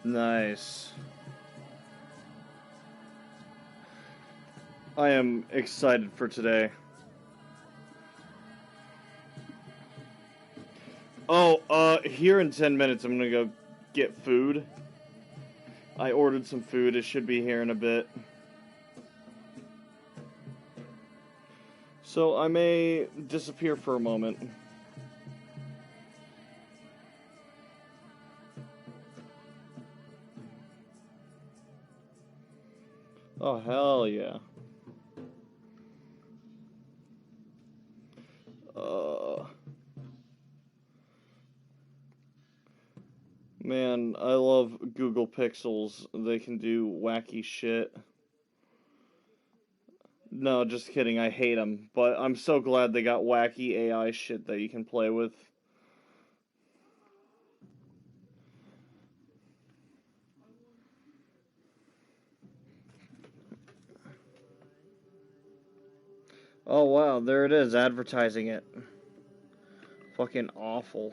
Nice. I am excited for today. Oh, here in 10 minutes I'm gonna go get food. I ordered some food. It should be here in a bit. So I may disappear for a moment. Oh, hell yeah. Man, I love Google Pixels. They can do wacky shit. No, just kidding. I hate them. But I'm so glad they got wacky AI shit that you can play with. Oh, wow. There it is, advertising it. Fucking awful.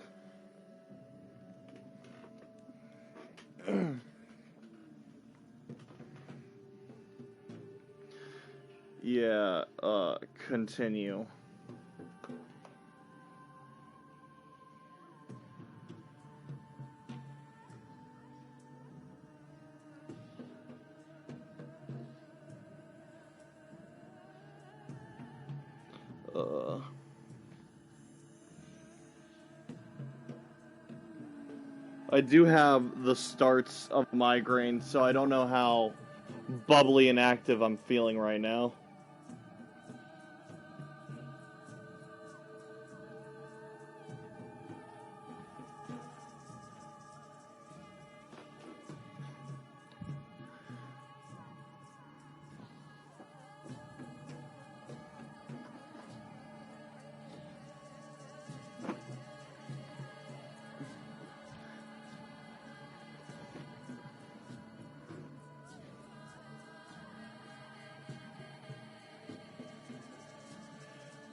Yeah, continue. I do have the starts of migraine, so I don't know how bubbly and active I'm feeling right now.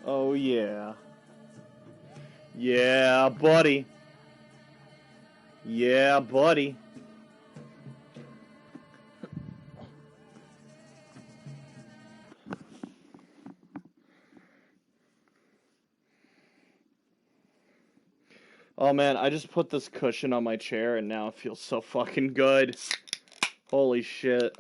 Oh, yeah. Yeah, buddy. Yeah, buddy. Oh, man, I just put this cushion on my chair, and now it feels so fucking good. Holy shit.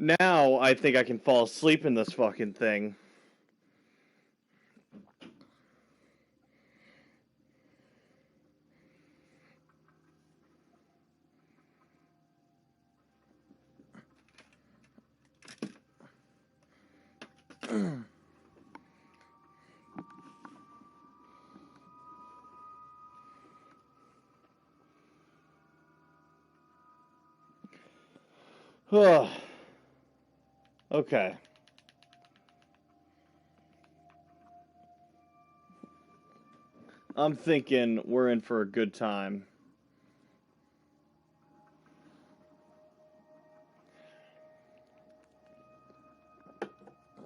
Now I think I can fall asleep in this fucking thing. Okay. I'm thinking we're in for a good time.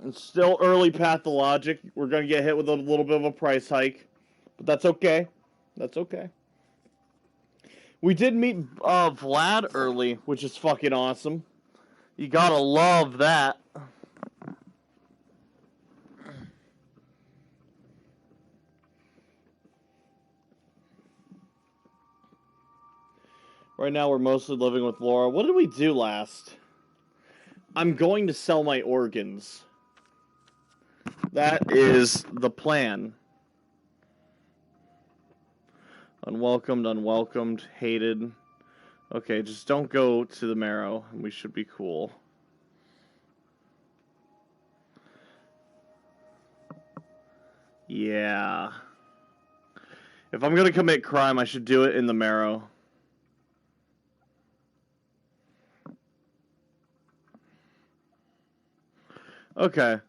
It's still early pathologic. We're going to get hit with a little bit of a price hike. But that's okay. That's okay. We did meet Vlad early, which is fucking awesome. You gotta love that. Right now we're mostly living with Laura. What did we do last? I'm going to sell my organs. That is the plan. Unwelcomed, unwelcomed, hated. Okay, just don't go to the marrow, and we should be cool. Yeah. If I'm gonna commit crime, I should do it in the marrow. Okay.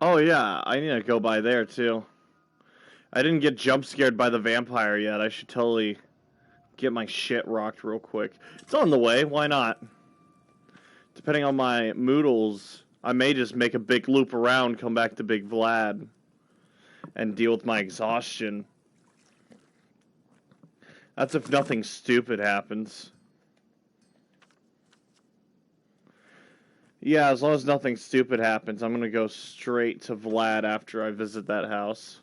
Oh yeah, I need to go by there too. I didn't get jump scared by the vampire yet. I should totally get my shit rocked real quick. It's on the way. Why not? Depending on my moodles, I may just make a big loop around, come back to Big Vlad, and deal with my exhaustion. That's if nothing stupid happens. Yeah, as long as nothing stupid happens, I'm gonna go straight to Vlad after I visit that house.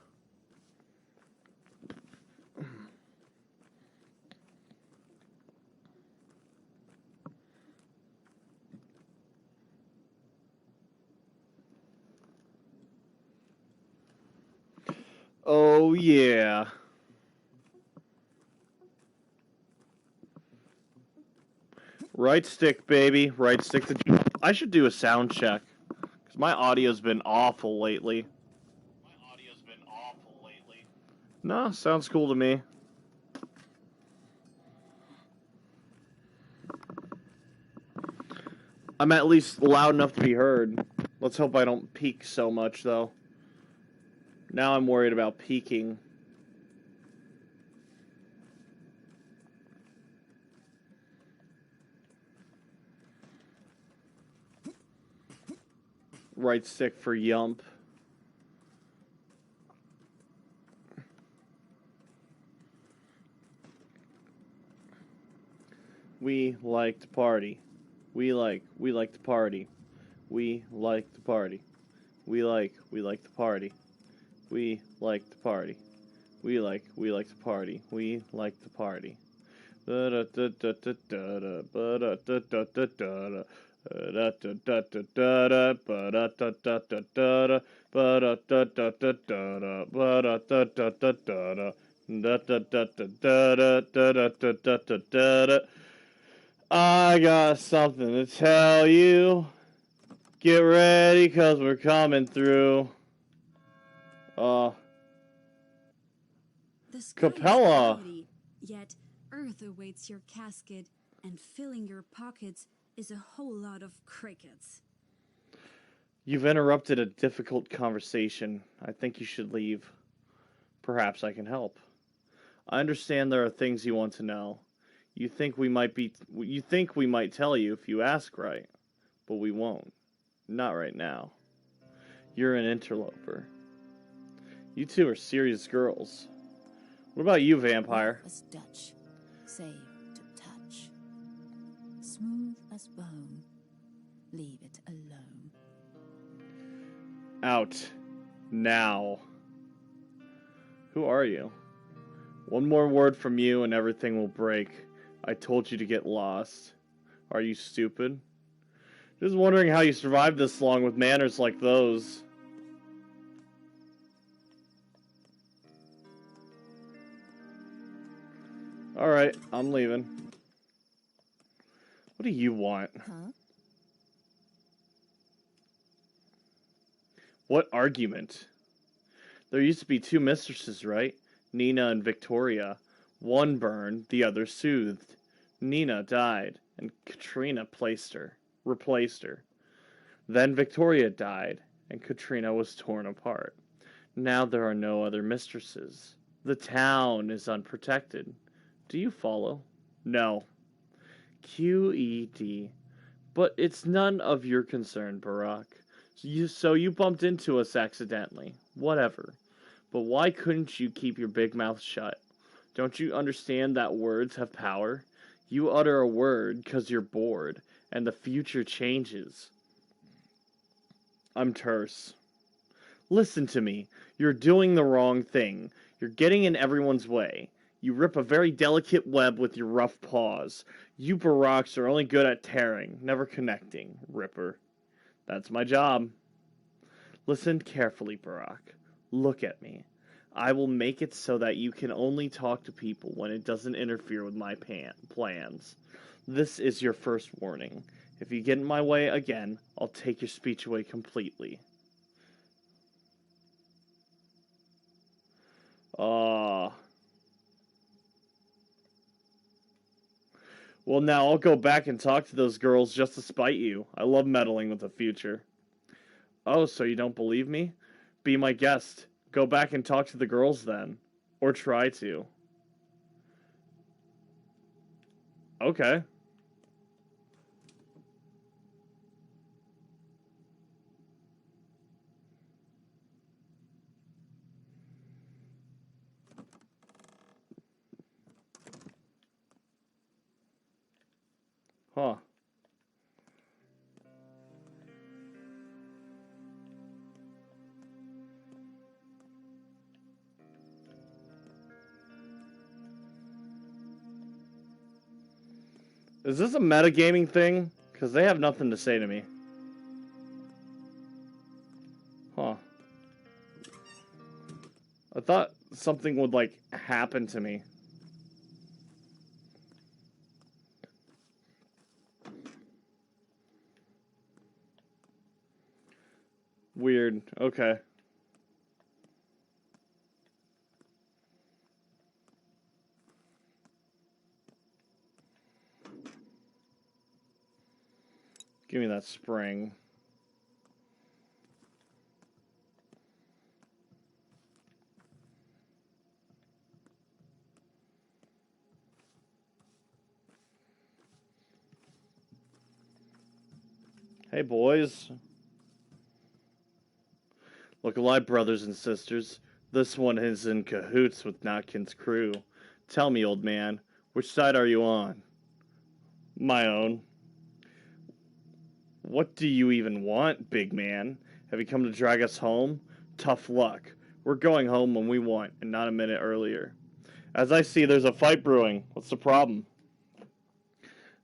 Oh, yeah. Right stick, baby. Right stick to jump. I should do a sound check, because my audio's been awful lately. No, sounds cool to me. I'm at least loud enough to be heard. Let's hope I don't peak so much, though. Now I'm worried about peaking. Right stick for yump. We like to party. We like to party. We like to party. We like to party. We like to party. We like to party. We like to party. I got something to tell you. Get ready, 'cause we're coming through. The sky Capella. is cloudy, yet earth awaits your casket, and filling your pockets is a whole lot of crickets. You've interrupted a difficult conversation. I think you should leave. Perhaps I can help. I understand there are things you want to know. You think we might tell you if you ask right, but we won't. Not right now. You're an interloper. You two are serious girls. What about you, vampire? Rough as Dutch, safe to touch, smooth as bone. Leave it alone. Out. Now. Who are you? One more word from you and everything will break. I told you to get lost. Are you stupid? Just wondering how you survived this long with manners like those. Alright, I'm leaving. What do you want? Huh? What argument? There used to be two mistresses, right? Nina and Victoria. One burned, the other soothed. Nina died, and Katrina replaced her. Then Victoria died, and Katrina was torn apart. Now there are no other mistresses. The town is unprotected. Do you follow? No. QED. But it's none of your concern, Barack. So you bumped into us accidentally. Whatever. But why couldn't you keep your big mouth shut? Don't you understand that words have power? You utter a word 'cause you're bored, and the future changes. I'm terse. Listen to me. You're doing the wrong thing. You're getting in everyone's way. You rip a very delicate web with your rough paws. You Baracks are only good at tearing, never connecting, Ripper. That's my job. Listen carefully, Barack. Look at me. I will make it so that you can only talk to people when it doesn't interfere with my plans. This is your first warning. If you get in my way again, I'll take your speech away completely. Well, now I'll go back and talk to those girls just to spite you. I love meddling with the future. Oh, so you don't believe me? Be my guest. Go back and talk to the girls then. Or try to. Okay. Huh. Is this a metagaming thing? Because they have nothing to say to me. Huh. I thought something would, like, happen to me. Weird. Okay. Give me that spring. Hey, boys. Look alive, brothers and sisters. This one is in cahoots with Notkin's crew. Tell me, old man, which side are you on? My own. What do you even want, big man? Have you come to drag us home? Tough luck. We're going home when we want, and not a minute earlier. As I see, there's a fight brewing. What's the problem?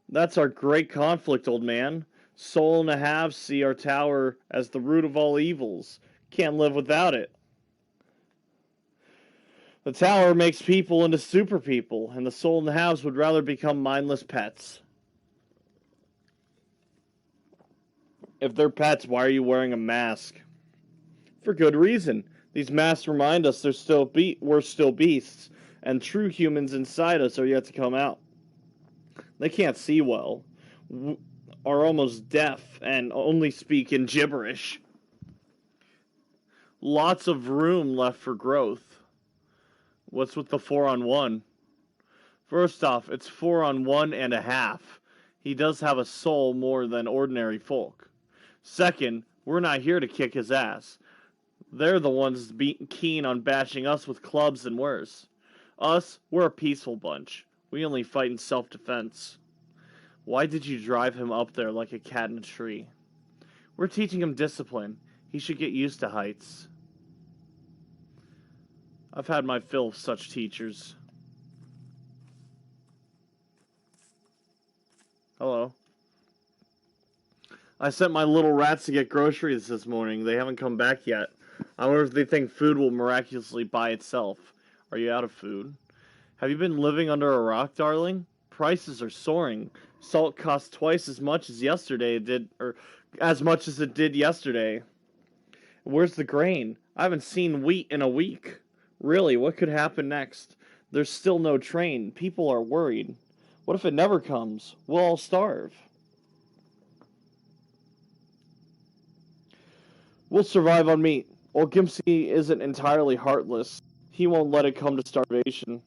That's our great conflict, old man. Soul and a half see our tower as the root of all evils. Can't live without it. The tower makes people into super people, and the soul and the halves would rather become mindless pets. If they're pets, why are you wearing a mask? For good reason. These masks remind us we're still beasts, and true humans inside us are yet to come out. They can't see well, are almost deaf, and only speak in gibberish. Lots of room left for growth. What's with the 4-on-1? First off, it's 4-on-1 and a half. He does have a soul more than ordinary folk. Second, we're not here to kick his ass. They're the ones keen on bashing us with clubs and worse. Us, we're a peaceful bunch. We only fight in self-defense. Why did you drive him up there like a cat in a tree? We're teaching him discipline. He should get used to heights. I've had my fill of such teachers. Hello. I sent my little rats to get groceries this morning. They haven't come back yet. I wonder if they think food will miraculously buy itself. Are you out of food? Have you been living under a rock, darling? Prices are soaring. Salt costs twice as much as as much as it did yesterday. Where's the grain? I haven't seen wheat in a week. Really, what could happen next? There's still no train. People are worried. What if it never comes? We'll all starve. We'll survive on meat. Old Gimpsy isn't entirely heartless. He won't let it come to starvation.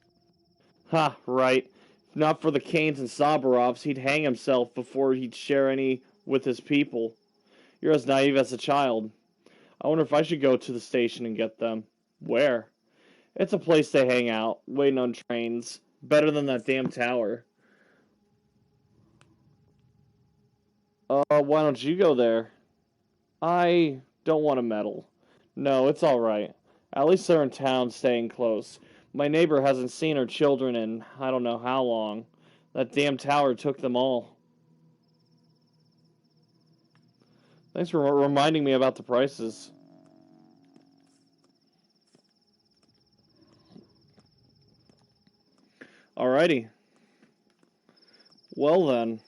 Ha, right. If not for the Canes and Sabarovs, he'd hang himself before he'd share any with his people. You're as naive as a child. I wonder if I should go to the station and get them. Where? It's a place they hang out, waiting on trains. Better than that damn tower. Why don't you go there? I don't want to meddle. No, it's alright. At least they're in town staying close. My neighbor hasn't seen her children in I don't know how long. That damn tower took them all. Thanks for reminding me about the prices. Alrighty. Well then.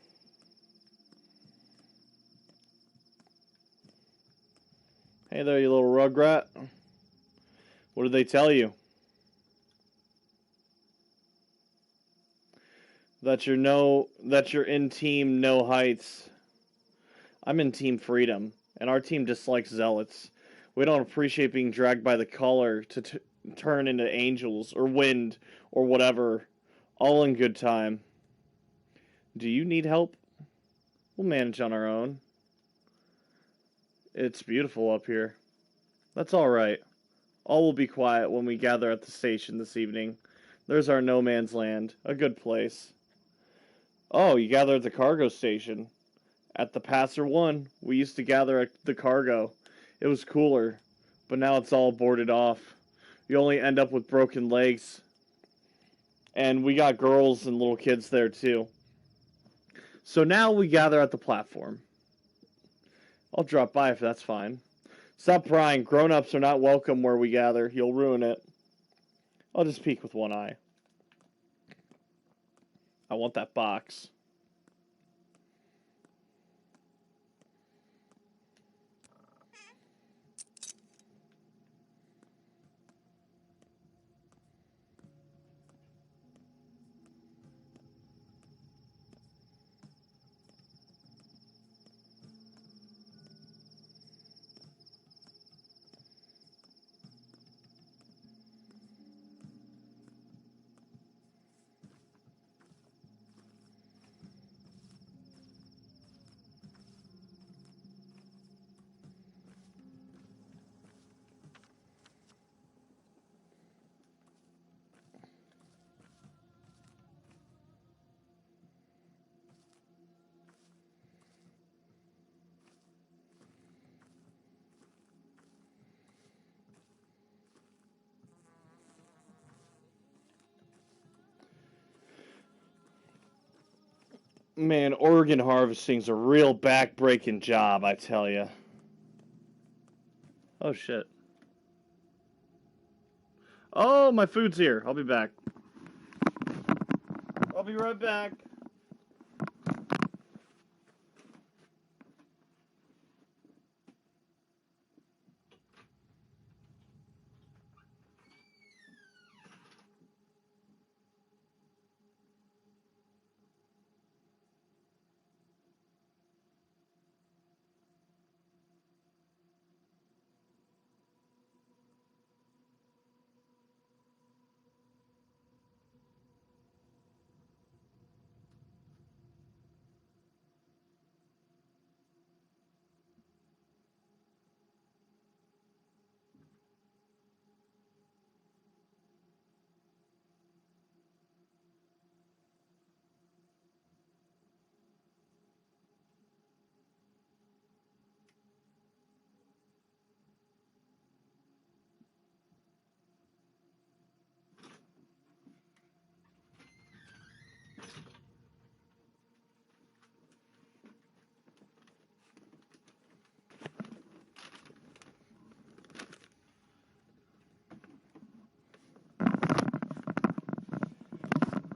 Hey there, you little rugrat. What did they tell you? That you're in team No Heights. I'm in team Freedom, and our team dislikes zealots. We don't appreciate being dragged by the collar to turn into angels or wind or whatever. All in good time. Do you need help? We'll manage on our own. It's beautiful up here. That's all right. All will be quiet when we gather at the station this evening. There's our no man's land, a good place. Oh, you gather at the cargo station. At the Passer 1, we used to gather at the cargo. It was cooler, but now it's all boarded off. You only end up with broken legs. And we got girls and little kids there too. So now we gather at the platform. I'll drop by if that's fine. Stop prying. Grown-ups are not welcome where we gather. You'll ruin it. I'll just peek with one eye. I want that box. Man, organ harvesting's a real back-breaking job, I tell ya. Oh, shit. Oh, my food's here. I'll be back. I'll be right back.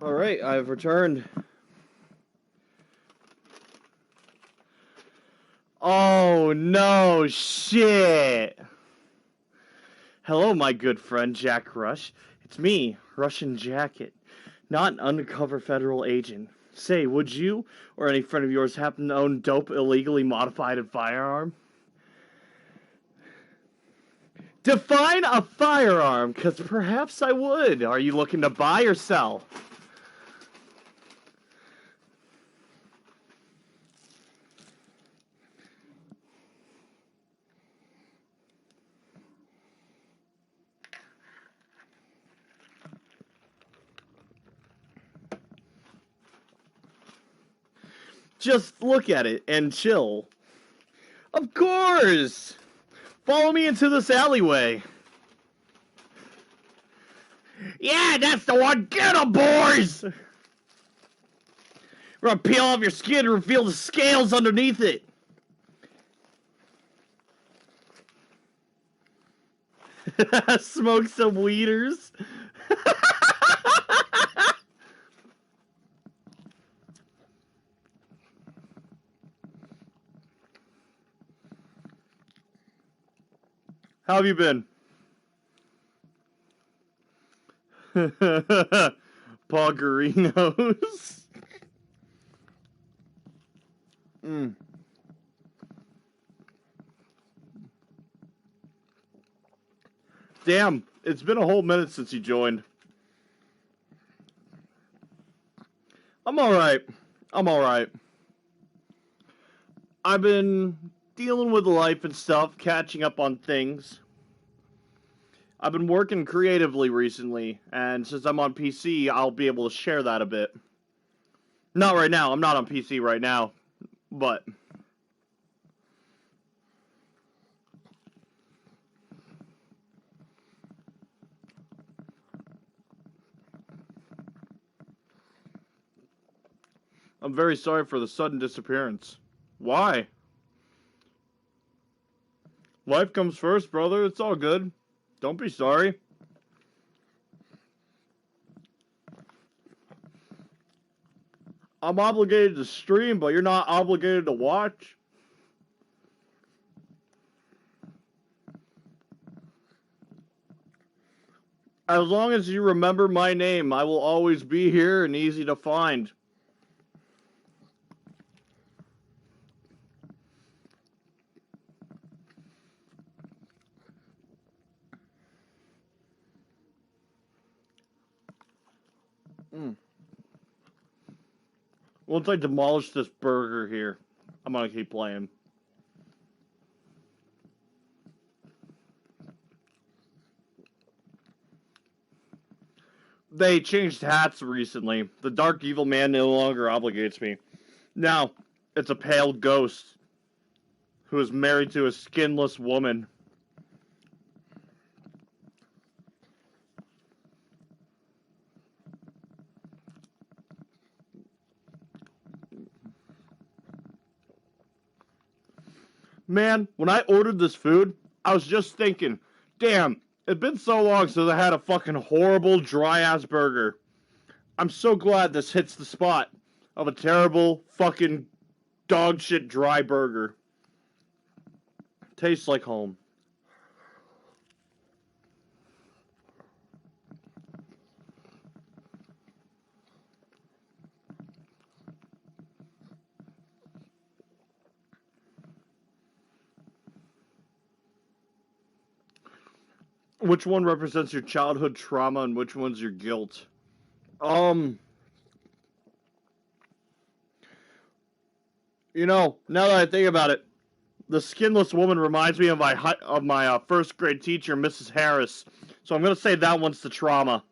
Alright, I've returned. Oh, no, shit! Hello, my good friend, Jack Rush. It's me, Russian Jacket, not an undercover federal agent. Say, would you, or any friend of yours, happen to own dope illegally modified a firearm? Define a firearm, because perhaps I would. Are you looking to buy or sell? Just look at it and chill. Of course! Follow me into this alleyway. Yeah, that's the one! Get 'em, boys! We're gonna peel off your skin and reveal the scales underneath it. Smoke some weeders. How have you been? Poggerinos. Damn, it's been a whole minute since you joined. I'm alright. I'm alright. I've been dealing with life and stuff, catching up on things. I've been working creatively recently, and since I'm on PC, I'll be able to share that a bit. Not right now, I'm not on PC right now, but... I'm very sorry for the sudden disappearance. Why? Life comes first, brother. It's all good. Don't be sorry. I'm obligated to stream, but you're not obligated to watch. As long as you remember my name, I will always be here and easy to find. Once I demolish this burger here, I'm gonna keep playing. They changed hats recently. The Dark Evil Man no longer obligates me. Now, it's a pale ghost who is married to a skinless woman. Man, when I ordered this food, I was just thinking, damn, it's been so long since I had a fucking horrible, dry-ass burger. I'm so glad this hits the spot of a terrible, fucking, dog shit dry burger. Tastes like home. Which one represents your childhood trauma and which one's your guilt? You know, now that I think about it, the skinless woman reminds me of my first grade teacher, Mrs. Harris. So I'm gonna say that one's the trauma.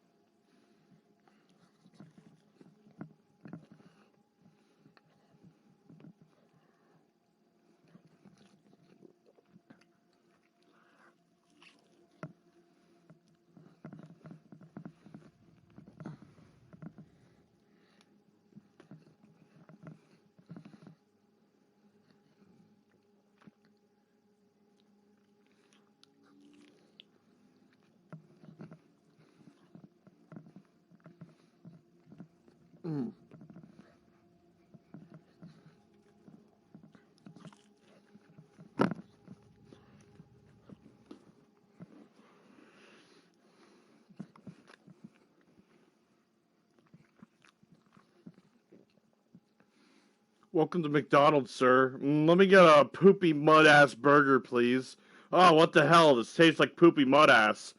Welcome to McDonald's, sir. Let me get a poopy mud-ass burger, please. Oh, what the hell? This tastes like poopy mud-ass.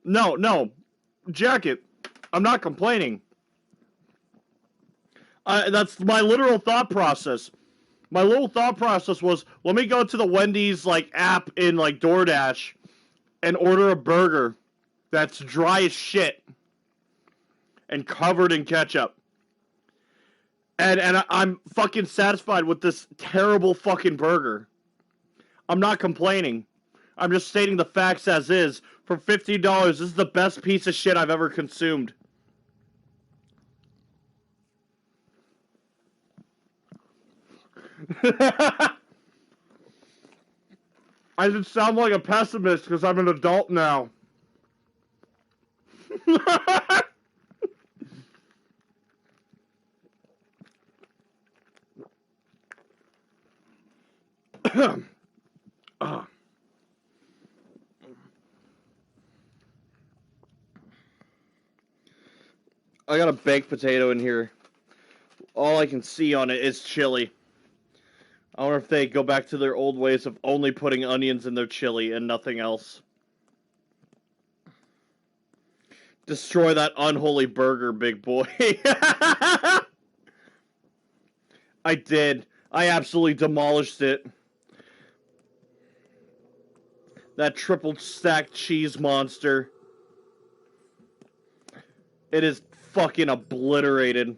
No. Jacket, I'm not complaining. That's my literal thought process. My little thought process was, let me go to the Wendy's, app in, DoorDash and order a burger that's dry as shit and covered in ketchup. And I'm fucking satisfied with this terrible fucking burger. I'm not complaining. I'm just stating the facts as is. For $50, this is the best piece of shit I've ever consumed. I just sound like a pessimist because I'm an adult now. I got a baked potato in here. All I can see on it is chili. I wonder if they go back to their old ways of only putting onions in their chili and nothing else. Destroy that unholy burger, big boy. I did. I absolutely demolished it. That triple stacked cheese monster. It is fucking obliterated.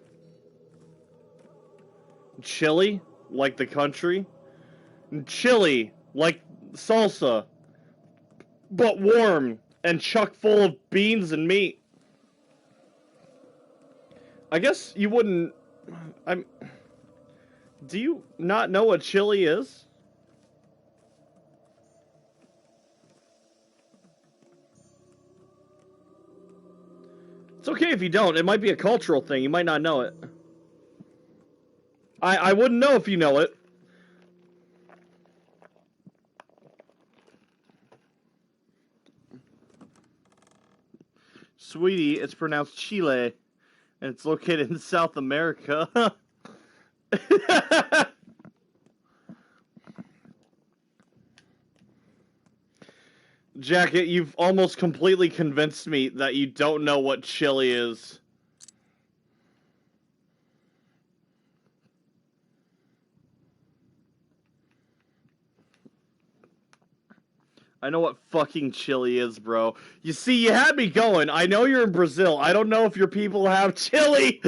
Chili, like the country. Chili, like salsa. But warm and chock full of beans and meat. I guess you wouldn't... Do you not know what chili is? It's okay if you don't. It might be a cultural thing. You might not know it. I wouldn't know if you know it. Sweetie, it's pronounced Chile, and it's located in South America. Jacket, you've almost completely convinced me that you don't know what chili is. I know what fucking chili is, bro. You see, you had me going. I know you're in Brazil. I don't know if your people have chili.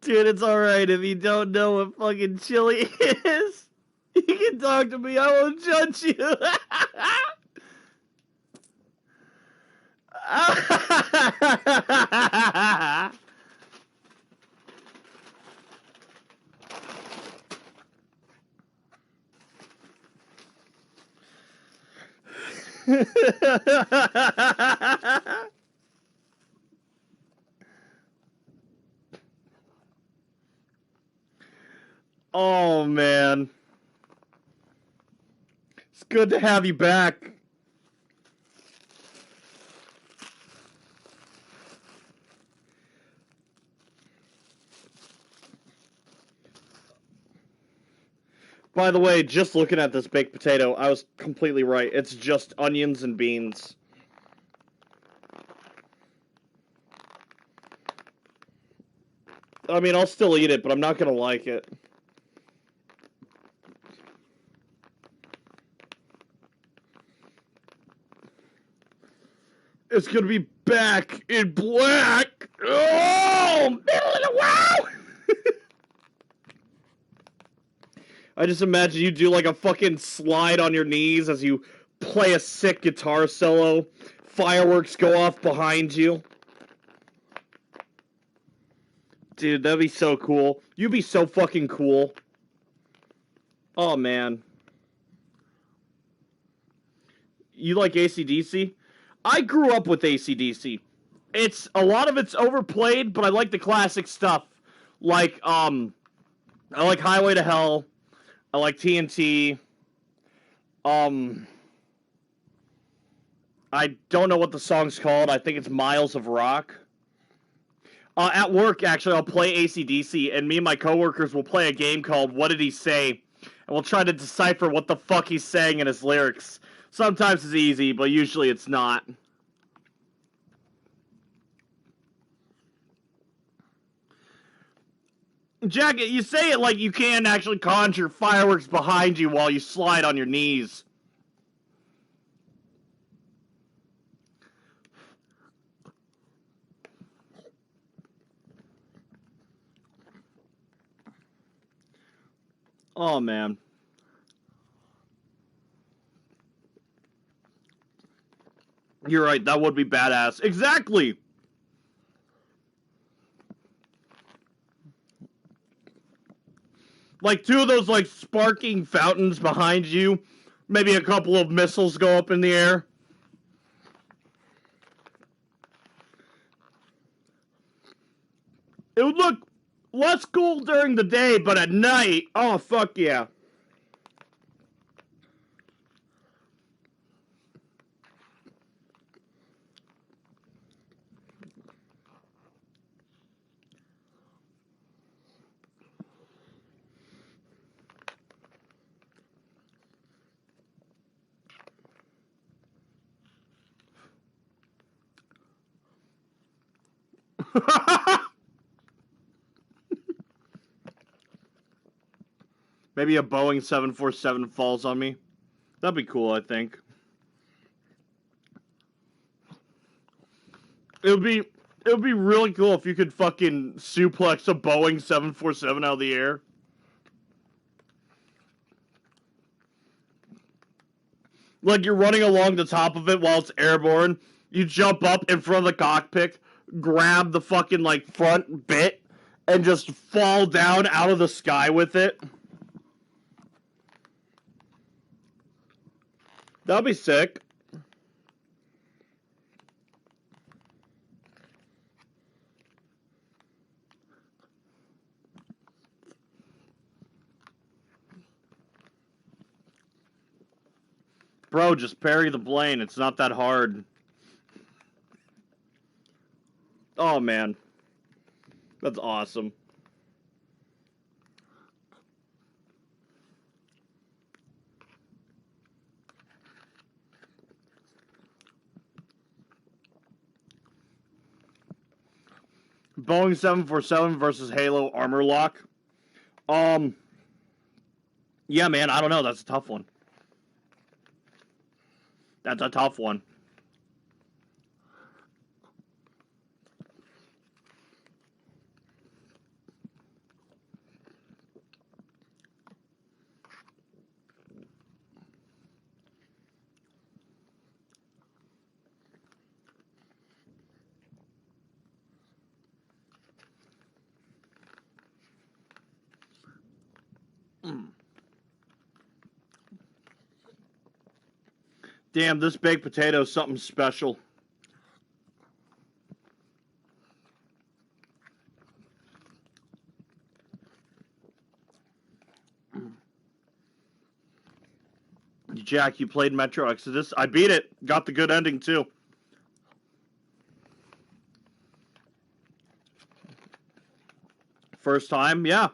Dude, it's alright if you don't know what fucking chili is. You can talk to me, I won't judge you. Oh, man. It's good to have you back. By the way, just looking at this baked potato, I was completely right. It's just onions and beans. I mean, I'll still eat it, but I'm not gonna like it. It's gonna be back in black. Oh, middle of the wow! I just imagine you do like a fucking slide on your knees as you play a sick guitar solo. Fireworks go off behind you. Dude, that'd be so cool. You'd be so fucking cool. Oh, man. You like AC/DC? I grew up with AC/DC. A lot of it's overplayed, but I like the classic stuff. Like, I like Highway to Hell. I like TNT. I don't know what the song's called. I think it's Miles of Rock. At work, actually, I'll play AC/DC, and me and my coworkers will play a game called What Did He Say? And we'll try to decipher what the fuck he's saying in his lyrics. Sometimes it's easy, but usually it's not. Jacket, you say it like you can actually conjure fireworks behind you while you slide on your knees. Oh, man. You're right, that would be badass. Exactly! Like, two of those, like, sparking fountains behind you. Maybe a couple of missiles go up in the air. It would look less cool during the day, but at night, oh, fuck yeah. Maybe a Boeing 747 falls on me. That'd be cool, I think. It would be really cool if you could fucking suplex a Boeing 747 out of the air. Like you're running along the top of it while it's airborne. You jump up in front of the cockpit, grab the fucking like front bit, and just fall down out of the sky with it. That'd be sick. Bro, just parry the plane. It's not that hard. Oh, man. That's awesome. Boeing 747 versus Halo armor lock. Yeah, man, I don't know. That's a tough one. That's a tough one. Damn, this baked potato is something special. Jack, you played Metro Exodus. I beat it. Got the good ending, too. First time, yeah.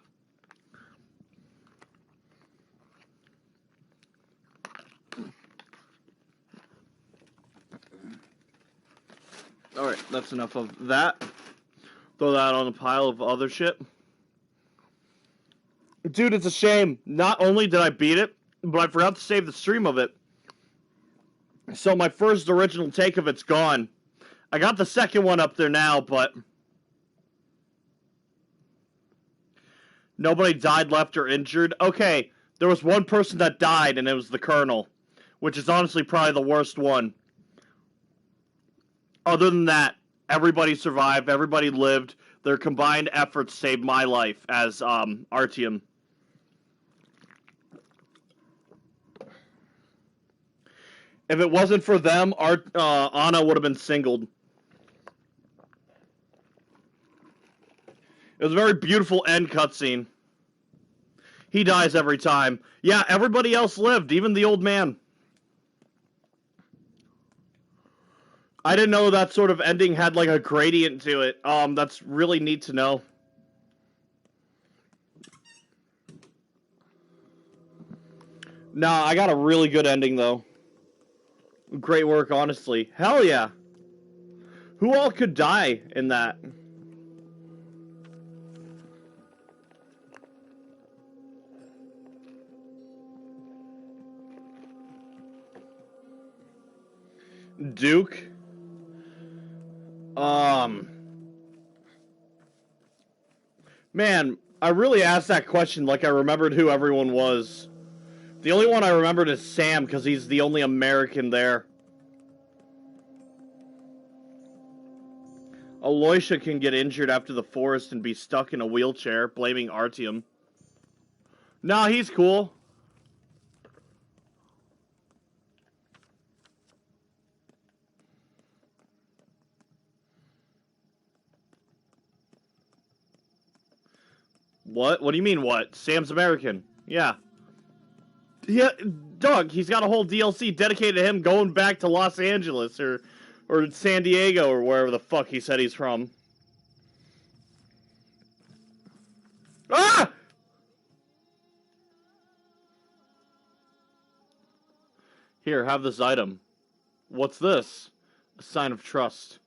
Alright, that's enough of that. Throw that on a pile of other shit. Dude, it's a shame. Not only did I beat it, but I forgot to save the stream of it. So my first original take of it's gone. I got the second one up there now, but nobody died, left, or injured. Okay, there was one person that died, and it was the Colonel, which is honestly probably the worst one. Other than that, everybody survived, everybody lived. Their combined efforts saved my life as Artyom. If it wasn't for them, Anna would have been singled. It was a very beautiful end cutscene. He dies every time. Yeah, everybody else lived, even the old man. I didn't know that sort of ending had like a gradient to it. That's really neat to know. Nah, I got a really good ending though. Great work, honestly. Hell yeah. Who all could die in that? Duke? Man, I really asked that question like I remembered who everyone was. The only one I remembered is Sam, because he's the only American there. Aloysia can get injured after the forest and be stuck in a wheelchair, blaming Artyom. Nah, he's cool. What? What do you mean, what? Sam's American. Yeah. Yeah, Doug, he's got a whole DLC dedicated to him going back to Los Angeles or San Diego or wherever the fuck he said he's from. Ah! Here, have this item. What's this? A sign of trust.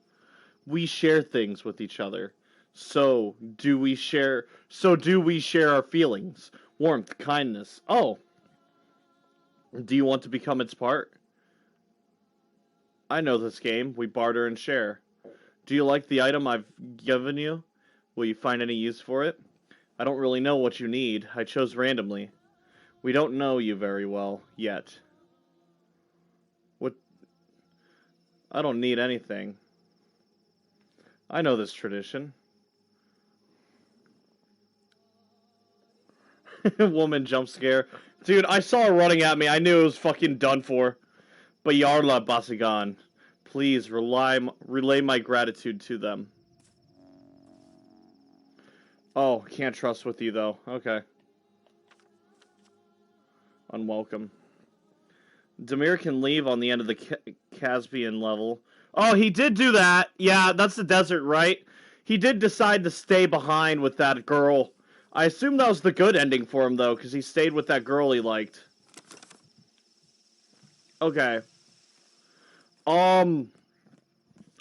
We share things with each other. So do we share our feelings, warmth, kindness. Oh, do you want to become its part? I know this game. We barter and share. Do you like the item I've given you? Will you find any use for it? I don't really know what you need. I chose randomly. We don't know you very well, yet. What? I don't need anything. I know this tradition. Woman jump scare. Dude, I saw her running at me. I knew it was fucking done for. But Yarla Basigan, please relay my gratitude to them. Oh, can't trust with you though. Okay. Unwelcome. Demir can leave on the end of the Caspian level. Oh, he did do that. Yeah, that's the desert, right? He did decide to stay behind with that girl. I assume that was the good ending for him, though, because he stayed with that girl he liked. Okay.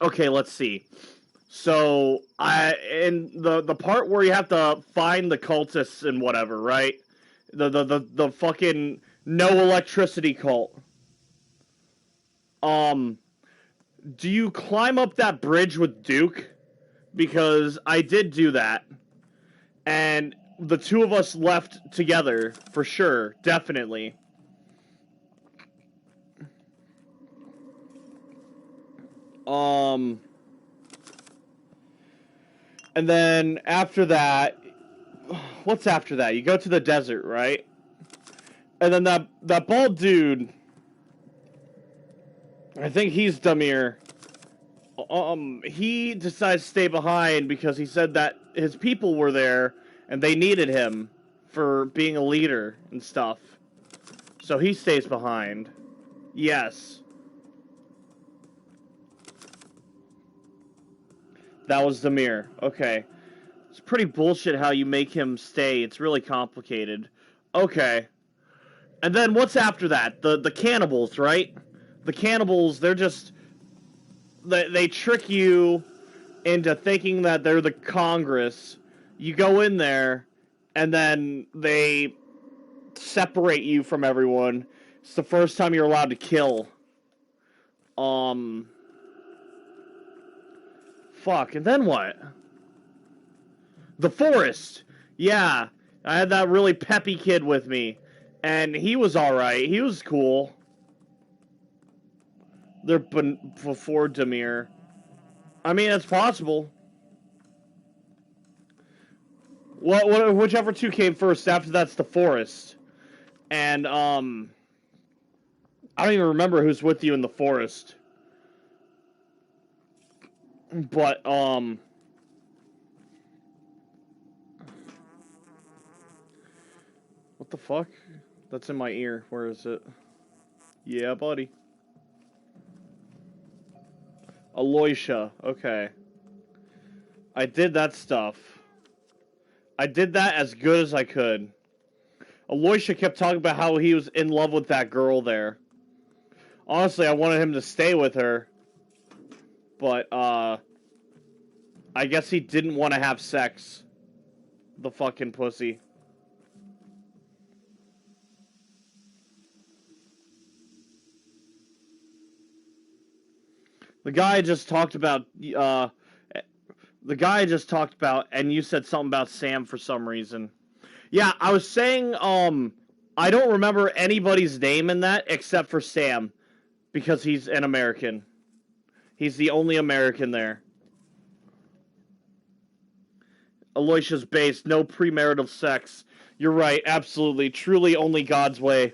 Okay, let's see. So, in the part where you have to find the cultists and whatever, right? The fucking no electricity cult. Do you climb up that bridge with Duke? Because I did do that. And the two of us left together, for sure, definitely. And then after that, what's after that? You go to the desert, right? And then that bald dude, I think he's Damir. He decides to stay behind because he said that his people were there and they needed him for being a leader and stuff. So he stays behind. Yes. That was Damir. Okay. It's pretty bullshit how you make him stay. It's really complicated. Okay. And then what's after that? The cannibals, right? The cannibals, they're just... They trick you into thinking that they're the Congress. You go in there, and then they separate you from everyone. It's the first time you're allowed to kill. Fuck, and then what? The forest! Yeah, I had that really peppy kid with me. And he was alright. He was cool. They're before Damir. I mean, it's possible. Whichever two came first, after that's the forest. And, I don't even remember who's with you in the forest. But, what the fuck? That's in my ear. Where is it? Yeah, buddy. Aloysia. Okay. I did that stuff. I did that as good as I could. Aloysia kept talking about how he was in love with that girl there. Honestly, I wanted him to stay with her. But, I guess he didn't want to have sex. The fucking pussy. The guy just talked about, and you said something about Sam for some reason. Yeah, I was saying, I don't remember anybody's name in that except for Sam, because he's an American. He's the only American there. Aloysia's base, no premarital sex. You're right, absolutely. Truly only God's way.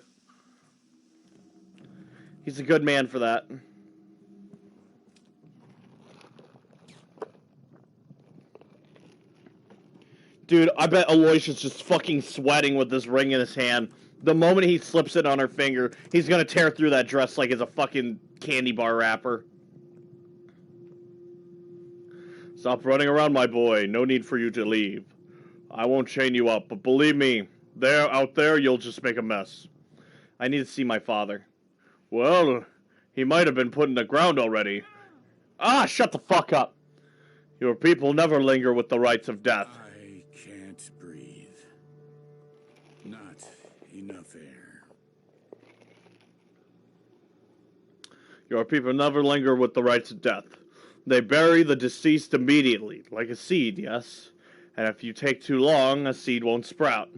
He's a good man for that. Dude, I bet Aloysius just fucking sweating with this ring in his hand. The moment he slips it on her finger, he's gonna tear through that dress like it's a fucking candy bar wrapper. Stop running around, my boy. No need for you to leave. I won't chain you up, but believe me, out there, you'll just make a mess. I need to see my father. Well, he might have been put in the ground already. Ah, shut the fuck up. Your people never linger with the rites of death. I can't breathe. Not enough air. Your people never linger with the rites of death. They bury the deceased immediately, like a seed, yes? And if you take too long, a seed won't sprout.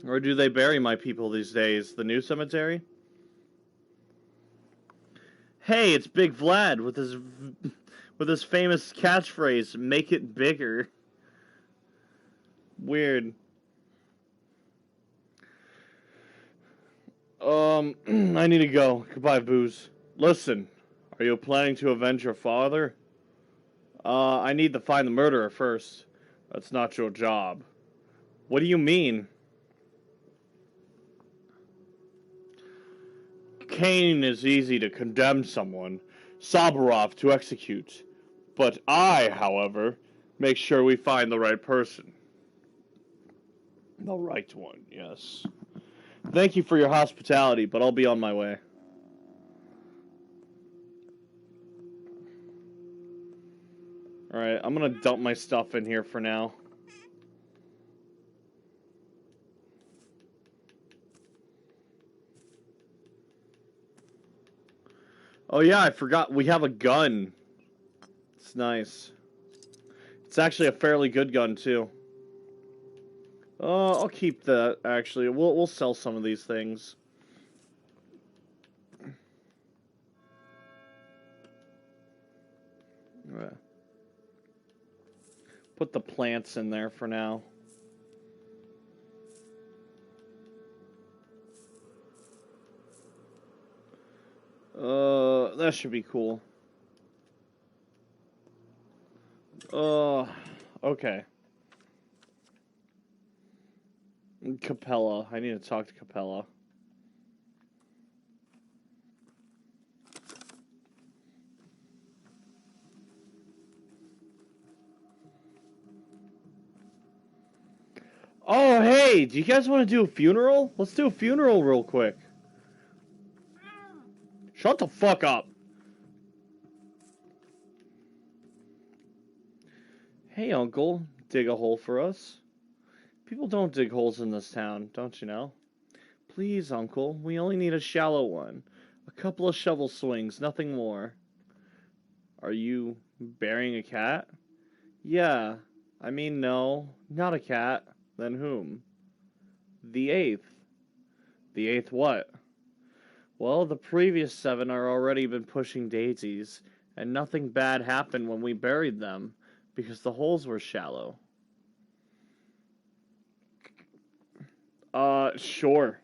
Where do they bury my people these days? The new cemetery? Hey, it's Big Vlad with his famous catchphrase, "Make it bigger." Weird. I need to go. Goodbye, Booze. Listen, are you planning to avenge your father? I need to find the murderer first. That's not your job. What do you mean? Cain is easy to condemn someone, Saburov to execute. But I, however, make sure we find the right person. The right one, yes. Thank you for your hospitality, but I'll be on my way. Alright, I'm gonna dump my stuff in here for now. Oh yeah, I forgot we have a gun. It's nice. It's actually a fairly good gun too. I'll keep that actually. We'll sell some of these things. Right. Put the plants in there for now. That should be cool. Okay. Capella. I need to talk to Capella. Oh, hey! Do you guys want to do a funeral? Let's do a funeral real quick. Shut the fuck up. Hey, Uncle. Dig a hole for us? People don't dig holes in this town, don't you know? Please, Uncle. We only need a shallow one. A couple of shovel swings, nothing more. Are you burying a cat? Yeah. I mean, no. Not a cat. Then whom? The eighth. The eighth what? Well, the previous 7 are already been pushing daisies, and nothing bad happened when we buried them, because the holes were shallow. Sure.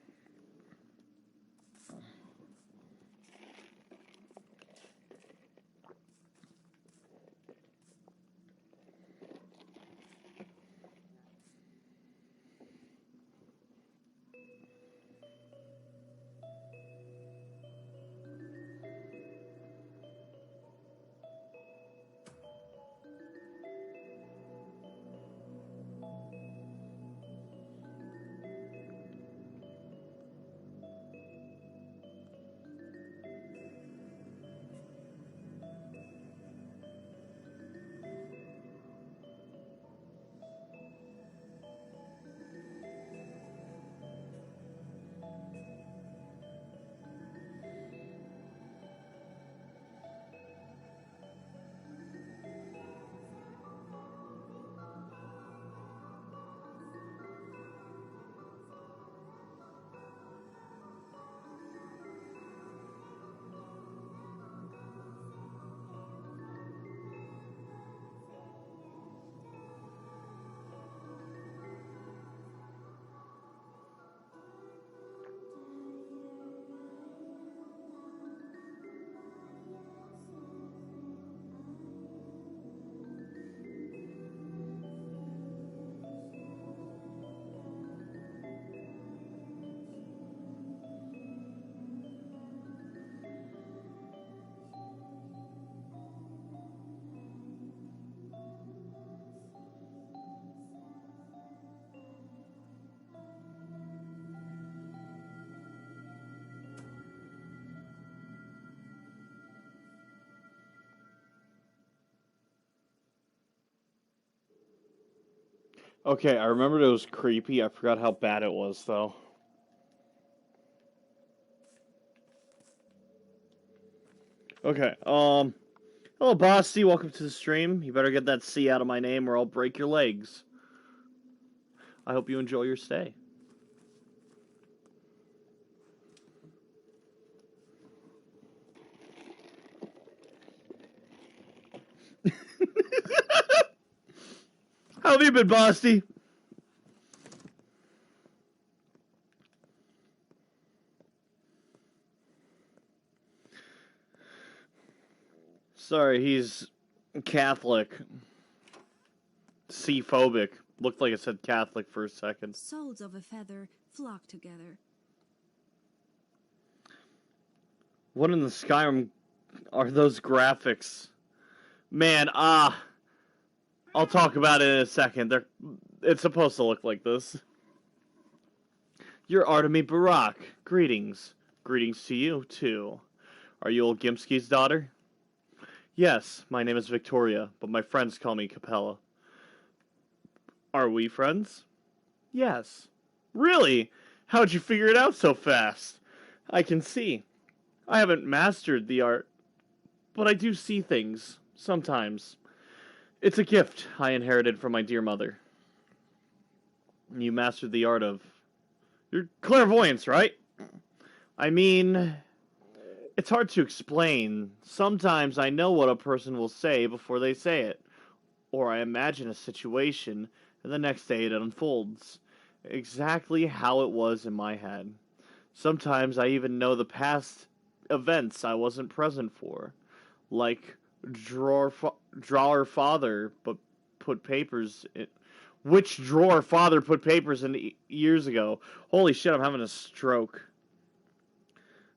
Okay, I remembered it was creepy. I forgot how bad it was, though. Okay, hello, Bossy. Welcome to the stream. You better get that C out of my name or I'll break your legs. I hope you enjoy your stay. How have you been, Bossy? Sorry, he's Catholic. C-phobic. Looked like it said Catholic for a second. Souls of a feather flock together. What in the Skyrim are those graphics? Man, I'll talk about it in a second. It's supposed to look like this. You're Artemy Barak. Greetings. Greetings to you, too. Are you old Gimski's daughter? Yes, my name is Victoria, but my friends call me Capella. Are we friends? Yes. Really? How'd you figure it out so fast? I can see. I haven't mastered the art, but I do see things, sometimes. It's a gift I inherited from my dear mother. You mastered the art of... You're clairvoyance, right? I mean... It's hard to explain. Sometimes I know what a person will say before they say it. Or I imagine a situation, and the next day it unfolds. Exactly how it was in my head. Sometimes I even know the past events I wasn't present for. Like drawer father but put papers in... Which drawer father put papers in years ago? Holy shit, I'm having a stroke.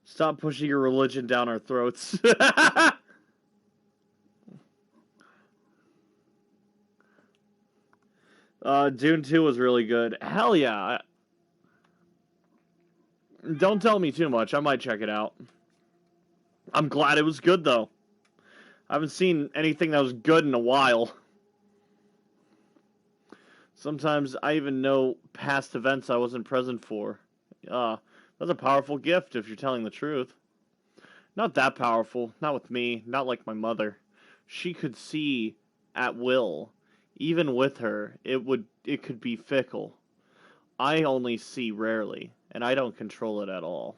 Stop pushing your religion down our throats. Dune 2 was really good. Hell yeah. Don't tell me too much. I might check it out. I'm glad it was good, though. I haven't seen anything that was good in a while. Sometimes I even know past events I wasn't present for. That's a powerful gift if you're telling the truth. Not that powerful. Not with me. Not like my mother. She could see at will. Even with her, it could be fickle. I only see rarely, and I don't control it at all.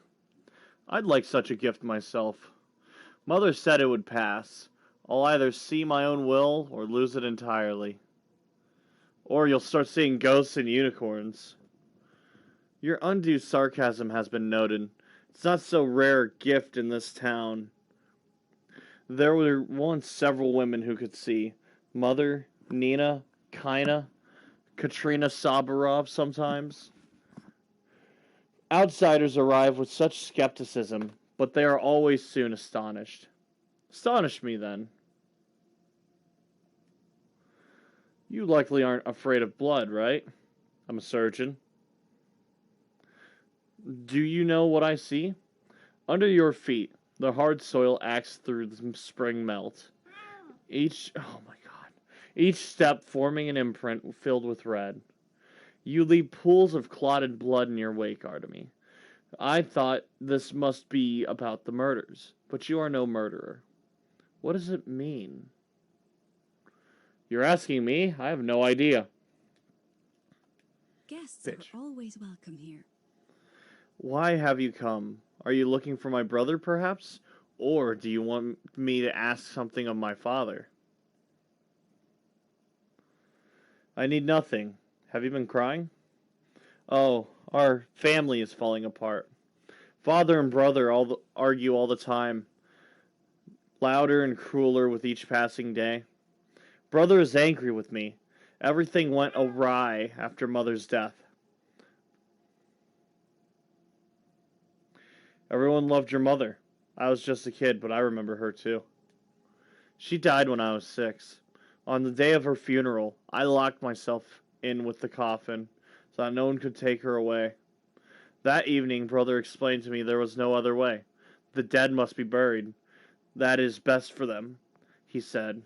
I'd like such a gift myself. Mother said it would pass. I'll either see my own will or lose it entirely. Or you'll start seeing ghosts and unicorns. Your undue sarcasm has been noted. It's not so rare a gift in this town. There were once several women who could see. Mother, Nina, Kaina, Katrina Sabarov sometimes. Outsiders arrive with such skepticism, but they are always soon astonished. Astonish me, then. You likely aren't afraid of blood, right? I'm a surgeon. Do you know what I see? Under your feet, the hard soil acts through the spring melt. Oh my god. Each step forming an imprint filled with red. You leave pools of clotted blood in your wake, Artemy. I thought this must be about the murders, but you are no murderer. What does it mean? You're asking me? I have no idea. Guests Bitch. are always welcome here. Why have you come? Are you looking for my brother, perhaps? Or do you want me to ask something of my father? I need nothing. Have you been crying? Oh, our family is falling apart. Father and brother argue all the time, louder and crueler with each passing day. Brother is angry with me. Everything went awry after Mother's death. Everyone loved your mother. I was just a kid, but I remember her too. She died when I was 6. On the day of her funeral, I locked myself in with the coffin so that no one could take her away. That evening, Brother explained to me there was no other way. The dead must be buried. That is best for them, he said.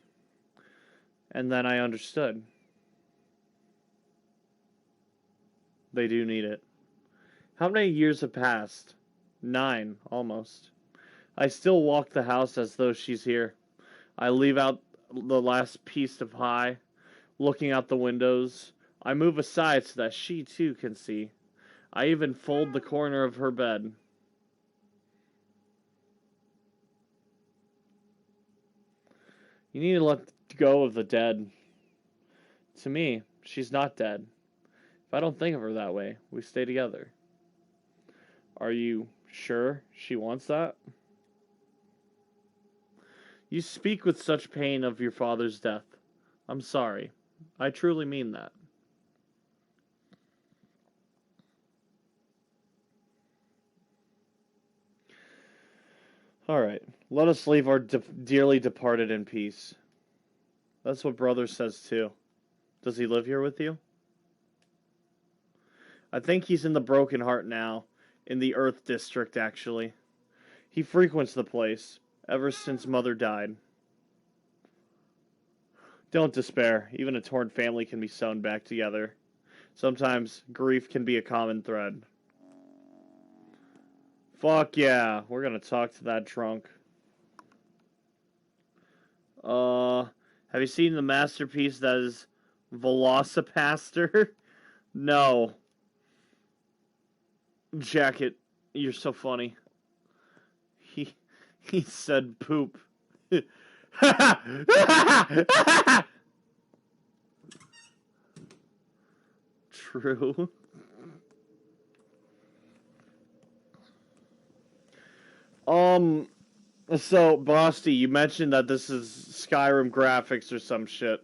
And then I understood. They do need it. How many years have passed? 9, almost. I still walk the house as though she's here. I leave out the last piece of pie, looking out the windows. I move aside so that she too can see. I even fold the corner of her bed. You need to let go of the dead. To me, she's not dead. If I don't think of her that way, we stay together. Are you sure she wants that? You speak with such pain of your father's death. I'm sorry. I truly mean that. Alright, let us leave our dearly departed in peace. That's what brother says too. Does he live here with you? I think he's in the Broken Heart now, in the Earth District actually. He frequents the place, ever since Mother died. Don't despair, even a torn family can be sewn back together. Sometimes grief can be a common thread. Fuck yeah, we're gonna talk to that drunk. Have you seen the masterpiece that is Velocipaster? No. Jacket, you're so funny. He said poop. True. So, Basti, you mentioned that this is Skyrim graphics or some shit.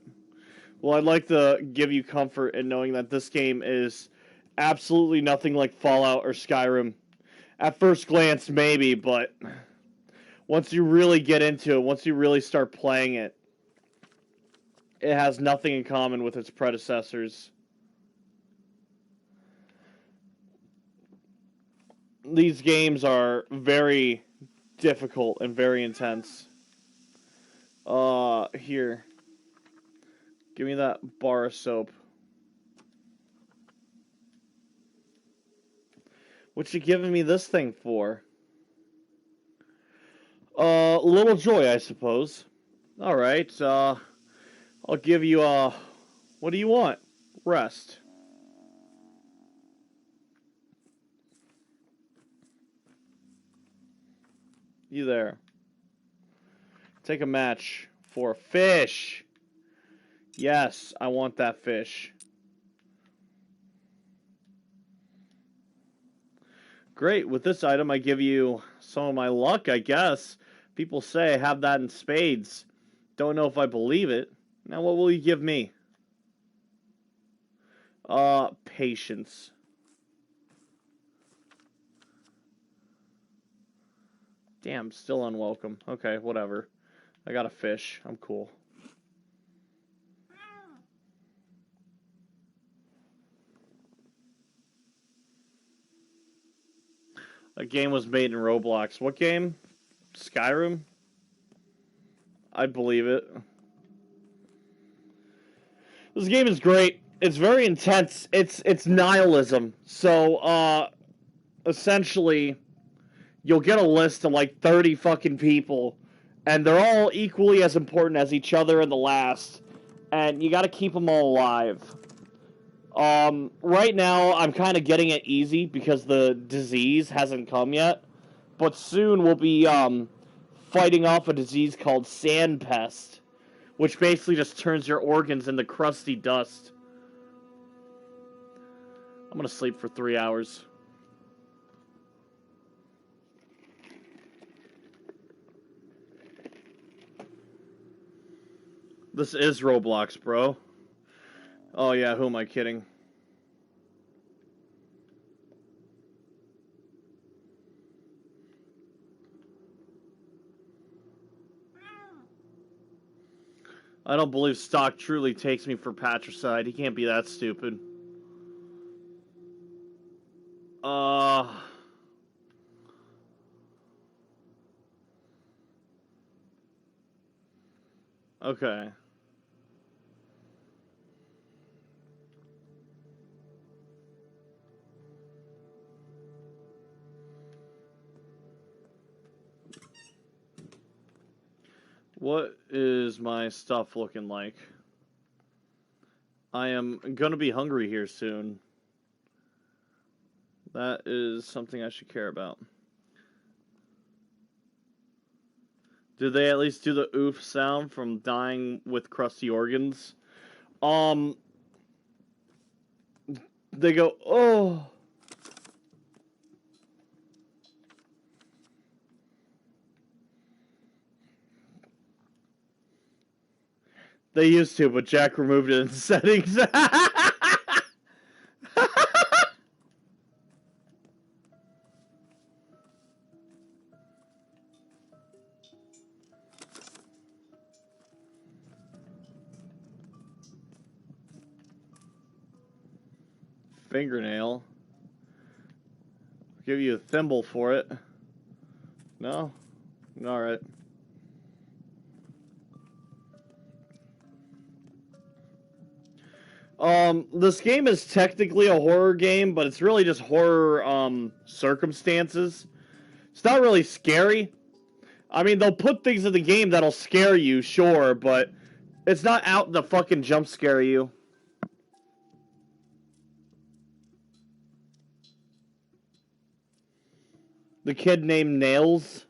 Well, I'd like to give you comfort in knowing that this game is absolutely nothing like Fallout or Skyrim. At first glance, maybe, but once you really get into it, once you really start playing it, it has nothing in common with its predecessors. These games are very difficult and very intense. Here. Give me that bar of soap. What you giving me this thing for? Little joy, I suppose. Alright, I'll give you, what do you want? Rest. You there. Take a match for a fish. Yes, I want that fish. Great. With this item, I give you some of my luck, I guess. People say I have that in spades. Don't know if I believe it. Now, what will you give me? Patience. Damn, still unwelcome. Okay, whatever. I got a fish. I'm cool. A game was made in Roblox. What game? Skyrim? I believe it. This game is great. It's very intense. It's nihilism. So, essentially, you'll get a list of like 30 fucking people, and they're all equally as important as each other and the last, and you gotta keep them all alive. Right now, I'm kind of getting it easy because the disease hasn't come yet, but soon we'll be, fighting off a disease called sand pest, which basically just turns your organs into crusty dust. I'm gonna sleep for 3 hours. This is Roblox, bro. Oh yeah, who am I kidding? I don't believe Stock truly takes me for patricide. He can't be that stupid. Okay. What is my stuff looking like? I am gonna be hungry here soon. That is something I should care about. Do they at least do the oof sound from dying with crusty organs? They go, oh. They used to, but Jack removed it in settings. Fingernail. Give you a thimble for it. No? Alright. This game is technically a horror game, but it's really just horror, circumstances. It's not really scary. I mean, they'll put things in the game that'll scare you, sure, but it's not out to fucking jump scare you. The kid named Nails.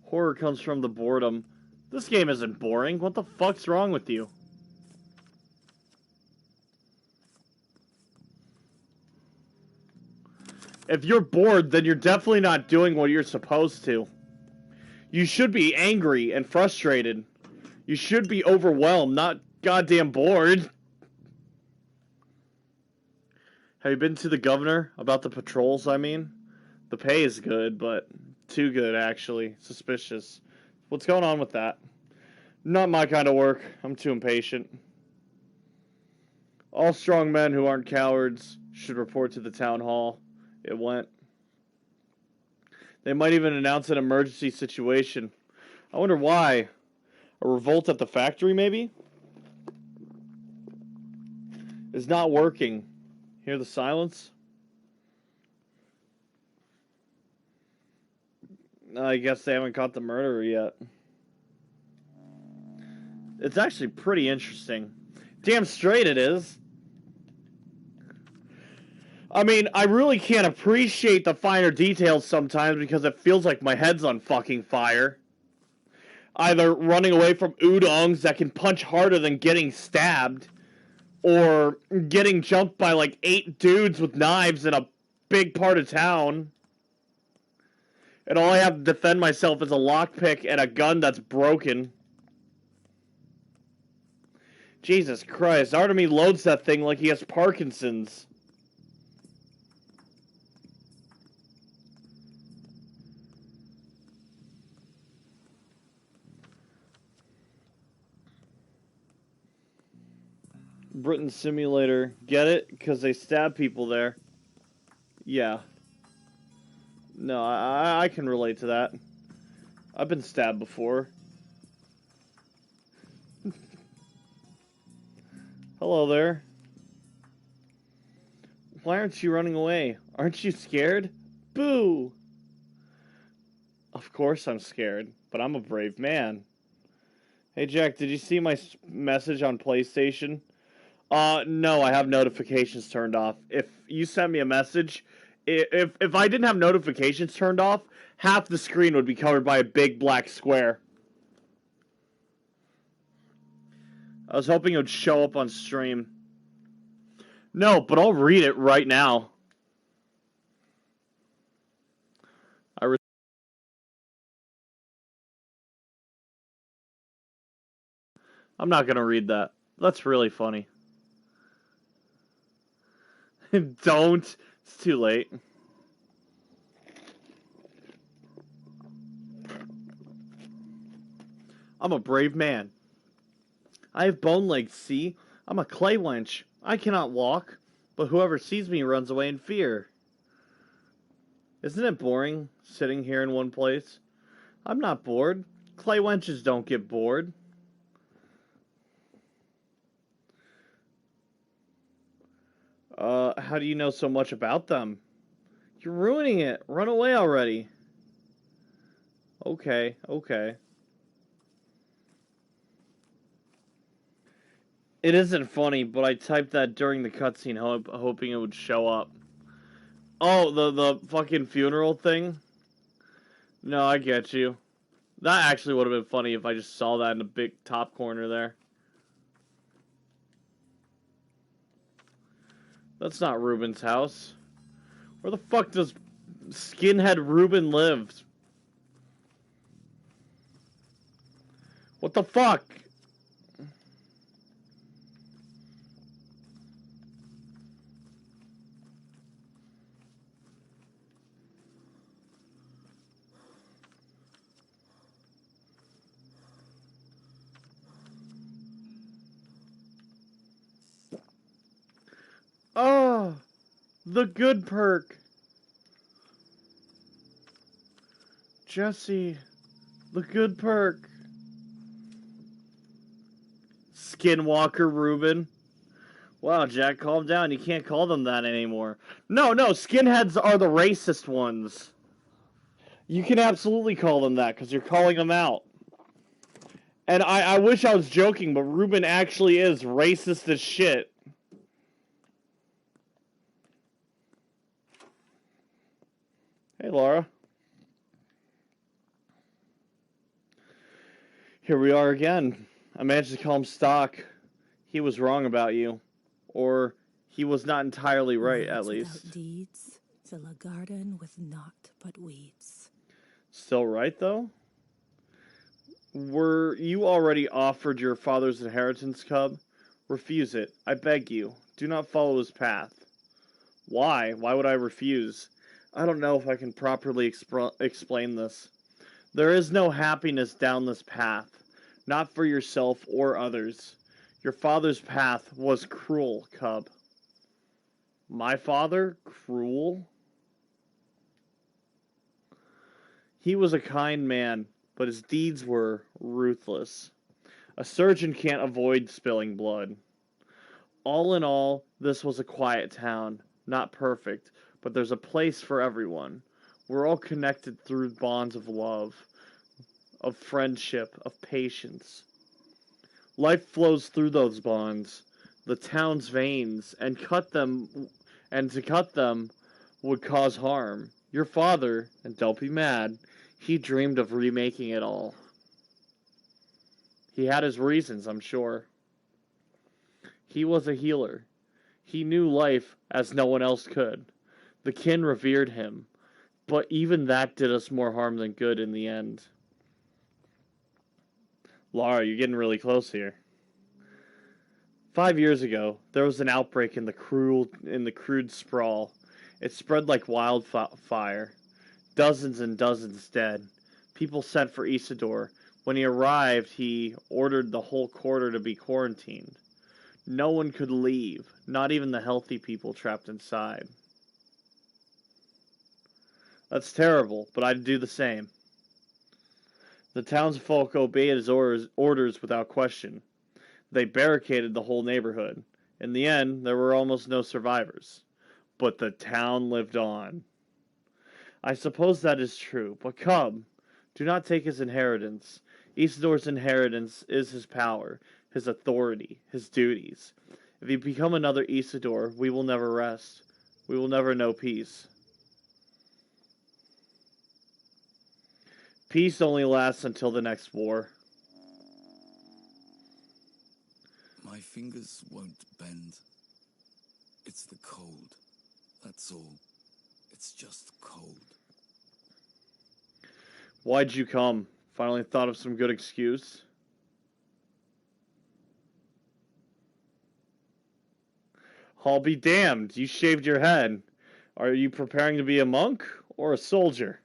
Horror comes from the boredom. This game isn't boring. What the fuck's wrong with you? If you're bored, then you're definitely not doing what you're supposed to. You should be angry and frustrated. You should be overwhelmed, not goddamn bored. Have you been to the governor about the patrols, I mean? The pay is good, but too good, actually. Suspicious. What's going on with that? Not my kind of work. I'm too impatient. All strong men who aren't cowards should report to the town hall. It went. They might even announce an emergency situation. I wonder why. A revolt at the factory, maybe? It's not working. Hear the silence? I guess they haven't caught the murderer yet. It's actually pretty interesting. Damn straight it is. I mean, I really can't appreciate the finer details sometimes because it feels like my head's on fucking fire. Either running away from udongs that can punch harder than getting stabbed, or getting jumped by like 8 dudes with knives in a big part of town. And all I have to defend myself is a lockpick and a gun that's broken. Jesus Christ, Artemy loads that thing like he has Parkinson's. Britain Simulator. Get it? Because they stab people there. Yeah. No, I can relate to that. I've been stabbed before. Hello there. Why aren't you running away? Aren't you scared? Boo! Of course I'm scared, but I'm a brave man. Hey Jack, did you see my message on PlayStation? No, I have notifications turned off. If you sent me a message, if I didn't have notifications turned off, half the screen would be covered by a big black square. I was hoping it would show up on stream. No, but I'll read it right now. I'm not gonna read that. That's really funny. Don't. It's too late. I'm a brave man. I have bone legs, see? I'm a clay wench. I cannot walk, but whoever sees me runs away in fear. Isn't it boring, sitting here in one place? I'm not bored. Clay wenches don't get bored. How do you know so much about them? You're ruining it. Run away already. Okay, okay. It isn't funny, but I typed that during the cutscene, hoping it would show up. Oh, the fucking funeral thing? No, I get you. That actually would have been funny if I just saw that in the big top corner there. That's not Ruben's house. Where the fuck does Skinhead Ruben live? What the fuck? Oh, the good perk. Jesse, the good perk. Skinwalker Ruben. Wow, Jack, calm down. You can't call them that anymore. No, skinheads are the racist ones. You can absolutely call them that, because you're calling them out. And I wish I was joking, but Ruben actually is racist as shit. Hey, Laura. Here we are again. I managed to call him Stock. He was wrong about you. Or he was not entirely right, at least. Without deeds, till a garden with naught but weeds. Still right, though? Were you already offered your father's inheritance, Cub? Refuse it. I beg you. Do not follow his path. Why? Why would I refuse? I don't know if I can properly explain this. There is no happiness down this path. Not for yourself or others. Your father's path was cruel, Cub. My father? Cruel? He was a kind man, but his deeds were ruthless. A surgeon can't avoid spilling blood. All in all, this was a quiet town. Not perfect, but there's a place for everyone. We're all connected through bonds of love, of friendship, of patience. Life flows through those bonds, the town's veins, and to cut them would cause harm. Your father, and don't be mad, he dreamed of remaking it all. He had his reasons, I'm sure. He was a healer. He knew life as no one else could. The kin revered him, but even that did us more harm than good in the end. Laura, you're getting really close here. 5 years ago, there was an outbreak in the crude sprawl. It spread like wildfire. Dozens and dozens dead. People sent for Isidore. When he arrived, he ordered the whole quarter to be quarantined. No one could leave, not even the healthy people trapped inside. That's terrible, but I'd do the same. The townsfolk obeyed his orders without question. They barricaded the whole neighborhood. In the end, there were almost no survivors. But the town lived on. I suppose that is true, but Cub, do not take his inheritance. Isidore's inheritance is his power, his authority, his duties. If you become another Isidore, we will never rest. We will never know peace. Peace only lasts until the next war. My fingers won't bend. It's the cold. That's all. It's just cold. Why'd you come? Finally thought of some good excuse? I'll be damned. You shaved your head. Are you preparing to be a monk or a soldier?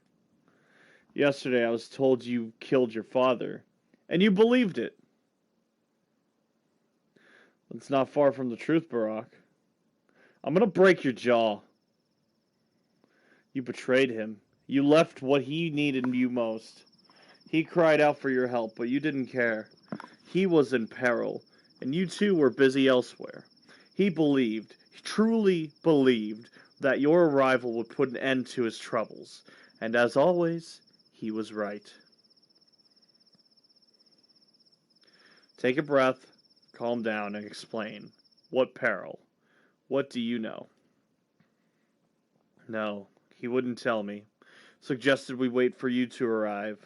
Yesterday I was told you killed your father, and you believed it. That's not far from the truth, Barack. I'm gonna break your jaw. You betrayed him. You left what he needed you most. He cried out for your help, but you didn't care. He was in peril, and you too were busy elsewhere. He truly believed, that your arrival would put an end to his troubles, and as always, he was right. Take a breath, calm down, and explain. What peril? What do you know? No, he wouldn't tell me. Suggested we wait for you to arrive.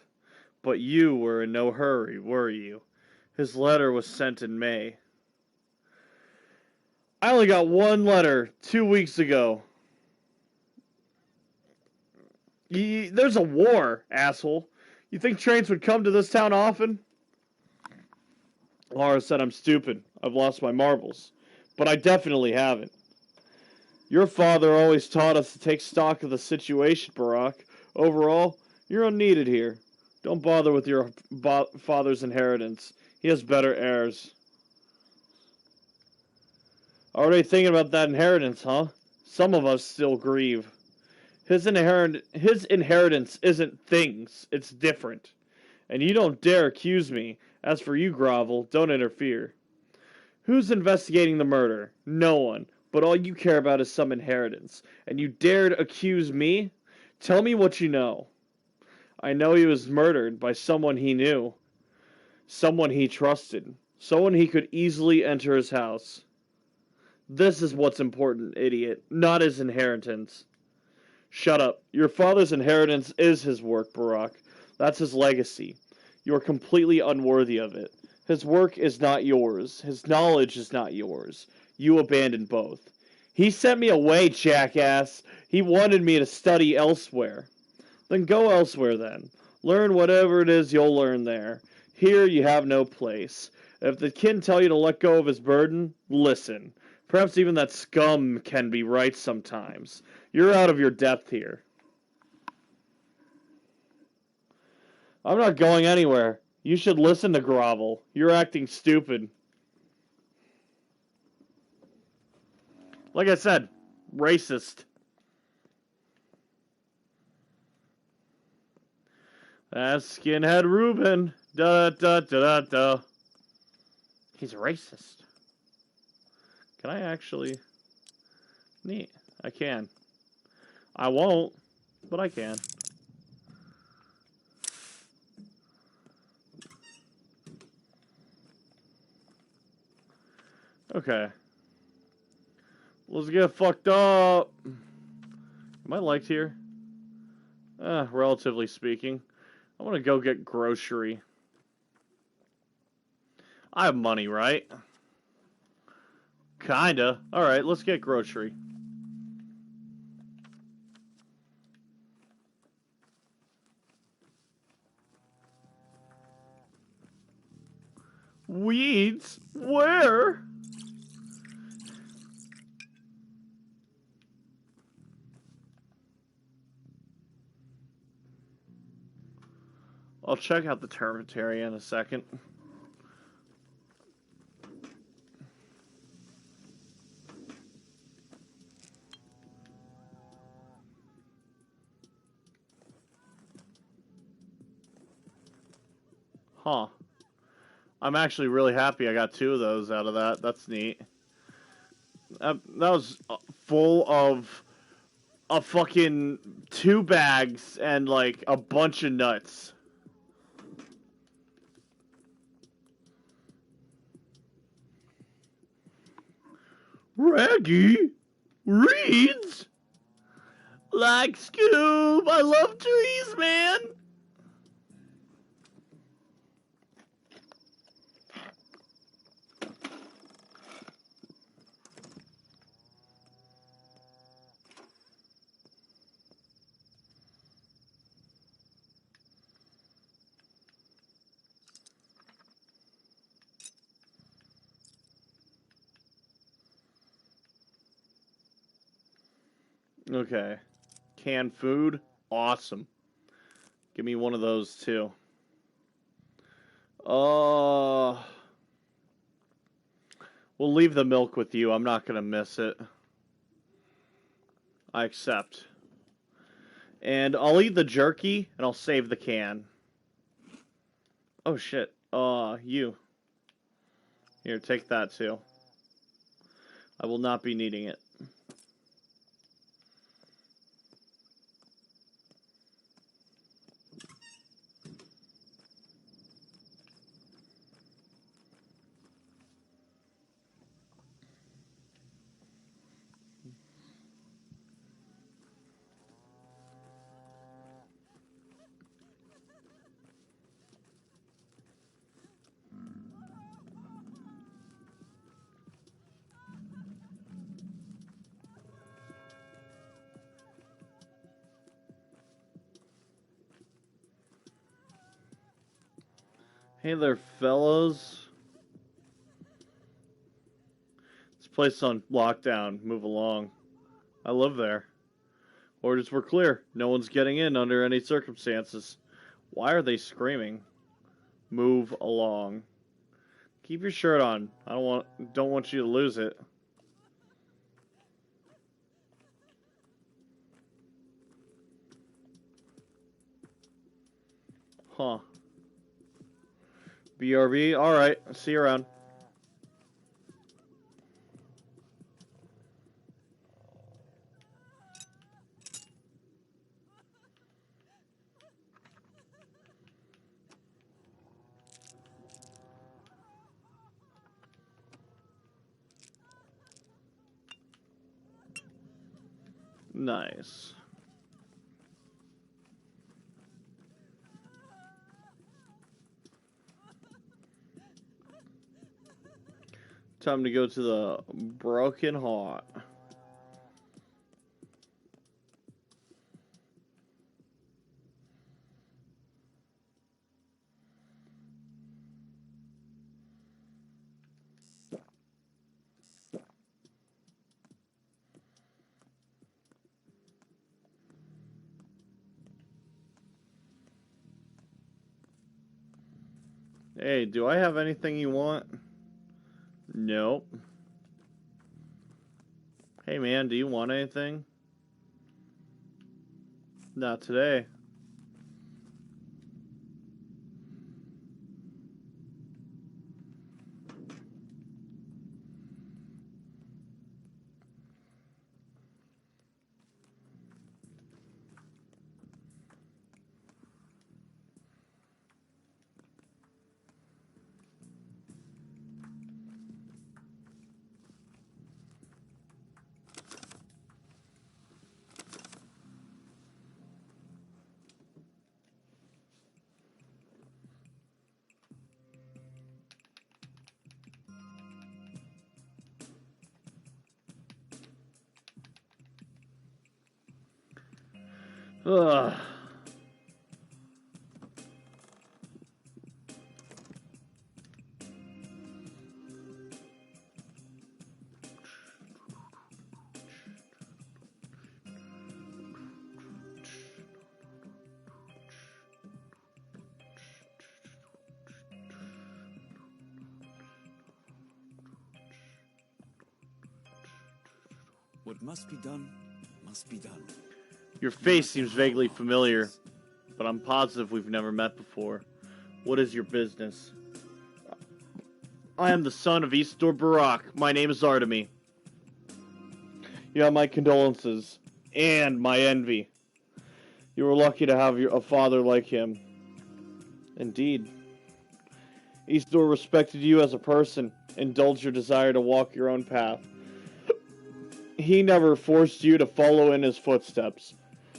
But you were in no hurry, were you? His letter was sent in May. I only got one letter 2 weeks ago. There's a war, asshole. You think trains would come to this town often? Laura said I'm stupid. I've lost my marbles. But I definitely haven't. Your father always taught us to take stock of the situation, Barack. Overall, you're unneeded here. Don't bother with your father's inheritance. He has better heirs. Already thinking about that inheritance, huh? Some of us still grieve. His inheritance isn't things, it's different. And you don't dare accuse me. As for you, Grovel, don't interfere. Who's investigating the murder? No one. But all you care about is some inheritance. And you dared accuse me? Tell me what you know. I know he was murdered by someone he knew. Someone he trusted. Someone he could easily enter his house. This is what's important, idiot. Not his inheritance. Shut up. Your father's inheritance is his work, Barack. That's his legacy. You are completely unworthy of it. His work is not yours. His knowledge is not yours. You abandoned both. He sent me away, jackass. He wanted me to study elsewhere. Then go elsewhere, then. Learn whatever it is you'll learn there. Here you have no place. If the kin tell you to let go of his burden, listen. Perhaps even that scum can be right sometimes. You're out of your depth here. I'm not going anywhere. You should listen to Grovel. You're acting stupid. Like I said, racist. That's skinhead Reuben. Da da da da da. He's racist. Can I actually? Neat. I can. I won't, but I can. Okay. Let's get fucked up. Am I liked here? Relatively speaking. I want to go get grocery. I have money, right? Kinda. Alright, let's get grocery. Weeds? Where? I'll check out the termitary in a second. Huh. I'm actually really happy I got 2 of those out of that. That's neat. That was full of a fucking 2 bags and like a bunch of nuts. Raggy? Reeds? Like Scoob, I love trees, man! Okay. Canned food? Awesome. Give me one of those, too. We'll leave the milk with you. I'm not gonna miss it. I accept. And I'll eat the jerky, and I'll save the can. Oh, shit. You. Here, take that, too. I will not be needing it. Hey there, fellows. This place is on lockdown. Move along. I live there. Orders were clear. No one's getting in under any circumstances. Why are they screaming? Move along. Keep your shirt on. I don't want you to lose it. Huh. BRB? Alright. See you around. Nice. Time to go to the Broken Heart. Hey, do I have anything you want? Nope. Hey man, do you want anything? Not today. Ugh. What must be done, must be done. Your face seems vaguely familiar, but I'm positive we've never met before. What is your business? I am the son of Isidore Barak. My name is Artemy. You have my condolences and my envy. You were lucky to have a father like him. Indeed. Isidore respected you as a person, indulged your desire to walk your own path. He never forced you to follow in his footsteps.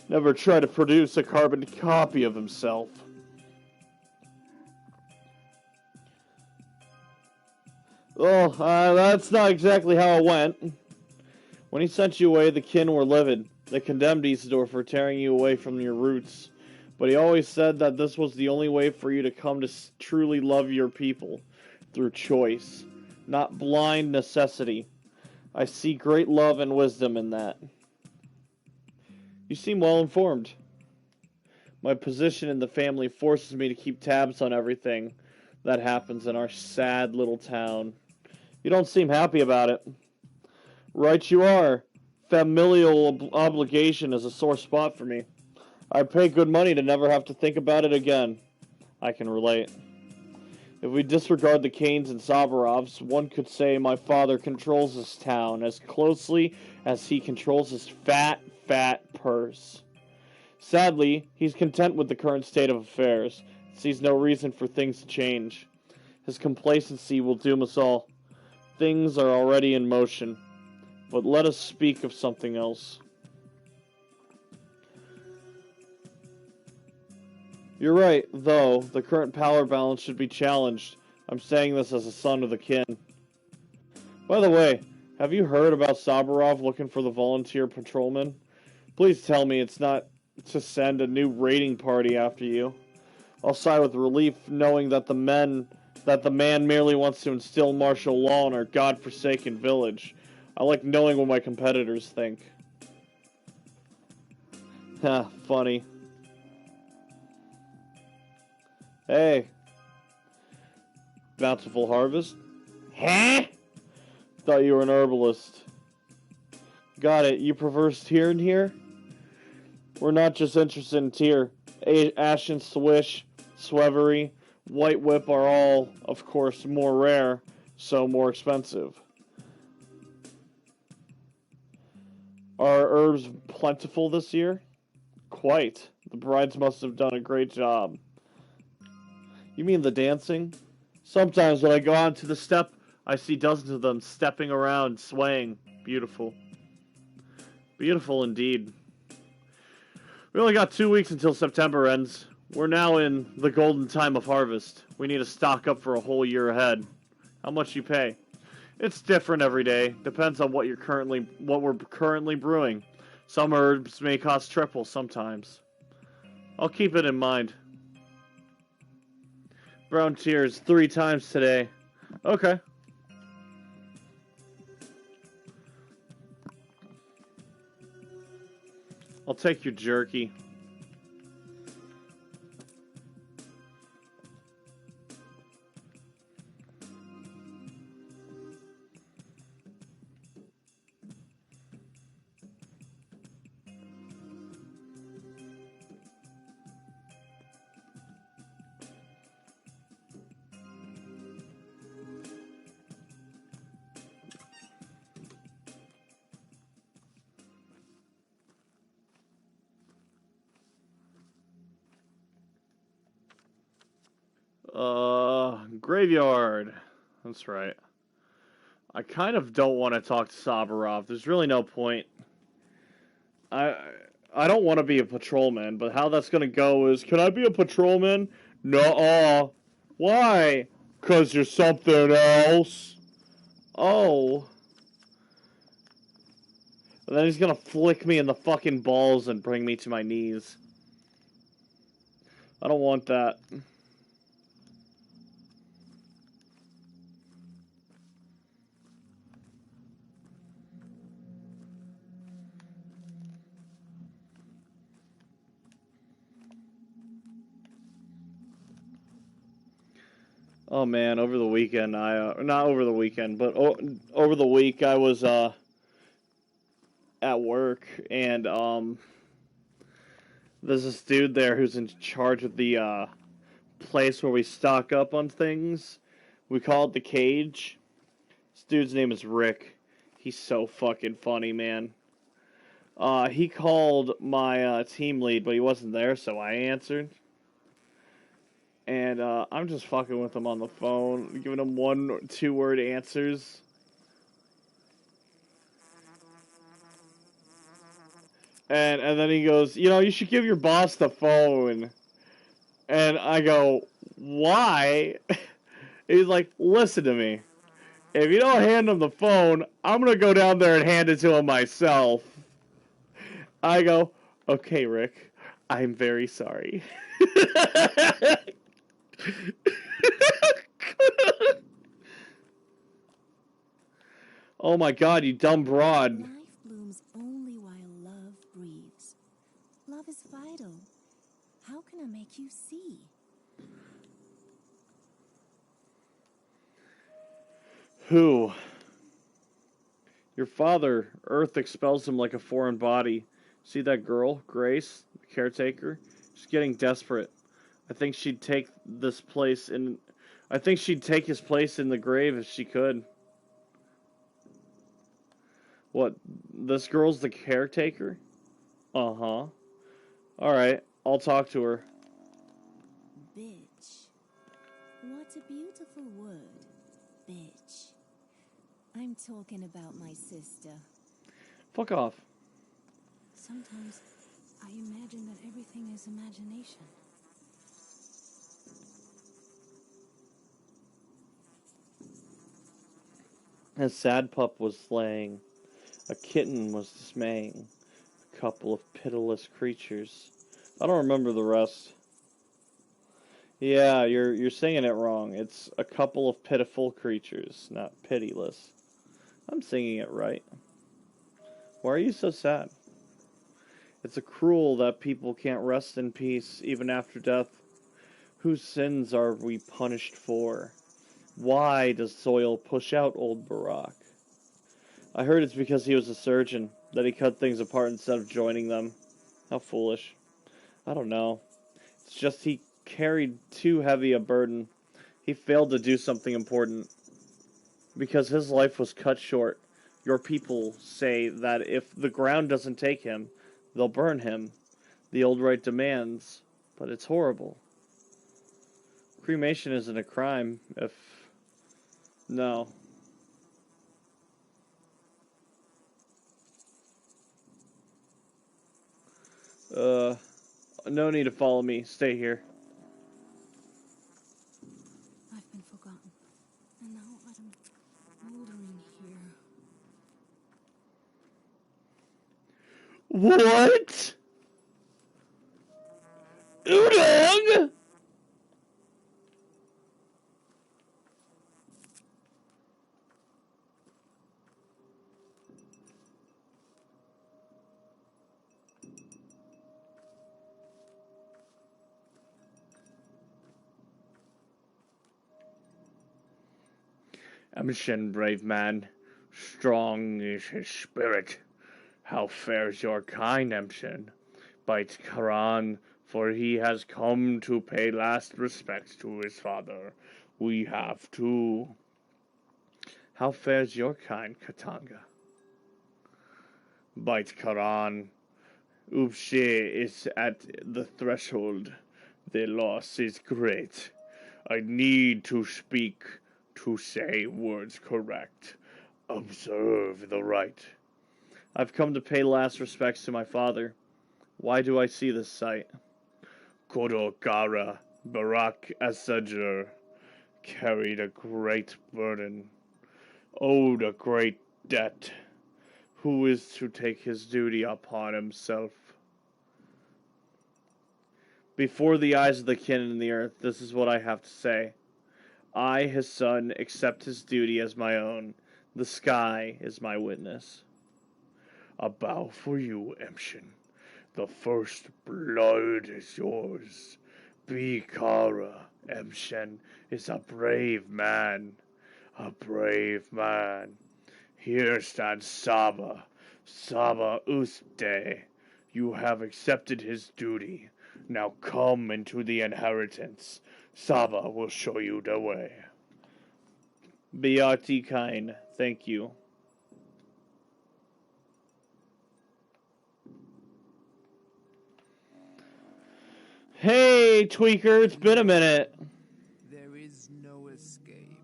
Never tried to produce a carbon copy of himself. Well, that's not exactly how it went. When he sent you away, the kin were livid. They condemned Isidore for tearing you away from your roots. But he always said that this was the only way for you to come to truly love your people. Through choice, not blind necessity. I see great love and wisdom in that. You seem well informed. My position in the family forces me to keep tabs on everything that happens in our sad little town. You don't seem happy about it. Right you are. Familial obligation is a sore spot for me. I pay good money to never have to think about it again. I can relate. If we disregard the Kanes and Sabarovs, one could say my father controls this town as closely as he controls his fat purse. Sadly, he's content with the current state of affairs, sees no reason for things to change. His complacency will doom us all. Things are already in motion, but let us speak of something else. You're right, though, the current power balance should be challenged. I'm saying this as a son of the kin. By the way, have you heard about Sabarov looking for the volunteer patrolman? Please tell me it's not to send a new raiding party after you. I'll sigh with relief knowing that the man merely wants to instill martial law in our godforsaken village. I like knowing what my competitors think. Ha, funny. Hey. Bountiful harvest? Huh? Thought you were an herbalist. Got it. You prefer tear and here? We're not just interested in tear. Ashen Swish, Swevery, White Whip are all, of course, more rare, so more expensive. Are herbs plentiful this year? Quite. The brides must have done a great job. You mean the dancing? Sometimes when I go out to the step, I see dozens of them stepping around, swaying. Beautiful. Beautiful indeed. We only got 2 weeks until September ends. We're now in the golden time of harvest. We need to stock up for a whole year ahead. How much you pay? It's different every day. Depends on what we're currently brewing. Some herbs may cost triple sometimes. I'll keep it in mind. Brown tears 3 times today. Okay. I'll take your jerky. Graveyard. That's right. I kind of don't want to talk to Saburov. There's really no point. I don't want to be a patrolman, but how that's gonna go is, can I be a patrolman? Nuh-uh. Why? 'Cause you're something else. Oh. And then he's gonna flick me in the fucking balls and bring me to my knees. I don't want that. Oh man, over the weekend, not over the weekend, but over the week I was at work, and there's this dude there who's in charge of the place where we stock up on things. We call it the cage. This dude's name is Rick. He's so fucking funny, man. He called my team lead, but he wasn't there, so I answered. And I'm just fucking with him on the phone, giving him 1 or 2 word answers. And then he goes, you should give your boss the phone. And I go, why? He's like, listen to me. If you don't hand him the phone, I'm going to go down there and hand it to him myself. I go, okay, Rick, I'm very sorry. Oh my god, you dumb broad. Life blooms only while love breathes. Love is vital. How can I make you see? Who? Your father. Earth expels him like a foreign body. See that girl, Grace, the caretaker? She's getting desperate. I think she'd take his place in the grave if she could. What? This girl's the caretaker? Uh-huh. Alright, I'll talk to her. Bitch. What a beautiful word. Bitch. I'm talking about my sister. Fuck off. Sometimes I imagine that everything is imagination. A sad pup was slaying. A kitten was dismaying. A couple of pitiless creatures. I don't remember the rest. Yeah, you're saying it wrong. It's a couple of pitiful creatures, not pitiless. I'm singing it right. Why are you so sad? It's a cruel that people can't rest in peace even after death. Whose sins are we punished for? Why does soil push out old Barak? I heard it's because he was a surgeon, that he cut things apart instead of joining them. How foolish. I don't know. It's just he carried too heavy a burden. He failed to do something important. Because his life was cut short, your people say that if the ground doesn't take him, they'll burn him. The old rite demands, but it's horrible. Cremation isn't a crime if... No. No need to follow me. Stay here. I've been forgotten, and now I'm moldering here. What? Udang? Amshin, brave man. Strong is his spirit. How fares your kind, Amshin? Bite Karan, for he has come to pay last respects to his father. We have too. How fares your kind, Katanga? Bite Karan. Ubshe is at the threshold. The loss is great. I need to speak, to say words correct. Observe the rite. I've come to pay last respects to my father. Why do I see this sight? Kodokara, Barak Asajur, carried a great burden, owed a great debt. Who is to take his duty upon himself? Before the eyes of the kin and the earth, this is what I have to say. I, his son, accept his duty as my own. The sky is my witness. A bow for you, Emshin. The first blood is yours. Bikara, Emshin, is a brave man. A brave man. Here stands Saba. Saba Uste. You have accepted his duty. Now come into the inheritance. Saba will show you the way. Beati kind, thank you. Hey, Tweaker, it's been a minute. There is no escape.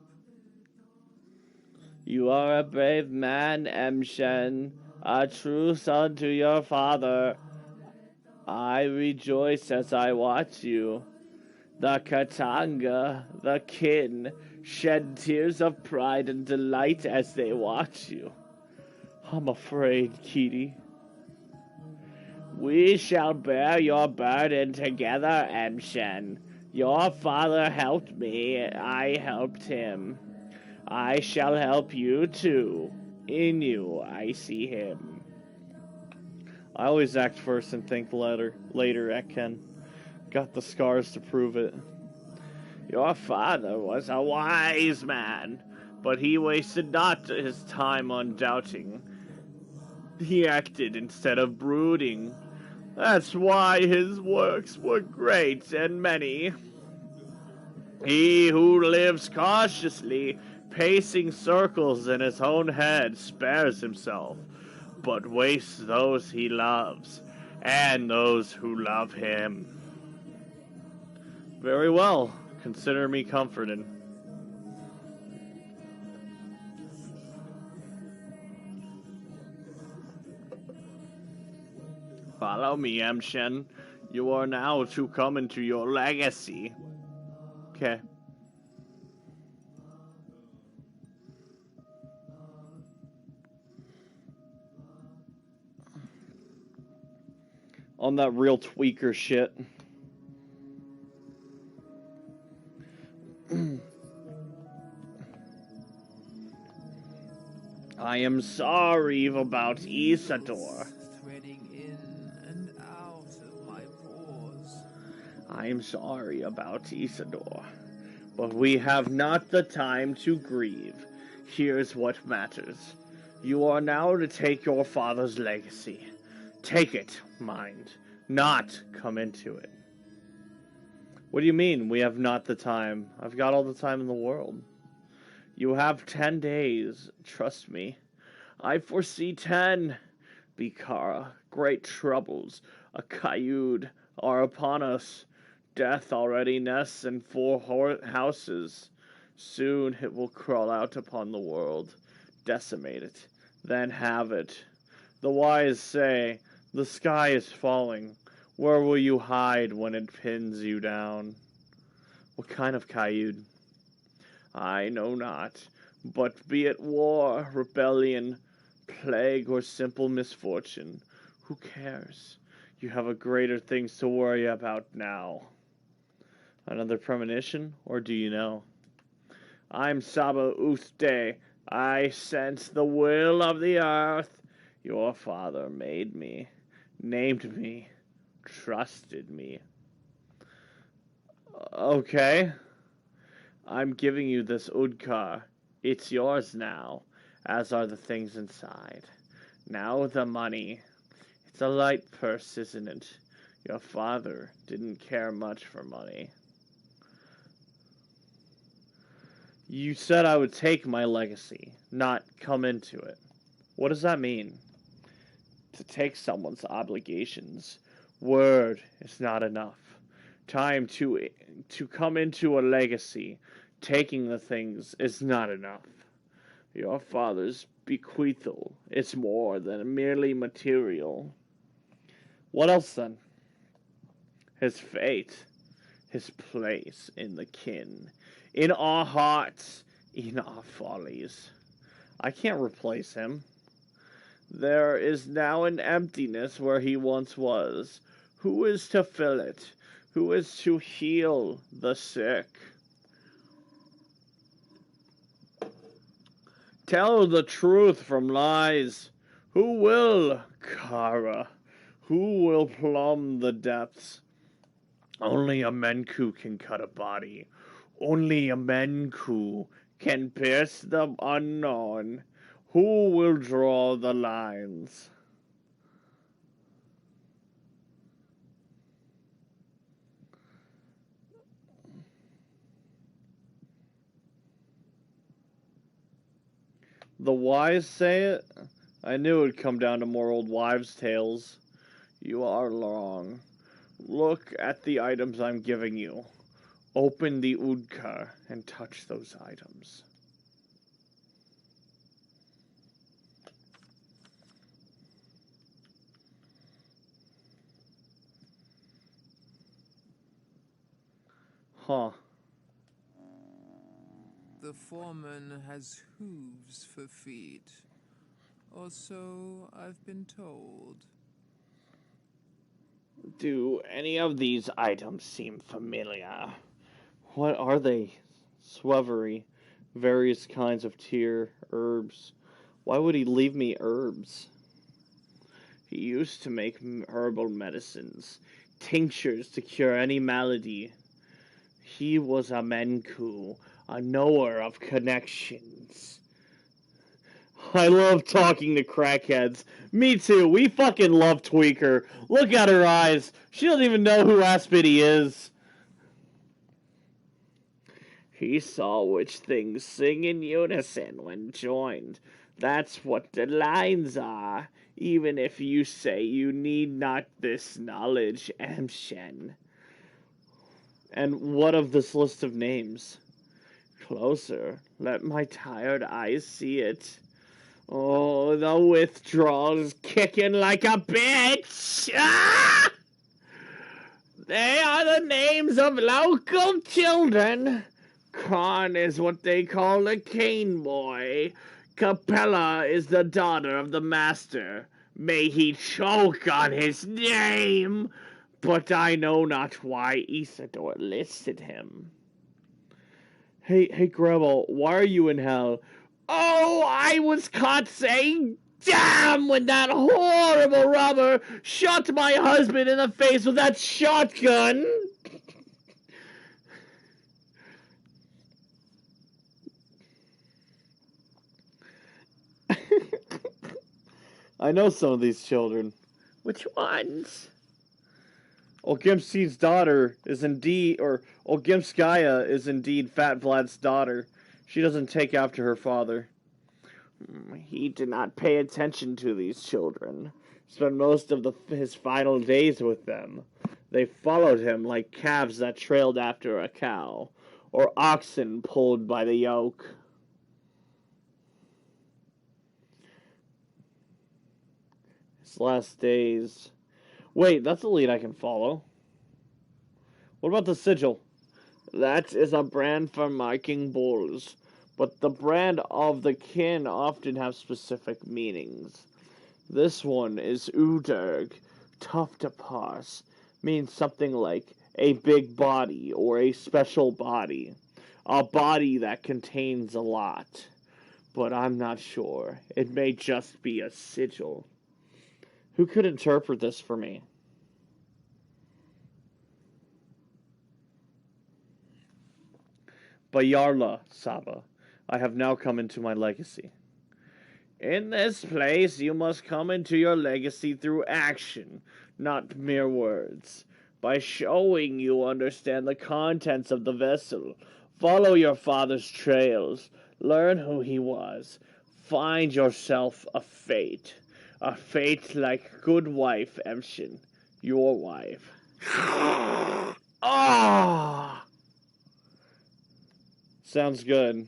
You are a brave man, Emshen, a true son to your father. I rejoice as I watch you. The Katanga, the kin, shed tears of pride and delight as they watch you. I'm afraid, Kitty. We shall bear your burden together, Emshen. Your father helped me, I helped him. I shall help you too. In you, I see him. I always act first and think later, Ekken. Got the scars to prove it. Your father was a wise man, but he wasted not his time on doubting. He acted instead of brooding. That's why his works were great and many. He who lives cautiously, pacing circles in his own head, spares himself, but wastes those he loves, and those who love him. Very well. Consider me comforted. Follow me, Emshen. You are now to come into your legacy. Okay. On that real tweaker shit. I am sorry about Isador. Threading in and out of my pores. I am sorry about Isador. But we have not the time to grieve. Here's what matters. You are now to take your father's legacy. Take it, mind, not come into it. What do you mean, we have not the time? I've got all the time in the world. You have 10 days, trust me. I foresee 10. Bikara, great troubles, a Kayud, are upon us. Death already nests in 4 houses. Soon it will crawl out upon the world, decimate it, then have it. The wise say, the sky is falling. Where will you hide when it pins you down? What kind of Kayud? I know not, but be it war, rebellion, plague, or simple misfortune, who cares? You have a greater things to worry about now. Another premonition, or do you know? I'm Saba Uste. I sense the will of the earth. Your father made me, named me, trusted me. Okay. I'm giving you this Udkar. It's yours now, as are the things inside. Now the money. It's a light purse, isn't it? Your father didn't care much for money. You said I would take my legacy, not come into it. What does that mean? To take someone's obligations. Word is not enough. Time to come into a legacy. Taking the things is not enough. Your father's bequeathal is more than merely material. What else then? His fate, his place in the kin, in our hearts, in our follies. I can't replace him. There is now an emptiness where he once was. Who is to fill it? Who is to heal the sick? Tell the truth from lies. Who will, Kara? Who will plumb the depths? Only a Menku can cut a body. Only a Menku can pierce the unknown. Who will draw the lines? The wise say it? I knew it would come down to more old wives' tales. You are wrong. Look at the items I'm giving you. Open the Udkar and touch those items. Huh. The foreman has hooves for feet. Or so I've been told. Do any of these items seem familiar? What are they? Swevery. Various kinds of tear, herbs. Why would he leave me herbs? He used to make herbal medicines, tinctures to cure any malady. He was a Menku, a knower of connections. I love talking to crackheads. Me too. We fucking love Tweaker. Look at her eyes. She doesn't even know who Aspity is. He saw which things sing in unison when joined. That's what the lines are, even if you say you need not this knowledge, Amshen. And what of this list of names? Closer, let my tired eyes see it. Oh, the withdrawal's kicking like a bitch! Ah! They are the names of local children. Khan is what they call a cane boy. Capella is the daughter of the master. May he choke on his name! But I know not why Isador listed him. Hey, Grandma, why are you in hell? Oh, I was caught saying damn when that horrible robber shot my husband in the face with that shotgun. I know some of these children. Which ones? Olgimski's daughter is indeed, or Olgimskaya is indeed Fat Vlad's daughter. She doesn't take after her father. He did not pay attention to these children. Spent most of his final days with them. They followed him like calves that trailed after a cow, or oxen pulled by the yoke. His last days. Wait, that's a lead I can follow. What about the sigil? That is a brand for marking bulls, but the brand of the kin often have specific meanings. This one is Uderg, tough to parse, means something like a big body or a special body, a body that contains a lot. But I'm not sure. It may just be a sigil. Who could interpret this for me? Bayarla, Saba, I have now come into my legacy. In this place, you must come into your legacy through action, not mere words. By showing you understand the contents of the vessel, follow your father's trails, learn who he was, find yourself a fate like good wife Emshin, your wife. Ah, sounds good.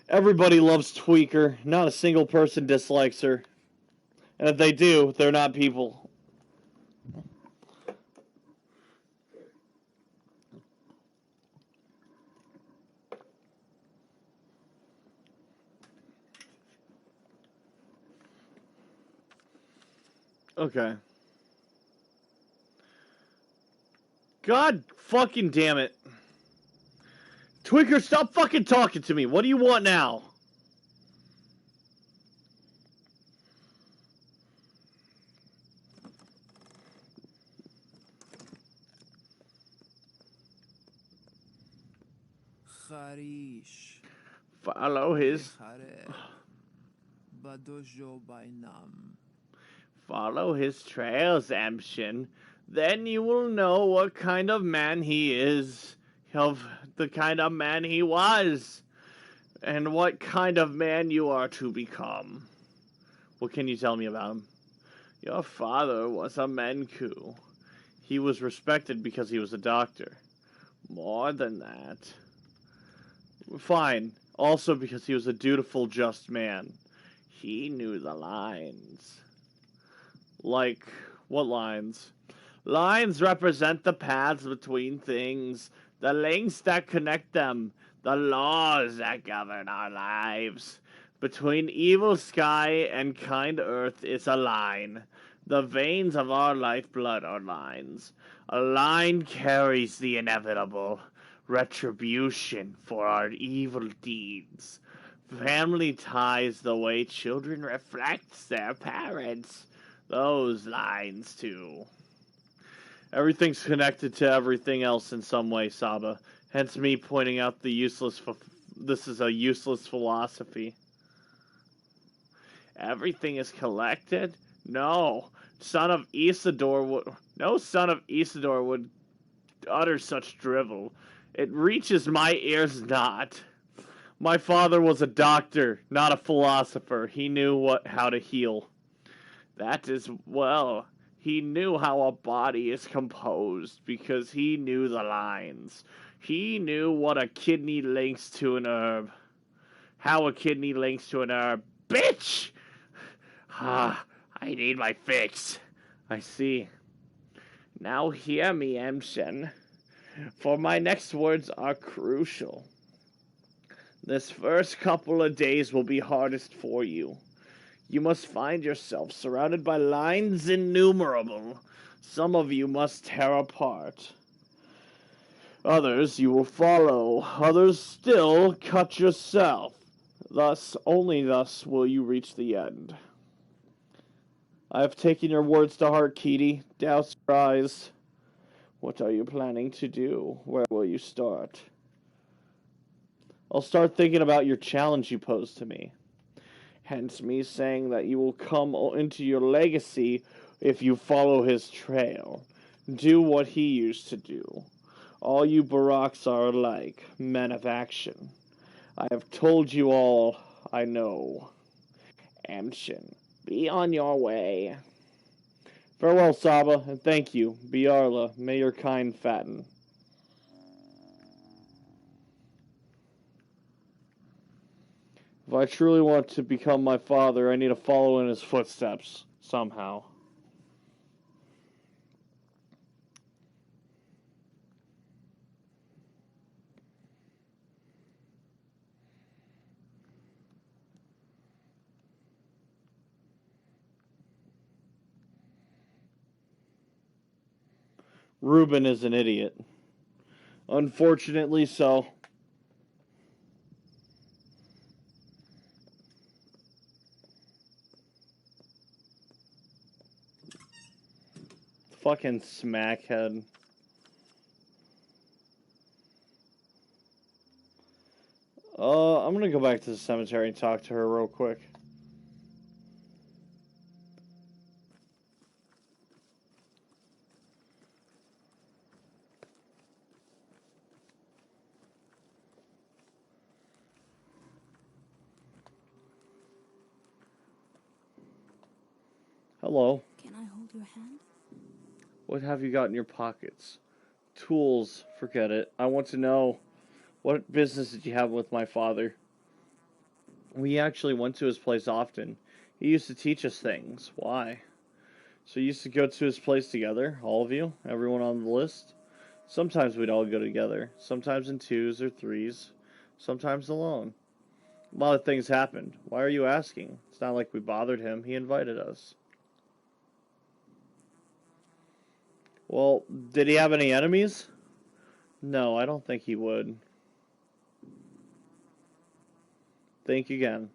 Everybody loves Tweaker. Not a single person dislikes her. And if they do, they're not people. Okay. God fucking damn it. Tweaker, stop fucking talking to me. What do you want now? Kharish. Follow his... Badojo by Nam. Follow his trails, Amshin. Then you will know what kind of man he is. Of the kind of man he was. And what kind of man you are to become. What can you tell me about him? Your father was a Menku. He was respected because he was a doctor. More than that. Fine. Also because he was a dutiful, just man. He knew the lines. Like, what lines? Lines represent the paths between things, the links that connect them, the laws that govern our lives. Between evil sky and kind earth is a line. The veins of our lifeblood are lines. A line carries the inevitable retribution for our evil deeds. Family ties the way children reflect their parents. Those lines, too. Everything's connected to everything else in some way, Saba. Hence me pointing out this is a useless philosophy. Everything is collected? No. No son of Isidore would utter such drivel. It reaches my ears not. My father was a doctor, not a philosopher. He knew how to heal. That is, well, he knew how a body is composed because he knew the lines. He knew what a kidney links to an herb. How a kidney links to an herb. Bitch! Ah, I need my fix. I see. Now hear me, Emshen, for my next words are crucial. This first couple of days will be hardest for you. You must find yourself surrounded by lines innumerable. Some of you must tear apart. Others you will follow. Others still cut yourself. Thus, only thus will you reach the end. I have taken your words to heart, Keedy. Douse your eyes. What are you planning to do? Where will you start? I'll start thinking about your challenge you posed to me. Hence me saying that you will come into your legacy if you follow his trail. Do what he used to do. All you Baraks are alike, men of action. I have told you all I know. Amshin, be on your way. Farewell, Saba, and thank you. Biarla, may your kind fatten. If I truly want to become my father, I need to follow in his footsteps, somehow. Reuben is an idiot. Unfortunately so. Fucking smackhead. I'm gonna go back to the cemetery and talk to her real quick. Hello. Can I hold your hand? What have you got in your pockets? Tools. Forget it. I want to know, what business did you have with my father? We actually went to his place often. He used to teach us things. Why? So you used to go to his place together? All of you? Everyone on the list? Sometimes we'd all go together. Sometimes in twos or threes. Sometimes alone. A lot of things happened. Why are you asking? It's not like we bothered him. He invited us. Well, did he have any enemies? No, I don't think he would. Think again.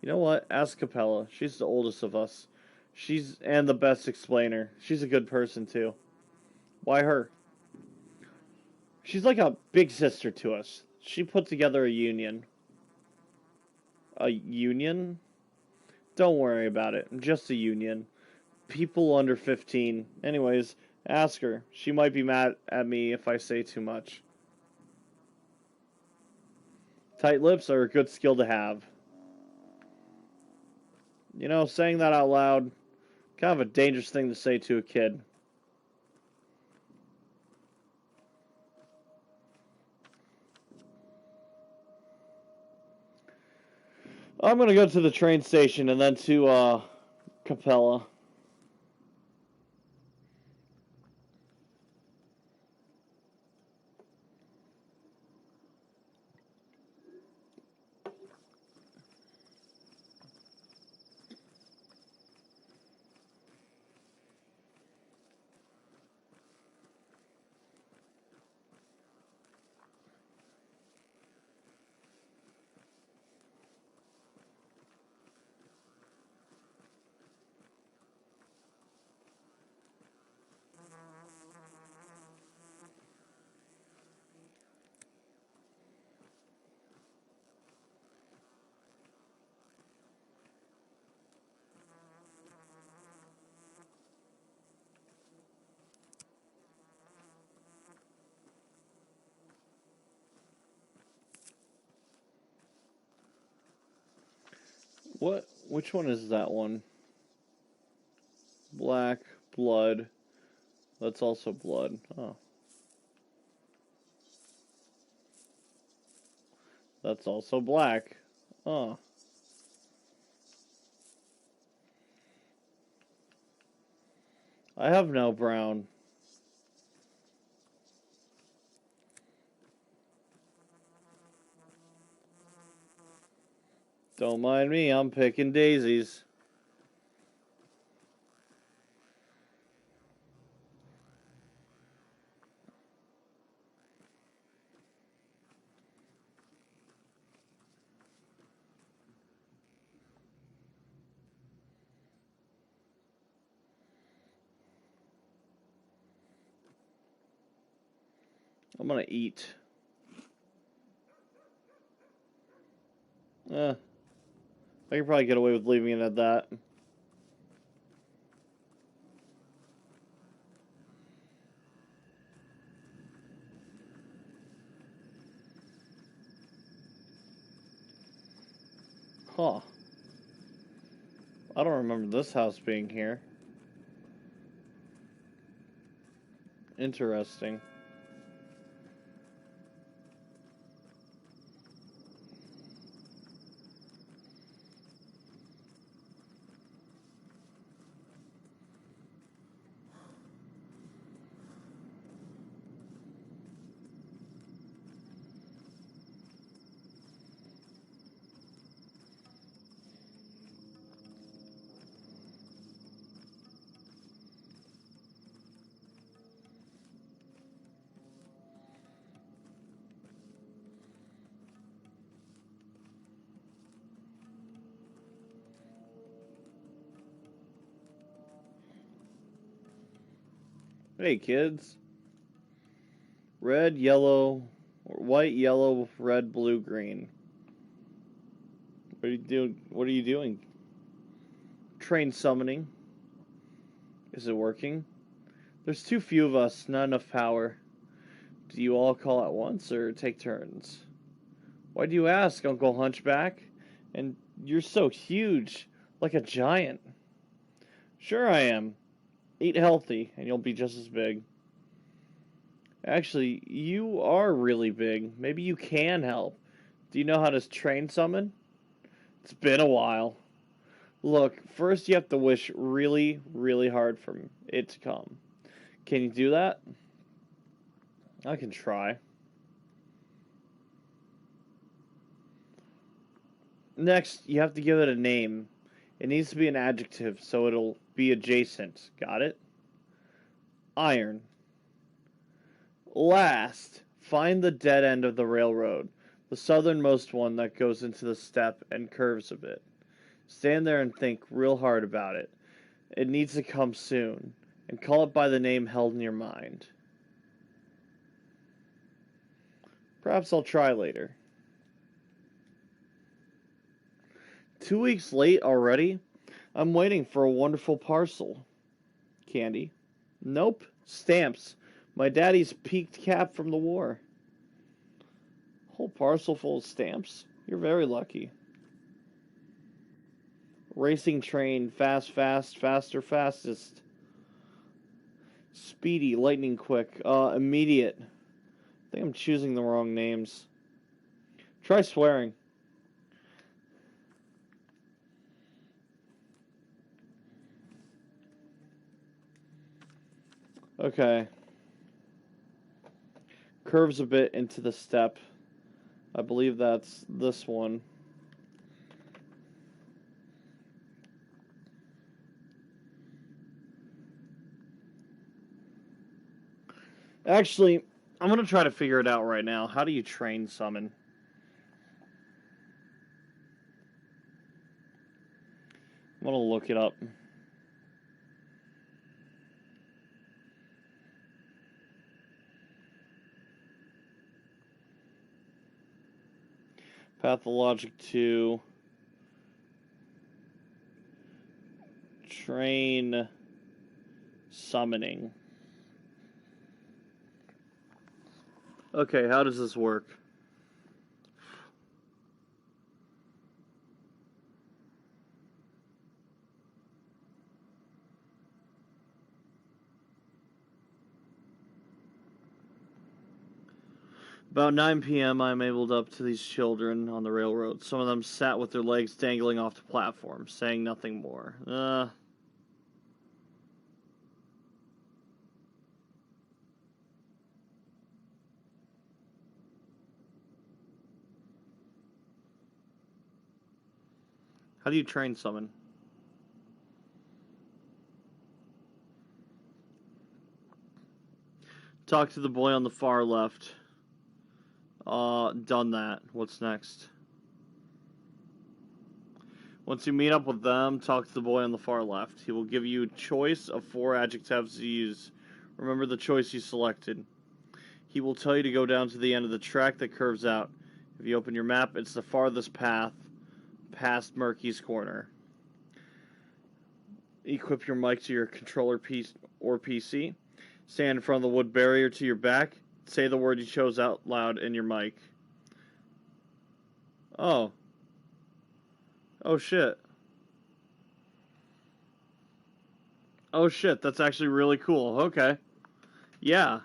You know what? Ask Capella. She's the oldest of us. She's and the best explainer. She's a good person too. Why her? She's like a big sister to us. She put together a union. A union? Don't worry about it. Just a union. People under 15. Anyways, ask her. She might be mad at me if I say too much. Tight lips are a good skill to have. You know, saying that out loud, kind of a dangerous thing to say to a kid. I'm gonna go to the train station and then to, Capella. What? Which one is that one? Black, blood. That's also blood. Oh. That's also black. Oh. I have no brown. Don't mind me, I'm picking daisies. I'm gonna eat. I could probably get away with leaving it at that. Huh. I don't remember this house being here. Interesting. Hey kids. Red, yellow, white, yellow, red, blue, green. What are you doing? What are you doing? Train summoning. Is it working? There's too few of us, not enough power. Do you all call at once or take turns? Why do you ask, Uncle Hunchback? And you're so huge, like a giant. Sure I am. Eat healthy, and you'll be just as big. Actually, you are really big. Maybe you can help. Do you know how to train summon? It's been a while. Look, first you have to wish really, really hard for it to come. Can you do that? I can try. Next, you have to give it a name. It needs to be an adjective, so it'll be adjacent. Got it? Iron. Last, find the dead end of the railroad, the southernmost one that goes into the steppe and curves a bit. Stand there and think real hard about it. It needs to come soon, and call it by the name held in your mind. Perhaps I'll try later. 2 weeks late already? I'm waiting for a wonderful parcel. Candy? Nope. Stamps. My daddy's peaked cap from the war. Whole parcel full of stamps? You're very lucky. Racing train, fast, fast, faster, fastest. Speedy, lightning quick, immediate. I think I'm choosing the wrong names. Try swearing. Okay. Curves a bit into the steppe. I believe that's this one. Actually, I'm going to try to figure it out right now. How do you train summon? I'm going to look it up. Pathologic 2. Train summoning. Okay, how does this work? About 9 p.m., I ambled up to these children on the railroad. Some of them sat with their legs dangling off the platform, saying nothing more. How do you train summon? Talk to the boy on the far left. Done that. What's next? Once you meet up with them, talk to the boy on the far left. He will give you a choice of 4 adjectives to use. Remember the choice you selected. He will tell you to go down to the end of the track that curves out. If you open your map, it's the farthest path past Murky's Corner. Equip your mic to your controller piece or PC. Stand in front of the wood barrier to your back. Say the word you chose out loud in your mic. Oh. Oh shit. Oh shit, that's actually really cool. Okay. Yeah.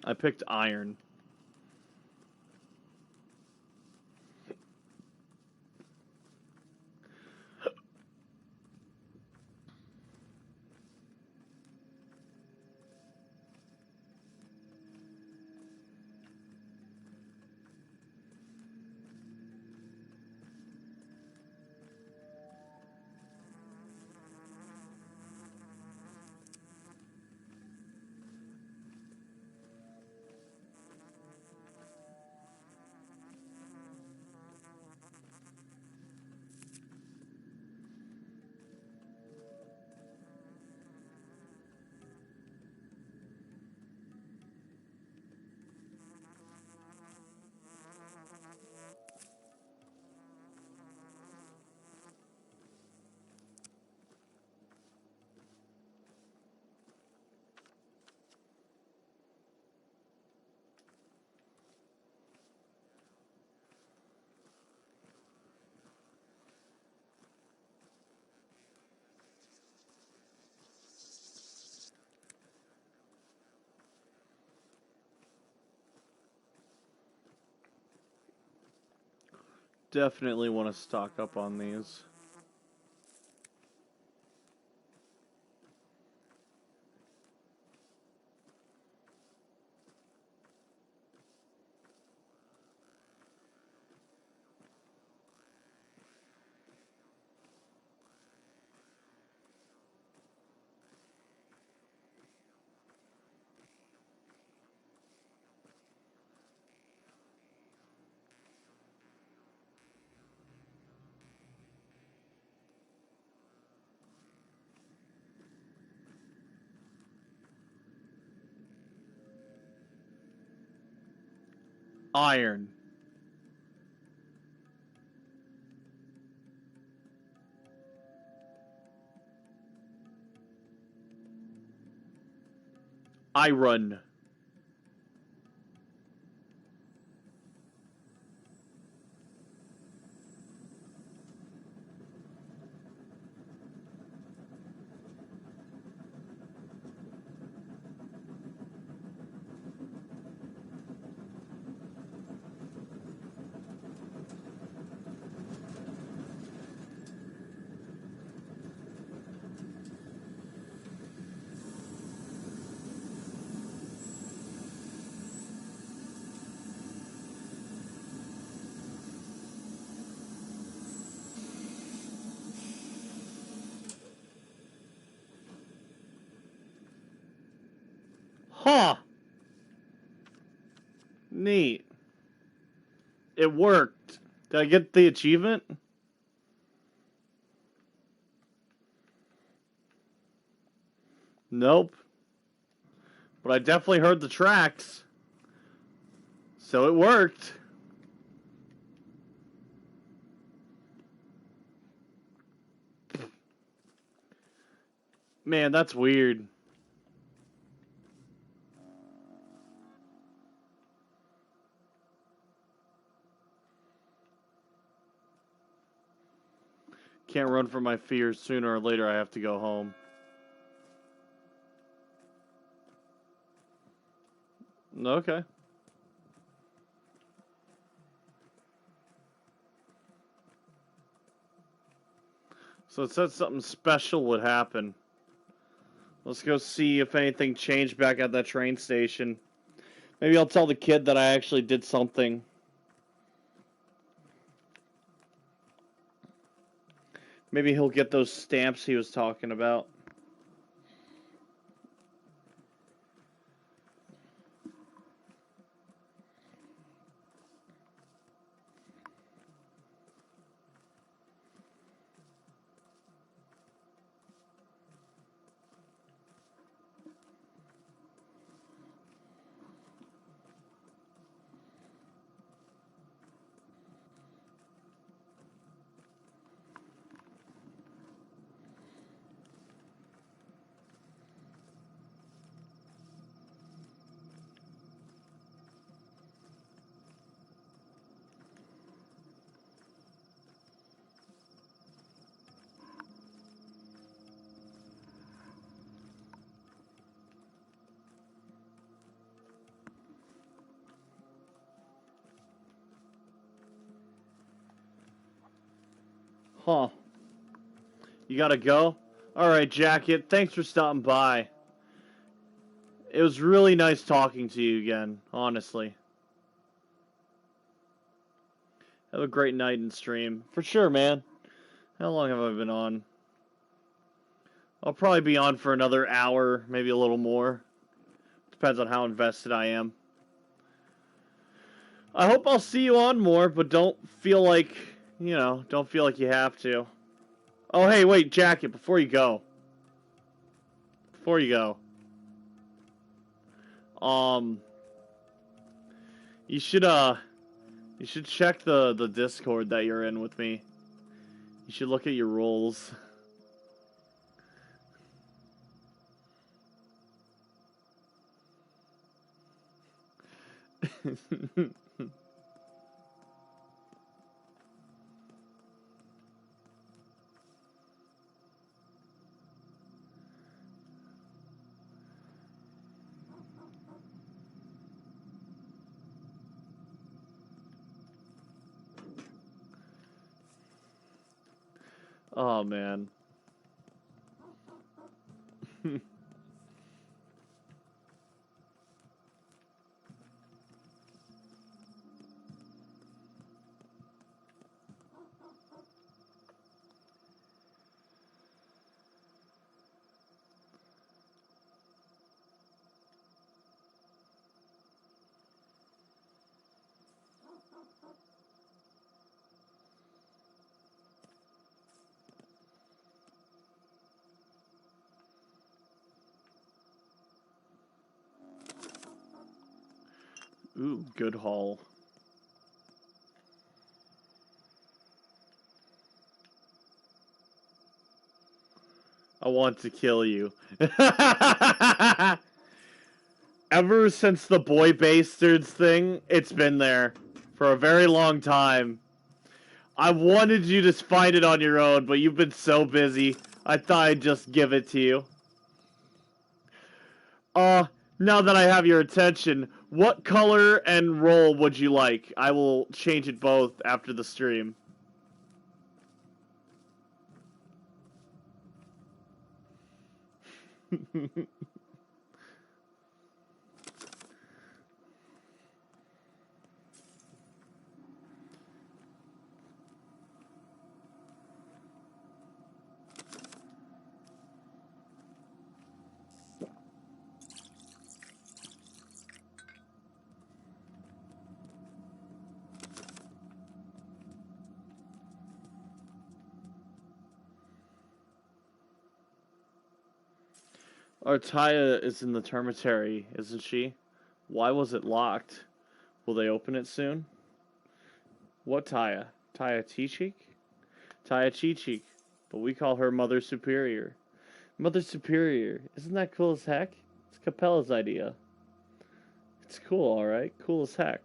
I picked iron. Definitely want to stock up on these. Iron. Iron. Huh. Neat. It worked. Did I get the achievement? Nope. But I definitely heard the tracks. So it worked. Man, that's weird. Can't run from my fears. Sooner or later I have to go home. Okay. So it said something special would happen. Let's go see if anything changed back at that train station. Maybe I'll tell the kid that I actually did something. Maybe he'll get those stamps he was talking about. Huh. You gotta go? Alright, Jacket. Thanks for stopping by. It was really nice talking to you again, honestly. Have a great night and stream. For sure, man. How long have I been on? I'll probably be on for another hour, maybe a little more. Depends on how invested I am. I hope I'll see you on more, but don't feel like, don't feel like you have to. Oh, hey, wait, Jacket, before you go. You should check the Discord that you're in with me. You should look at your roles. Oh, man. Ooh, good haul. I want to kill you. Ever since the boy bastards thing, it's been there for a very long time. I wanted you to find it on your own, but you've been so busy. I thought I'd just give it to you. Now that I have your attention, what color and role would you like? I will change it both after the stream. Artaya is in the termitary, isn't she? Why was it locked? Will they open it soon? What Taya? Taya Chichik? Taya Chichik, but we call her Mother Superior. Mother Superior, isn't that cool as heck? It's Capella's idea. It's cool, alright. Cool as heck.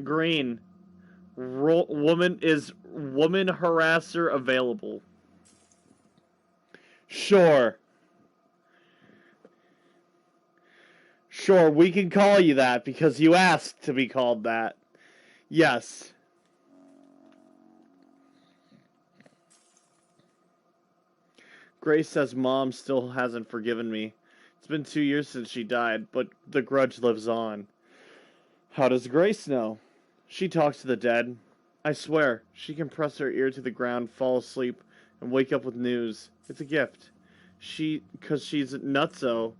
Green. Woman harasser available. Sure. Sure, we can call you that because you asked to be called that. Yes. Grace says Mom still hasn't forgiven me. It's been 2 years since she died, but the grudge lives on. How does Grace know? She talks to the dead. I swear, she can press her ear to the ground, fall asleep, and wake up with news. It's a gift. 'Cause she's nutso.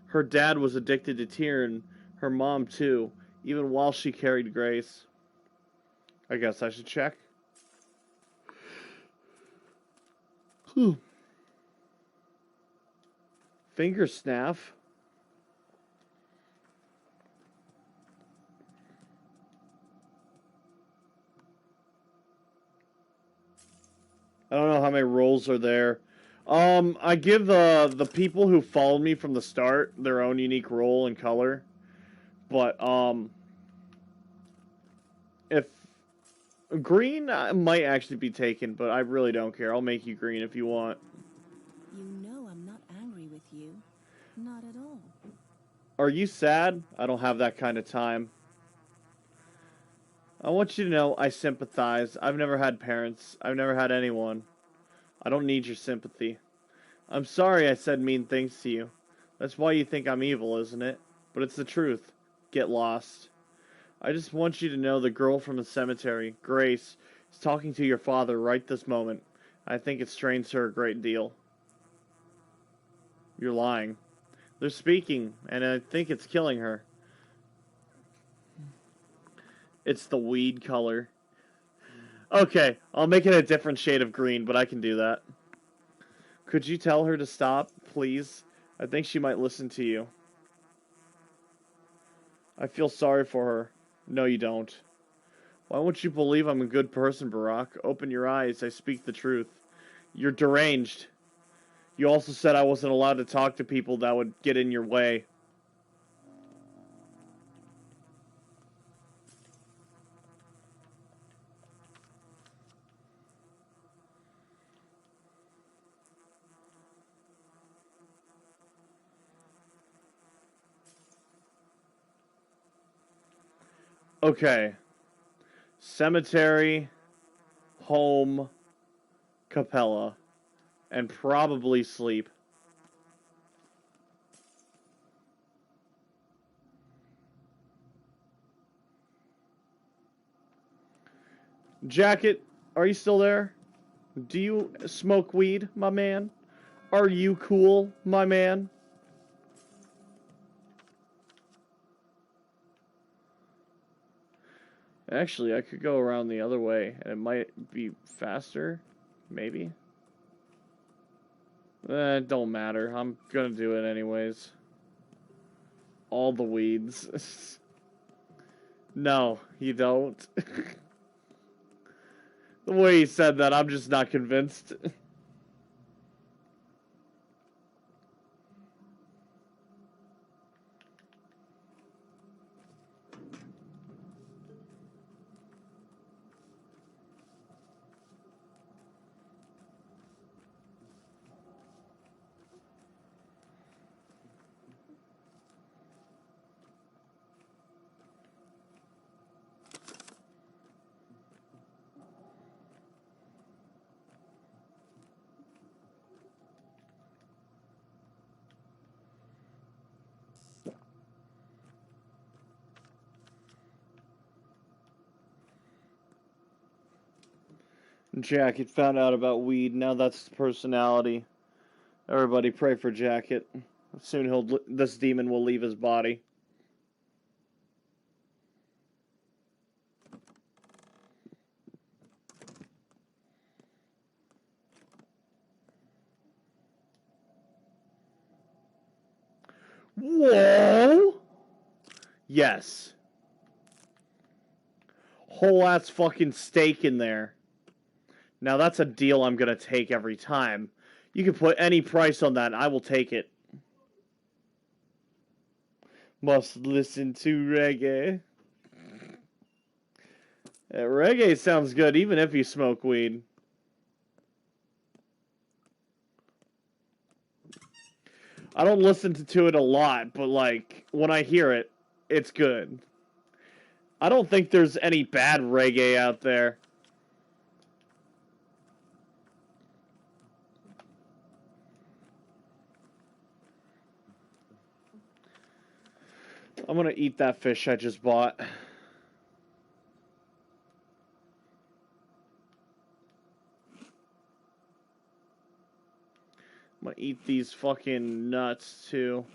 Her dad was addicted to Tyrion, her mom too, even while she carried Grace. I guess I should check. Finger snaff. I don't know how many rolls are there. I give the people who followed me from the start their own unique role and color. But, if green might actually be taken, but I really don't care. I'll make you green if you want. You know I'm not angry with you. Not at all. Are you sad? I don't have that kind of time. I want you to know I sympathize. I've never had parents. I've never had anyone. I don't need your sympathy. I'm sorry I said mean things to you. That's why you think I'm evil, isn't it? But it's the truth. Get lost. I just want you to know the girl from the cemetery, Grace, is talking to your father right this moment. I think it strains her a great deal. You're lying. They're speaking, and I think it's killing her. It's the weed color. Okay, I'll make it a different shade of green, but I can do that. Could you tell her to stop, please? I think she might listen to you. I feel sorry for her. No, you don't. Why won't you believe I'm a good person, Barack? Open your eyes. I speak the truth. You're deranged. You also said I wasn't allowed to talk to people that would get in your way. Okay. Cemetery, home, Capella, and probably sleep. Jacket, are you still there? Do you smoke weed, my man? Are you cool, my man? Actually, I could go around the other way, and it might be faster. Maybe. It don't matter. I'm gonna do it anyways. All the weeds. No, you don't. The way he said that, I'm just not convinced. Jacket found out about weed. Now that's his personality. Everybody pray for Jacket. Soon this demon will leave his body. Whoa! Yes. Whole ass fucking steak in there. Now that's a deal I'm gonna take every time. You can put any price on that, I will take it. Must listen to reggae. Reggae sounds good even if you smoke weed. I don't listen to it a lot, but like, when I hear it, it's good. I don't think there's any bad reggae out there. I'm gonna eat that fish I just bought. I'm gonna eat these fucking nuts too.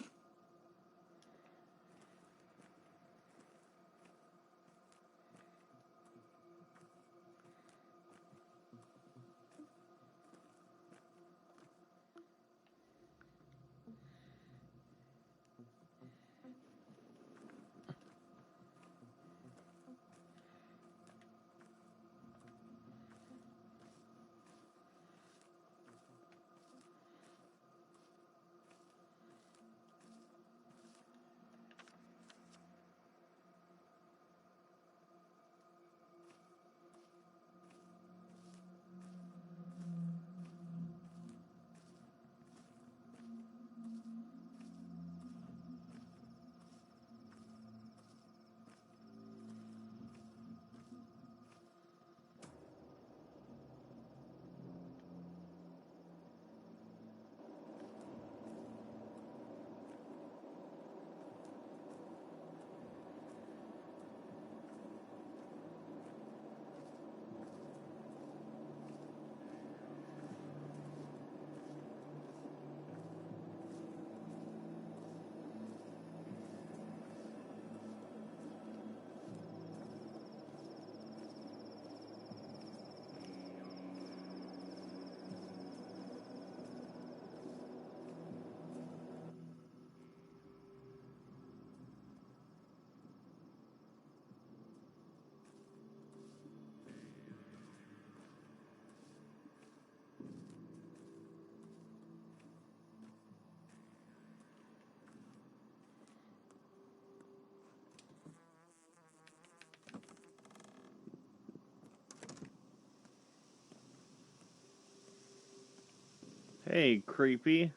Hey, creepy.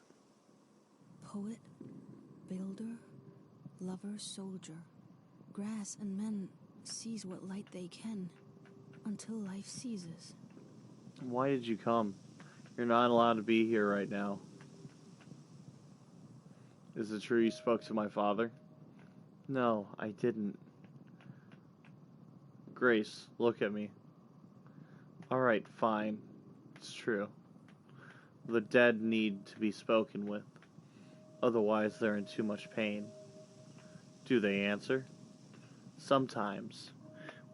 Poet, builder, lover, soldier. Grass and men seize what light they can, until life ceases. Why did you come? You're not allowed to be here right now. Is it true you spoke to my father? No, I didn't. Grace, look at me. Alright, fine. It's true. The dead need to be spoken with. Otherwise, they're in too much pain. Do they answer? Sometimes.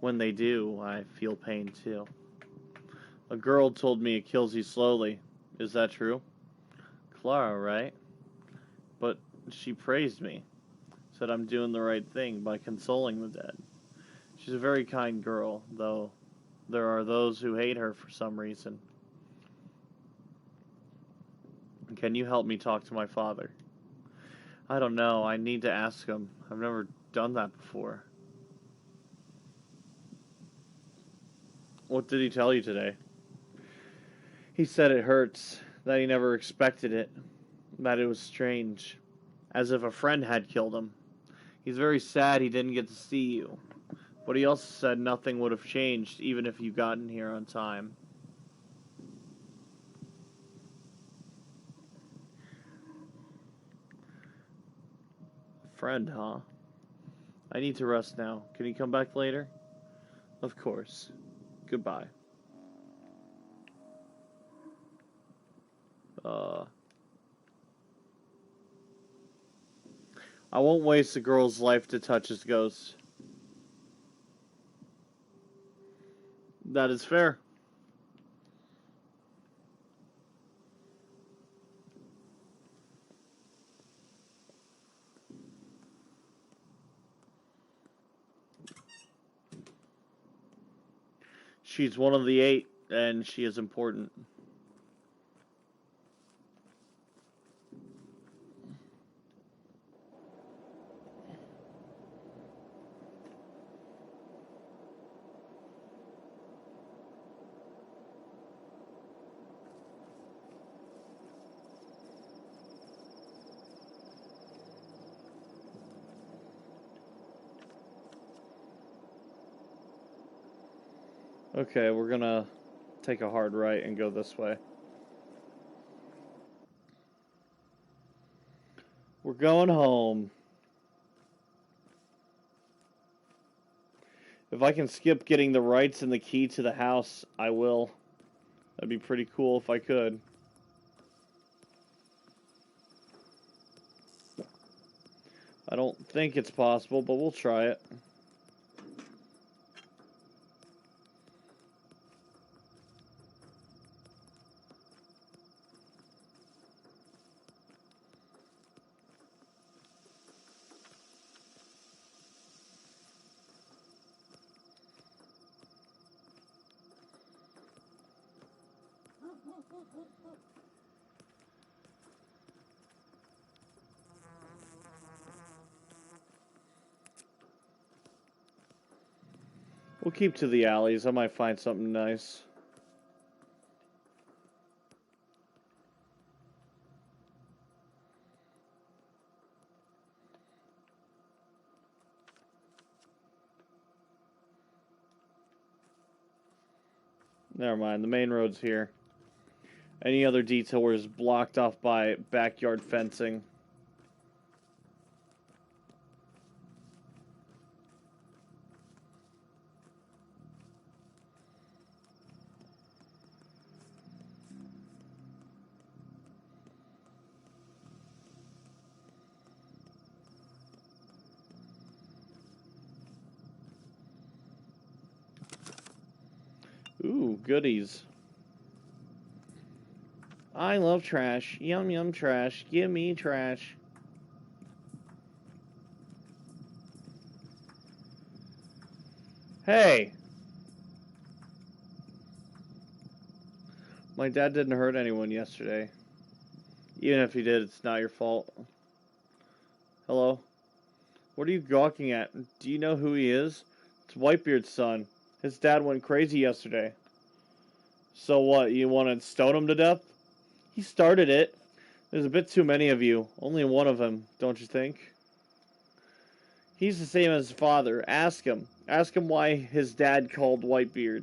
When they do, I feel pain too. A girl told me it kills you slowly. Is that true? Clara, right? But she praised me. Said I'm doing the right thing by consoling the dead. She's a very kind girl, though there are those who hate her for some reason. Can you help me talk to my father? I don't know. I need to ask him. I've never done that before. What did he tell you today? He said it hurts, that he never expected it, that it was strange, as if a friend had killed him. He's very sad he didn't get to see you, but he also said nothing would have changed even if you gotten here on time. Friend, huh? I need to rest now. Can you come back later? Of course. Goodbye. I won't waste a girl's life to touch his ghost. That is fair. She's one of the 8, and she is important. Okay, we're gonna take a hard right and go this way. We're going home. If I can skip getting the rights and the key to the house, I will. That'd be pretty cool if I could. I don't think it's possible, but we'll try it. We'll keep to the alleys. I might find something nice. Never mind, the main road's here. Any other detour is blocked off by backyard fencing. Ooh, goodies. I love trash. Yum yum trash. Give me trash. Hey! My dad didn't hurt anyone yesterday. Even if he did, it's not your fault. Hello? What are you gawking at? Do you know who he is? It's Whitebeard's son. His dad went crazy yesterday. So what, you want to stone him to death? He started it. There's a bit too many of you. Only one of him, don't you think? He's the same as his father. Ask him. Ask him why his dad called Whitebeard.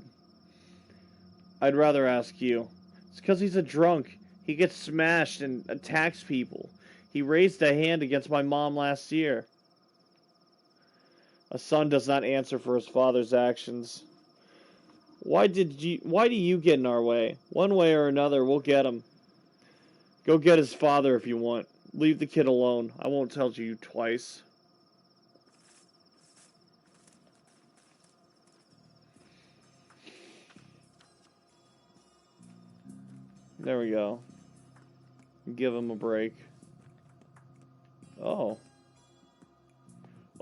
I'd rather ask you. It's because he's a drunk. He gets smashed and attacks people. He raised a hand against my mom last year. A son does not answer for his father's actions. Why do you get in our way? One way or another, we'll get him. Go get his father if you want. Leave the kid alone. I won't tell you twice. There we go. Give him a break. Oh.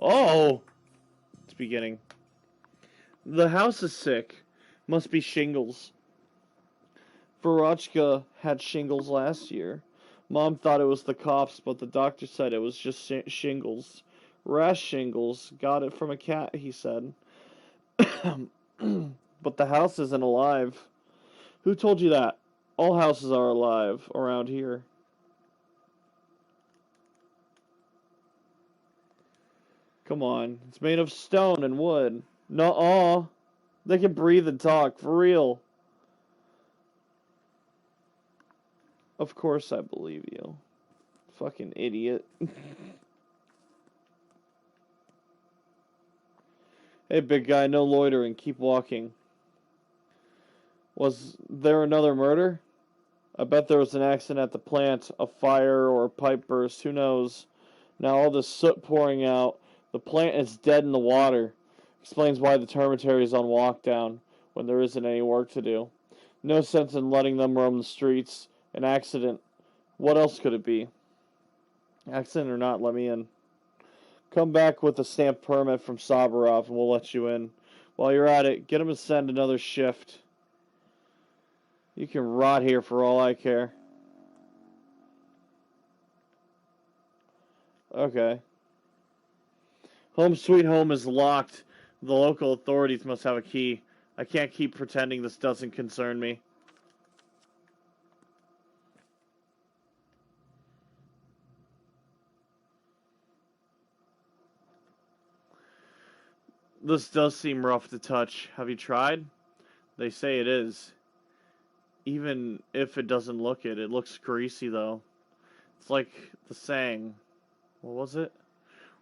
Oh! It's beginning. The house is sick. Must be shingles. Verochka had shingles last year. Mom thought it was the coughs, but the doctor said it was just shingles. Rash shingles. Got it from a cat, he said. But the house isn't alive. Who told you that? All houses are alive around here. Come on. It's made of stone and wood. Nuh-uh. They can breathe and talk, for real. Of course I believe you. Fucking idiot. Hey, big guy, no loitering. Keep walking. Was there another murder? I bet there was an accident at the plant, a fire or a pipe burst, who knows. Now all this soot pouring out. The plant is dead in the water. Explains why the termitary is on lockdown when there isn't any work to do. No sense in letting them roam the streets. An accident. What else could it be? Accident or not, let me in. Come back with a stamped permit from Sabarov and we'll let you in. While you're at it, get him to send another shift. You can rot here for all I care. Okay. Home sweet home is locked. The local authorities must have a key. I can't keep pretending this doesn't concern me. This does seem rough to touch. Have you tried? They say it is. Even if it doesn't look it. It looks greasy, though. It's like the saying. What was it?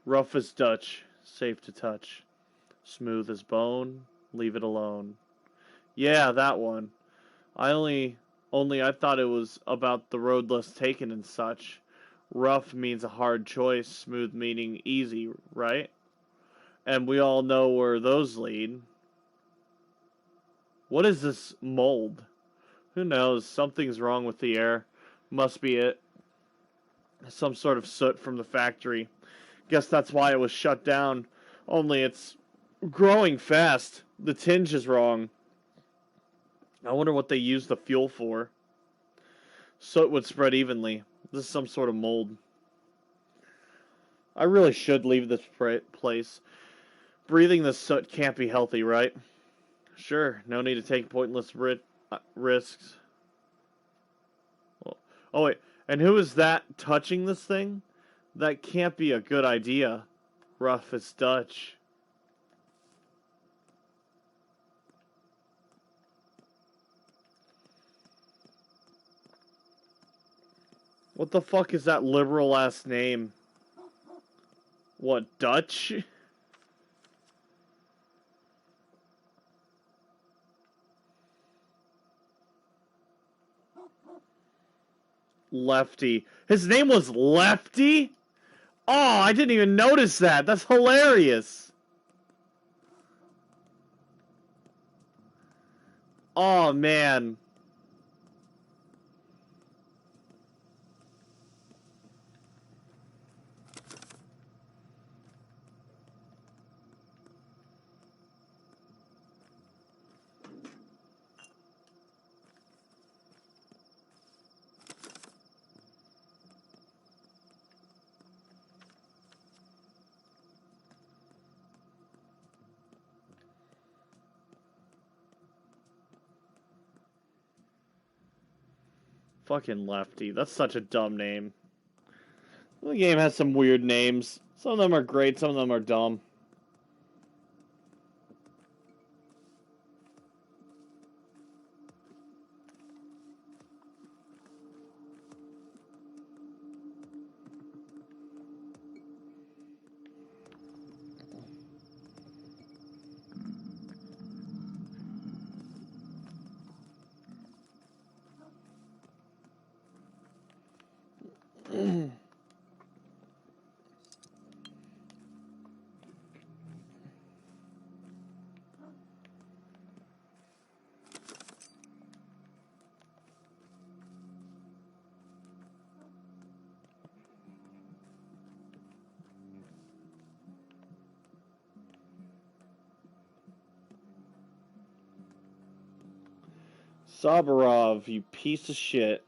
Rough as Dutch. Safe to touch. Smooth as bone, leave it alone. Yeah, that one. Only I thought it was about the road less taken and such. Rough means a hard choice, smooth meaning easy, right? And we all know where those lead. What is this mold? Who knows? Something's wrong with the air. Must be it. Some sort of soot from the factory. Guess that's why it was shut down. Only it's growing fast. The tinge is wrong. I wonder what they use the fuel for. Soot would spread evenly. This is some sort of mold. I really should leave this place. Breathing this soot can't be healthy, right? Sure, no need to take pointless risks. Oh, wait. And who is that touching this thing? That can't be a good idea. Rough as Dutch. What the fuck is that liberal last name? What, Dutch? Lefty. His name was Lefty? Oh, I didn't even notice that. That's hilarious. Oh, man. Fucking Lefty. That's such a dumb name. The game has some weird names. Some of them are great, some of them are dumb. Sabarov, you piece of shit.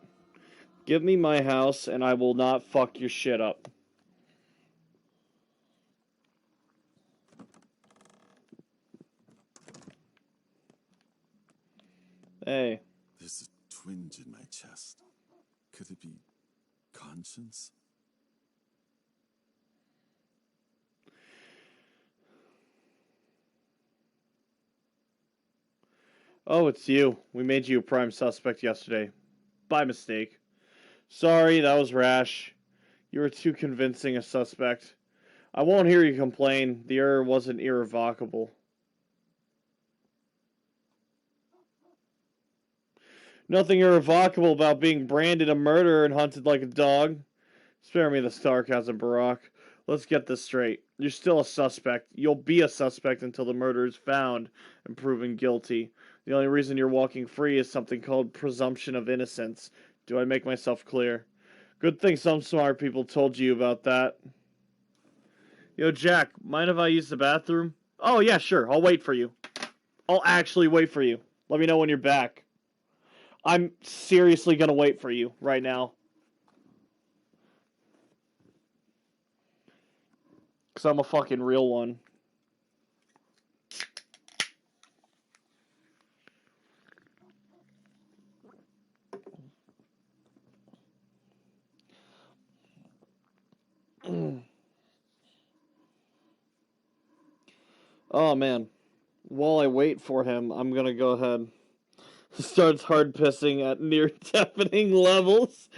Give me my house and I will not fuck your shit up. Hey. There's a twinge in my chest. Could it be conscience? Oh, it's you. We made you a prime suspect yesterday. By mistake. Sorry, that was rash. You were too convincing a suspect. I won't hear you complain. The error wasn't irrevocable. Nothing irrevocable about being branded a murderer and hunted like a dog. Spare me the sarcasm, Barack. Let's get this straight. You're still a suspect. You'll be a suspect until the murder is found and proven guilty. The only reason you're walking free is something called presumption of innocence. Do I make myself clear? Good thing some smart people told you about that. Yo, Jack, mind if I use the bathroom? Oh, yeah, sure. I'll wait for you. I'll actually wait for you. Let me know when you're back. I'm seriously gonna wait for you right now. Because I'm a fucking real one. Oh, man. While I wait for him, I'm gonna go ahead. He starts hard pissing at near deafening levels.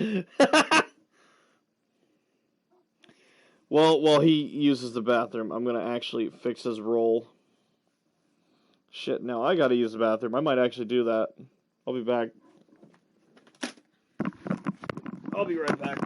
Well, while he uses the bathroom, I'm gonna actually fix his roll. Shit, now I gotta use the bathroom. I might actually do that. I'll be back. I'll be right back.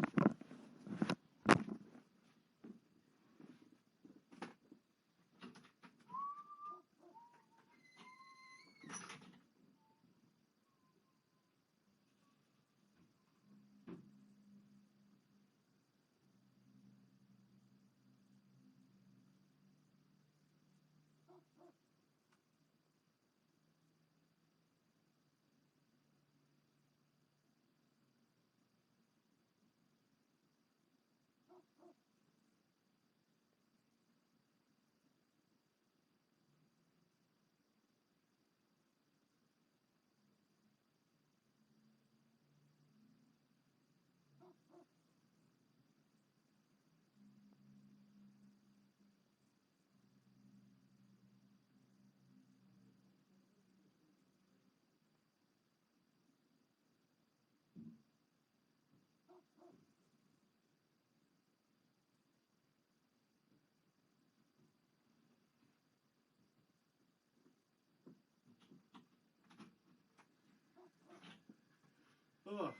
Ugh.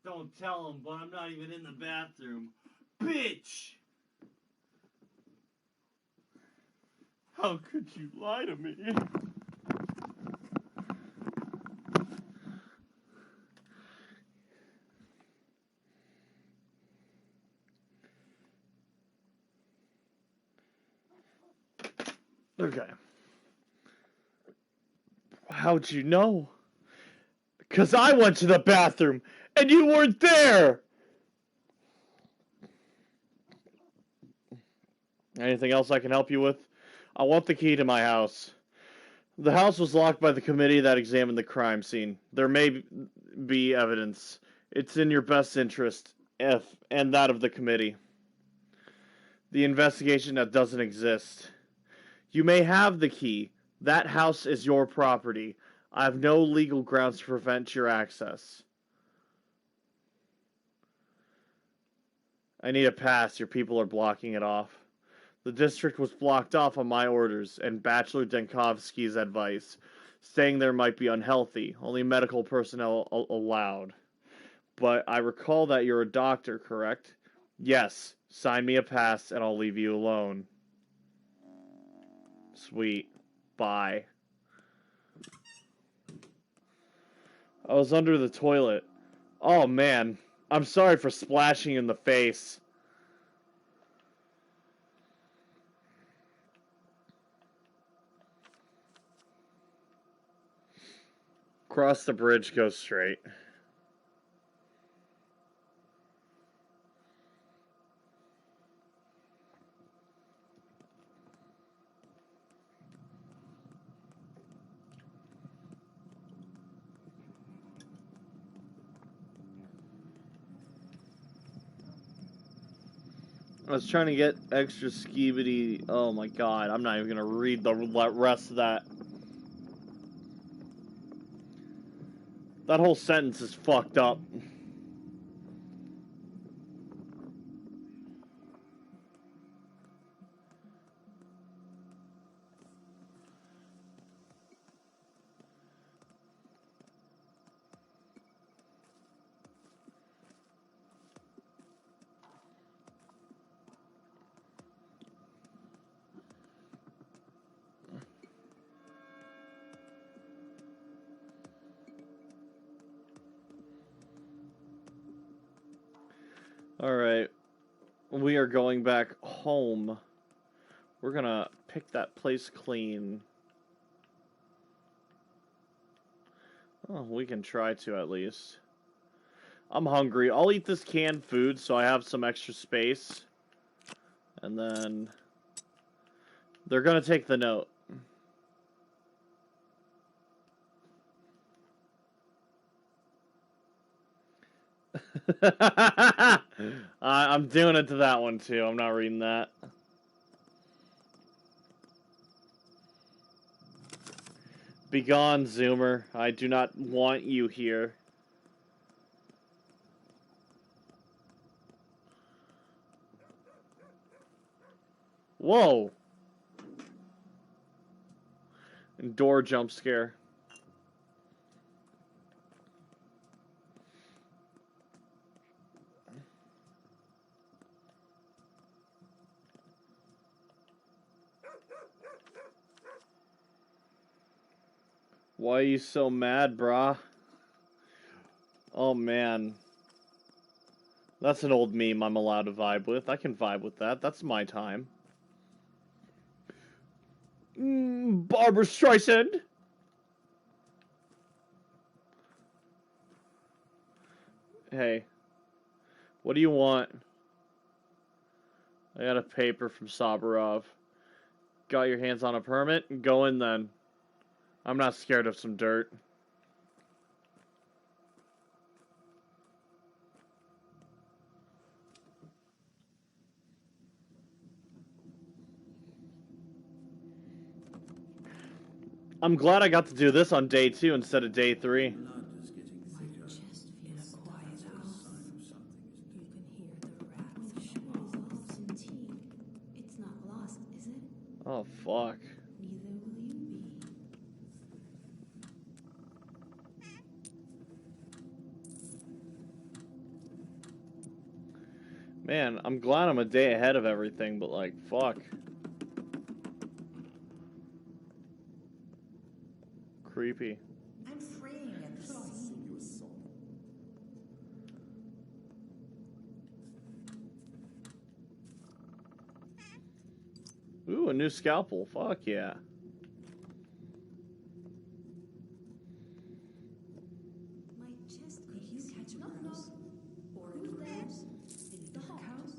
Don't tell him, but I'm not even in the bathroom. Bitch! How could you lie to me? Okay. How'd you know? 'Cause I went to the bathroom and you weren't there! Anything else I can help you with? I want the key to my house. The house was locked by the committee that examined the crime scene. There may be evidence. It's in your best interest, and that of the committee. The investigation that doesn't exist. You may have the key. That house is your property. I have no legal grounds to prevent your access. I need a pass. Your people are blocking it off. The district was blocked off on my orders and Bachelor Denkovsky's advice, saying there might be unhealthy, only medical personnel allowed. But I recall that you're a doctor, correct? Yes. Sign me a pass and I'll leave you alone. Sweet. Bye. I was under the toilet. Oh man. I'm sorry for splashing you in the face. Cross the bridge, go straight. I was trying to get extra skeebity. Oh my god, I'm not even gonna read the rest of that. That whole sentence is fucked up. Alright. We are going back home. We're gonna pick that place clean. Oh, we can try to at least. I'm hungry. I'll eat this canned food so I have some extra space. And then they're gonna take the note. I'm doing it to that one too. I'm not reading that. Begone, Zoomer. I do not want you here. Whoa. And door jump scare. Why are you so mad, brah? Oh, man. That's an old meme I'm allowed to vibe with. I can vibe with that. That's my time. Barbara Streisand. Hey. What do you want? I got a paper from Sabarov. Got your hands on a permit? Go in then. I'm not scared of some dirt. I'm glad I got to do this on day 2 instead of day 3. Oh, fuck. Man, I'm glad I'm a day ahead of everything, but like, fuck. Creepy. I'm freeing at the seams. Ooh, a new scalpel. Fuck yeah. My chest could you catch a bruise? Or a bruise in the house?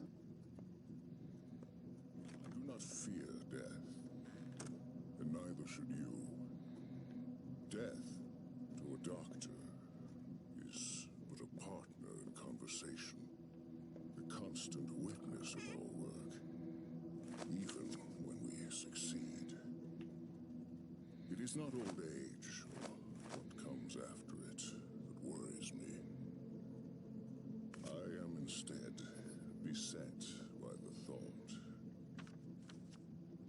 I do not fear death, and neither should you. Death, to a doctor, is but a partner in conversation, the constant witness of our work, even when we succeed. It is not old age, or what comes after it, that worries me. I am instead beset by the thought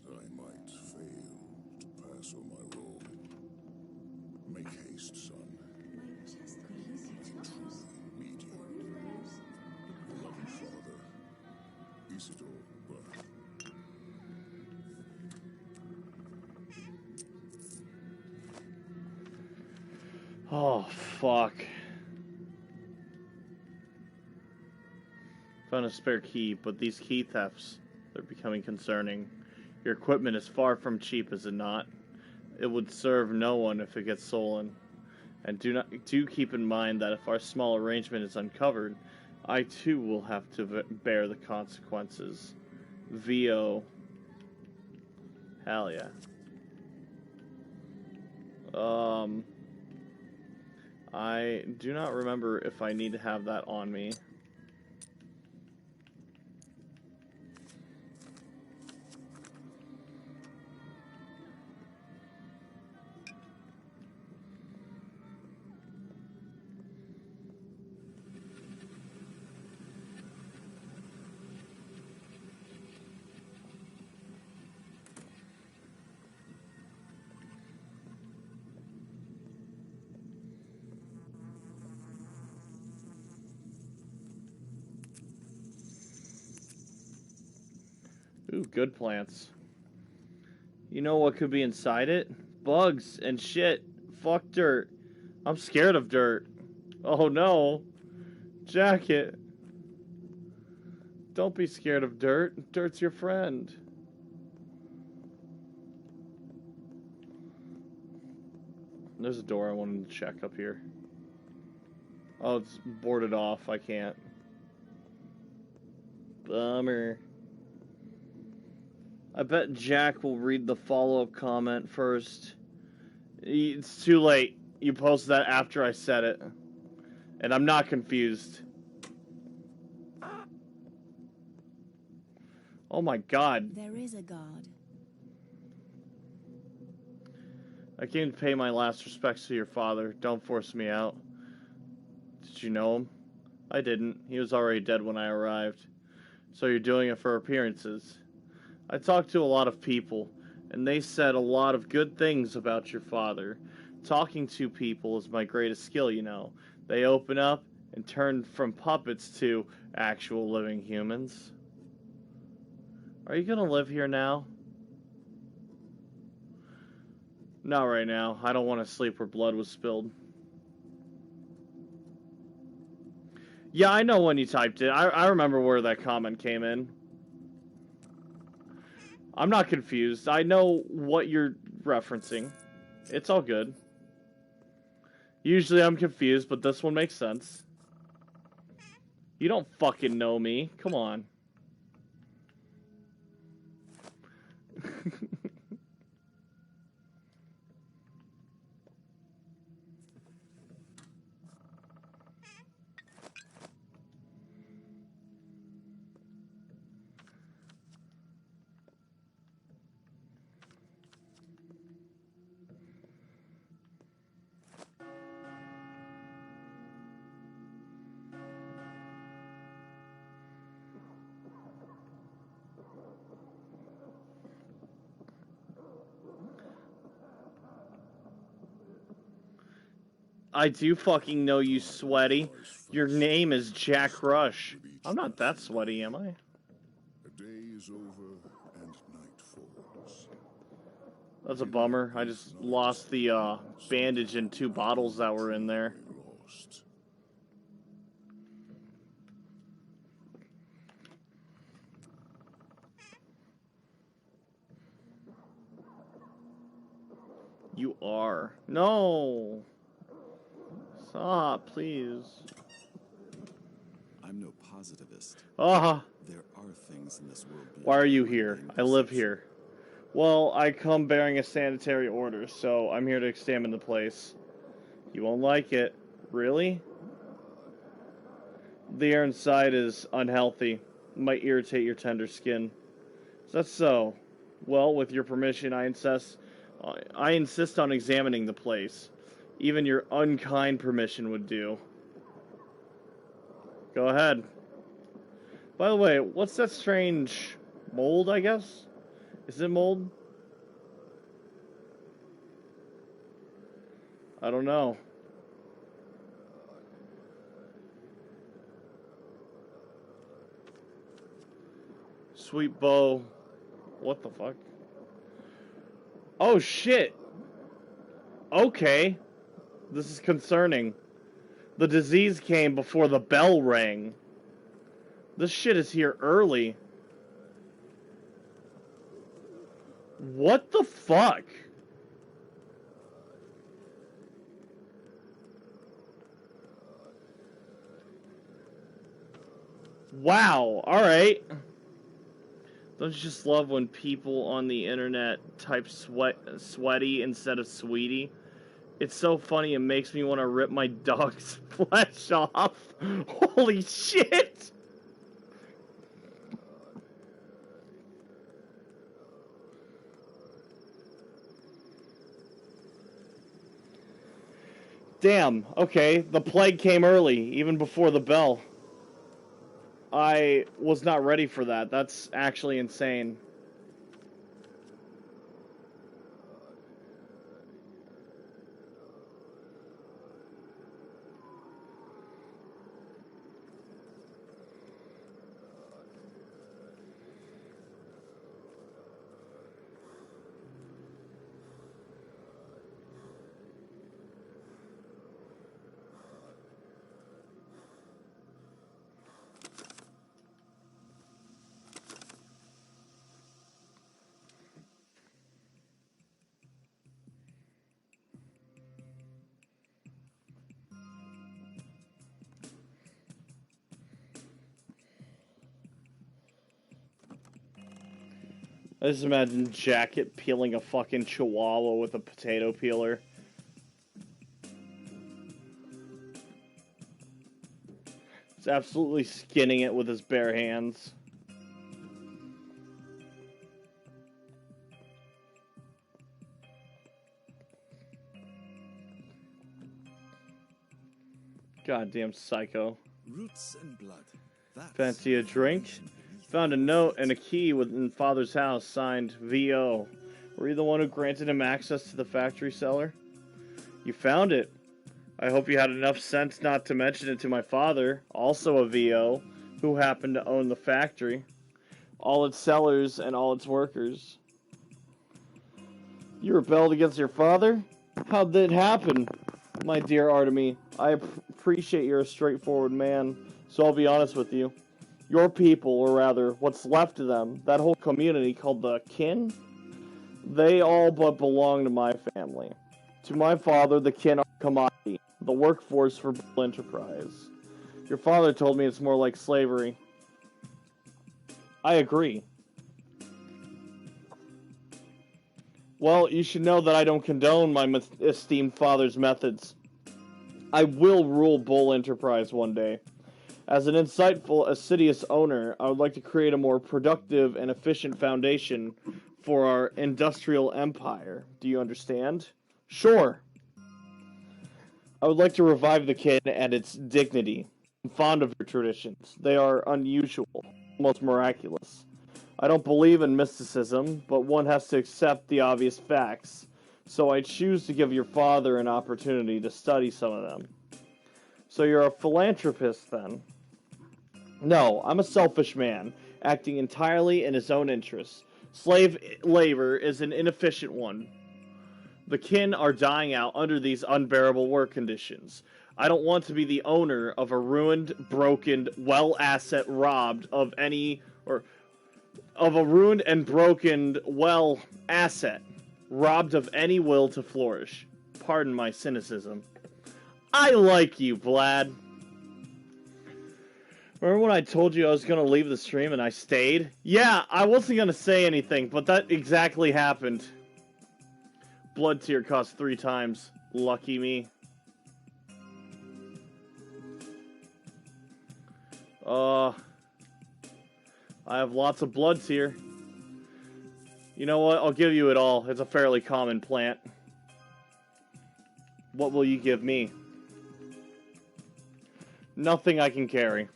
that I might fail to pass on my role. Make haste, son. My chest could you catch a bruise? Meet you. Or a bruise? Your loving father, Isidore Burke. Oh, fuck. Found a spare key, but these key thefts, they're becoming concerning. Your equipment is far from cheap, is it not? It would serve no one if it gets stolen. And do keep in mind that if our small arrangement is uncovered, I too will have to bear the consequences. VO. Hell yeah. I do not remember if I need to have that on me. Ooh, good plants. You know what could be inside it? Bugs and shit. Fuck dirt. I'm scared of dirt. Oh no. Jacket. Don't be scared of dirt. Dirt's your friend. There's a door I wanted to check up here. Oh, it's boarded off. I can't. Bummer. I bet Jack will read the follow-up comment first. It's too late. You posted that after I said it. And I'm not confused. Oh my god. There is a God. I came to pay my last respects to your father. Don't force me out. Did you know him? I didn't. He was already dead when I arrived. So you're doing it for appearances. I talked to a lot of people, and they said a lot of good things about your father. Talking to people is my greatest skill, you know. They open up and turn from puppets to actual living humans. Are you gonna live here now? Not right now. I don't want to sleep where blood was spilled. Yeah, I know when you typed it. I remember where that comment came in. I'm not confused. I know what you're referencing. It's all good. Usually I'm confused, but this one makes sense. You don't fucking know me. Come on. I do fucking know you, sweaty. Your name is Jack Rush. I'm not that sweaty, am I? A day is over and night falls. That's a bummer. I just lost the bandage and 2 bottles that were in there. Lost. You are. No! Stop, please. I'm no positivist. Ah! There are things in this world. Why are you beyond here? mundane I live perception. here. Well, I come bearing a sanitary order, so I'm here to examine the place. You won't like it. Really? The air inside is unhealthy. It might irritate your tender skin. Is that so? Well, with your permission, I insist on examining the place. Even your unkind permission would do. Go ahead. By the way, what's that strange mold, I guess? Is it mold? I don't know. Sweet bow. What the fuck? Oh shit! Okay. This is concerning. The disease came before the bell rang. This shit is here early. What the fuck? Wow, alright. Don't you just love when people on the internet type sweaty instead of sweetie? It's so funny, it makes me want to rip my dog's flesh off. Holy shit! Damn, okay, the plague came early, even before the bell. I was not ready for that. That's actually insane. I just imagine Jacket peeling a fucking chihuahua with a potato peeler. He's absolutely skinning it with his bare hands. Goddamn psycho. Roots and blood. That's Fancy a drink? information beneath Found a note and a key within Father's house signed V.O. Were you the one who granted him access to the factory cellar? You found it. I hope you had enough sense not to mention it to my father, also a V.O., who happened to own the factory, all its sellers and all its workers. You rebelled against your father? How'd that happen? My dear Artemy, I appreciate you're a straightforward man, so I'll be honest with you. Your people, or rather, what's left of them, that whole community called the kin, they all but belong to my family. To my father, the kin are a commodity, the workforce for Bull Enterprise. Your father told me it's more like slavery. I agree. Well, you should know that I don't condone my esteemed father's methods. I will rule Bull Enterprise one day. As an insightful, assiduous owner, I would like to create a more productive and efficient foundation for our industrial empire. Do you understand? Sure. I would like to revive the kin and its dignity. I'm fond of your traditions. They are unusual, almost miraculous. I don't believe in mysticism, but one has to accept the obvious facts, so I choose to give your father an opportunity to study some of them. So you're a philanthropist, then? No, I'm a selfish man, acting entirely in his own interests. Slave labor is an inefficient one. The kin are dying out under these unbearable work conditions. I don't want to be the owner of a ruined, broken, asset robbed of any, or of a ruined and broken, asset, robbed of any will to flourish. Pardon my cynicism. I like you, Vlad. Remember when I told you I was going to leave the stream and I stayed? Yeah, I wasn't going to say anything, but that exactly happened. Blood tier cost 3 times. Lucky me. I have lots of blood tier. You know what? I'll give you it all. It's a fairly common plant. What will you give me? Nothing I can carry.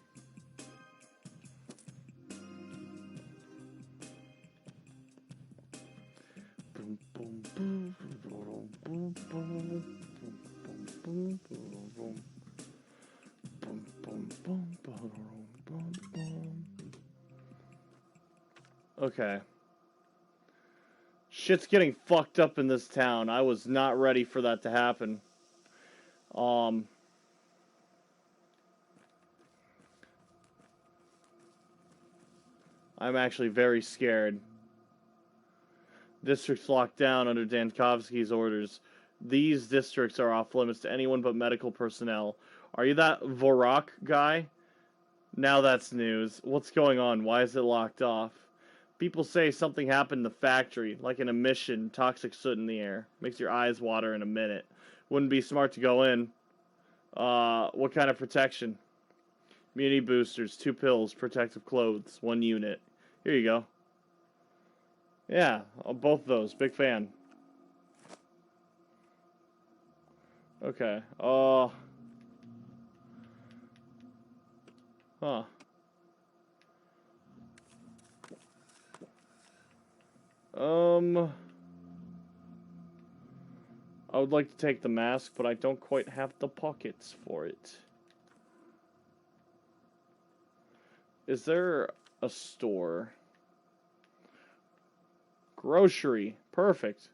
Okay. Shit's getting fucked up in this town. I was not ready for that to happen. I'm actually very scared. Districts locked down under Dankovsky's orders. These districts are off limits to anyone but medical personnel. Are you that Vorak guy? Now that's news. What's going on? Why is it locked off? People say something happened in the factory, like an emission, toxic soot in the air. Makes your eyes water in a minute. Wouldn't be smart to go in. What kind of protection? Immunity boosters, 2 pills, protective clothes, 1 unit. Here you go. Yeah, both of those. Big fan. Okay. Huh. I would like to take the mask, but I don't quite have the pockets for it. Is there a store? Grocery. Perfect.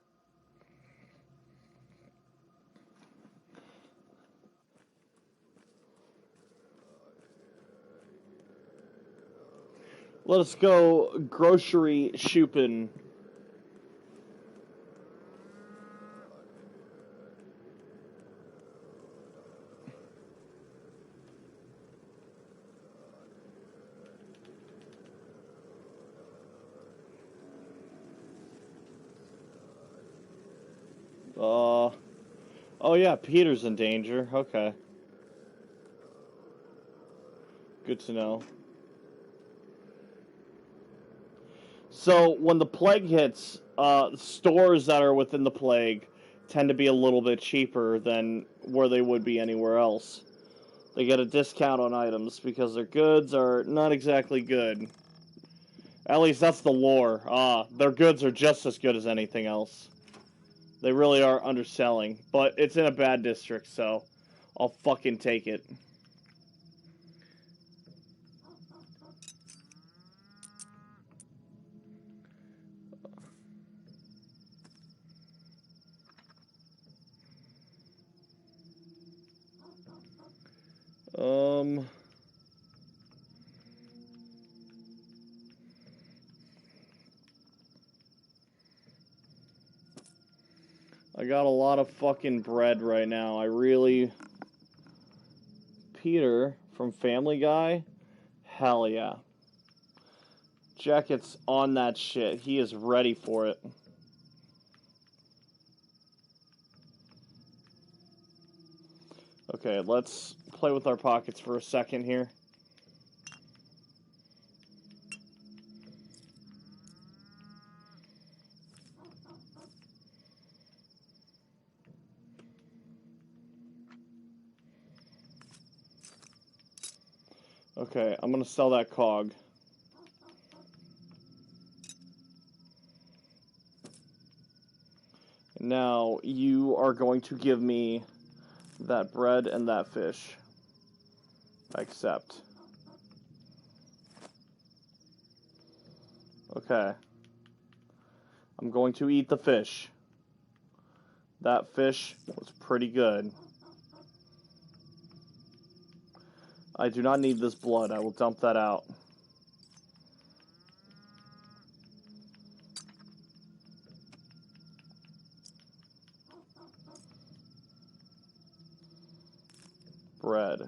Let us go grocery shopping. Oh yeah, Peter's in danger. Okay. Good to know. So, when the plague hits, stores that are within the plague tend to be a little bit cheaper than where they would be anywhere else. They get a discount on items because their goods are not exactly good. At least that's the lore. Their goods are just as good as anything else. They really are underselling. But it's in a bad district, so I'll fucking take it. I got a lot of fucking bread right now. I really... Peter from Family Guy? Hell yeah. Jacket's on that shit. He is ready for it. Okay, let's play with our pockets for a second here. Okay, I'm gonna sell that cog. Now, you are going to give me that bread and that fish. I accept. Okay. I'm going to eat the fish. That fish was pretty good. I do not need this blood. I will dump that out. Bread.